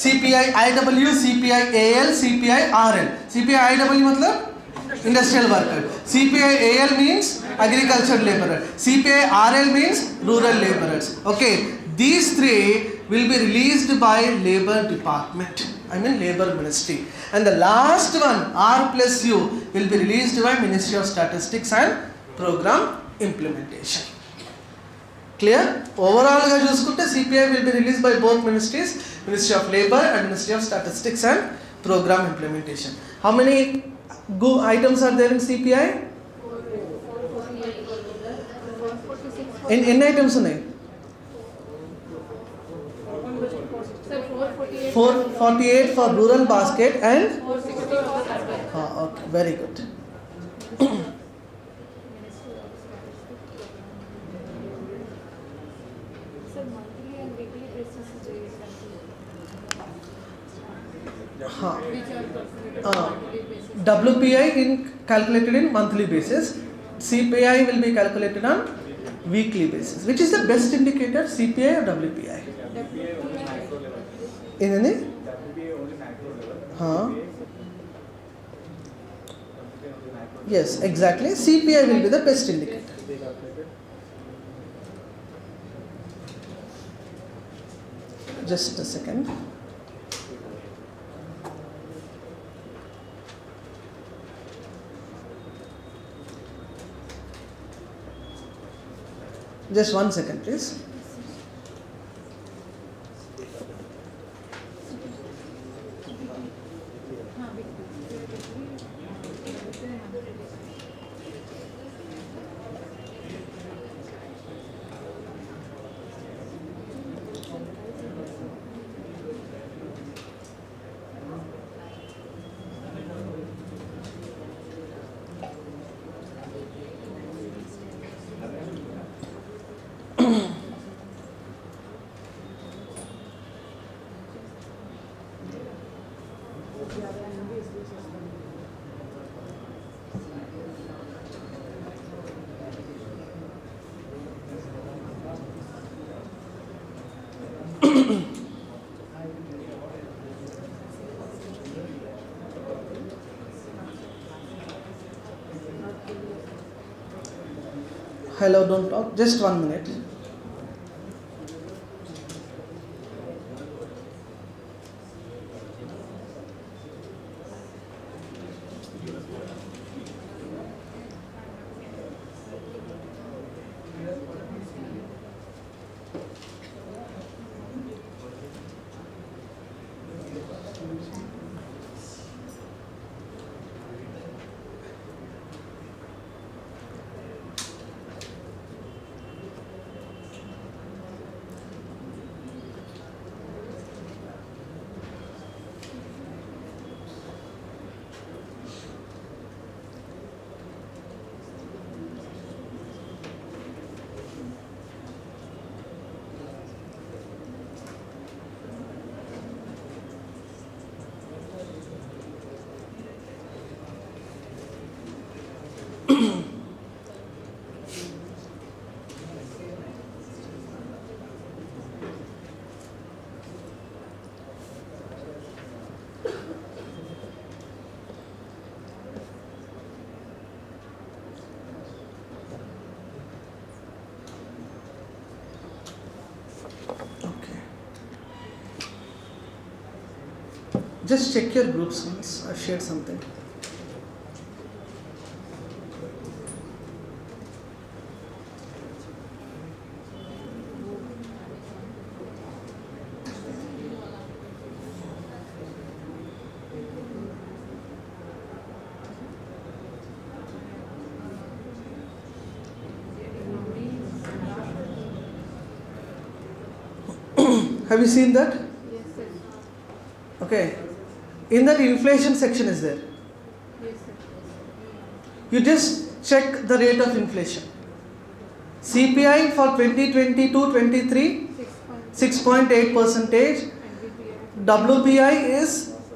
Speaker 1: CPI IW, CPI AL, CPI RL. CPI IW matlab industrial worker. CPI AL means agricultural laborer. CPI RL means rural laborers. Okay, these three will be released by Labor Department, I mean Labor Ministry, and the last one R plus U will be released by Ministry of Statistics and Program Implementation. Clear? Overall ga chusukunte CPI will be released by both ministries, Ministry of Labor and Ministry of Statistics and Program Implementation. How many items are there in CPI? ఎన్ని items ఉన్నాయి? 448 for rural basket and
Speaker 2: 460 for urban.
Speaker 1: Okay, very good.
Speaker 2: Sir, monthly and weekly basis which are calculated on monthly basis.
Speaker 1: WPI calculated in monthly basis. CPI will be calculated on weekly basis. Which is the best indicator, CPI or WPI? ఏంటండి? Yes, exactly. CPI will be the best indicator. Just a second. Just 1 second, please. Hello, don't talk. Just 1 minute. Just check your groups once. I've shared something. Have you seen that?
Speaker 2: Yes, sir.
Speaker 1: Okay. In that inflation section is there.
Speaker 2: Yes, sir.
Speaker 1: You just check the rate of inflation. CPI for 2022-23 6.8 percentage. WPI is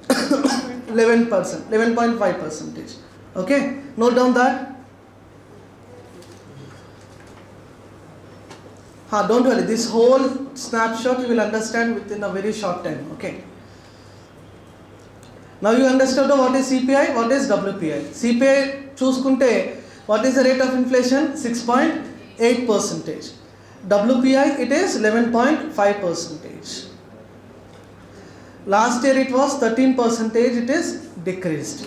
Speaker 1: 11%, 11.5 percentage. Okay, note down that. Don't worry, this whole snapshot you will understand within a very short time. Okay. Now you understood what is CPI, what is WPI. CPI choose kunte, what is the rate of inflation? 6.8 percentage. WPI it is 11.5 percentage. Last year it was 13 percentage, it is decreased.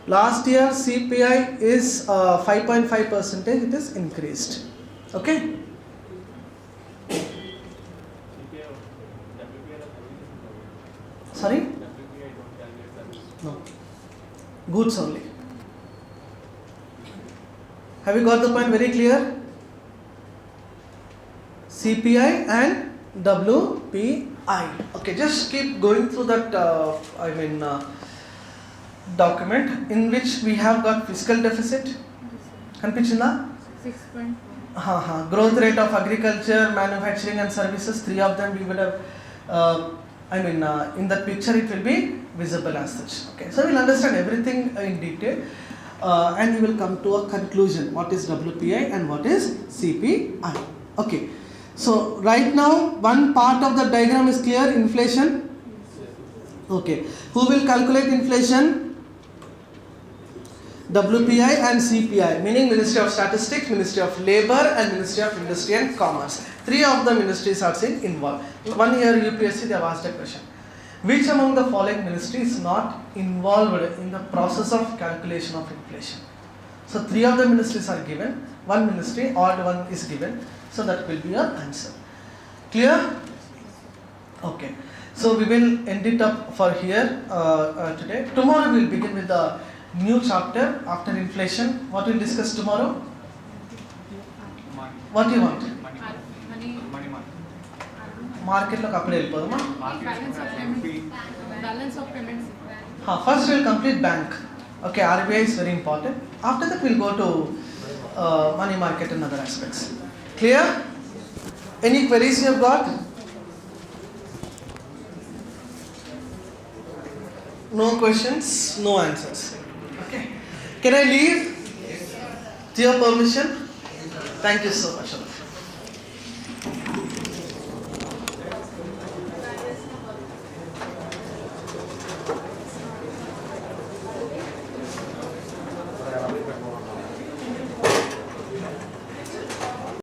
Speaker 1: Last year CPI is 5.5 percentage, it is increased. Okay. Sorry? No. Goods only. Have you got the point very clear? CPI and WPI. Okay, just keep going through that document in which we have got fiscal deficit. Kanpichinda?
Speaker 2: 6.4.
Speaker 1: Growth rate of agriculture, manufacturing and services, three of them we would have, in that picture it will be visible as such. Okay, so we'll understand everything in detail and we will come to a conclusion. What is WPI and what is CPI? Okay, so right now one part of the diagram is clear, inflation. Okay, who will calculate inflation? WPI and CPI, meaning Ministry of Statistics, Ministry of Labour and Ministry of Industry and Commerce. Three of the ministries are involved. 1 year UPSC they have asked a question. Which among the following ministries is not involved in the process of calculation of inflation? So three of the ministries are given, one ministry, odd one is given. So that will be your answer. Clear? Okay. So we will end it up for here today. Tomorrow we will begin with the new chapter after inflation. What we will discuss tomorrow? What do you want? Market lo kapde velipodama.
Speaker 2: Balance of payments.
Speaker 1: First we will complete bank. Okay, RBI is very important. After that we will go to money market and other aspects. Clear? Any queries you have got? No questions, no answers. Okay. Can I leave? To your permission? Thank you so much.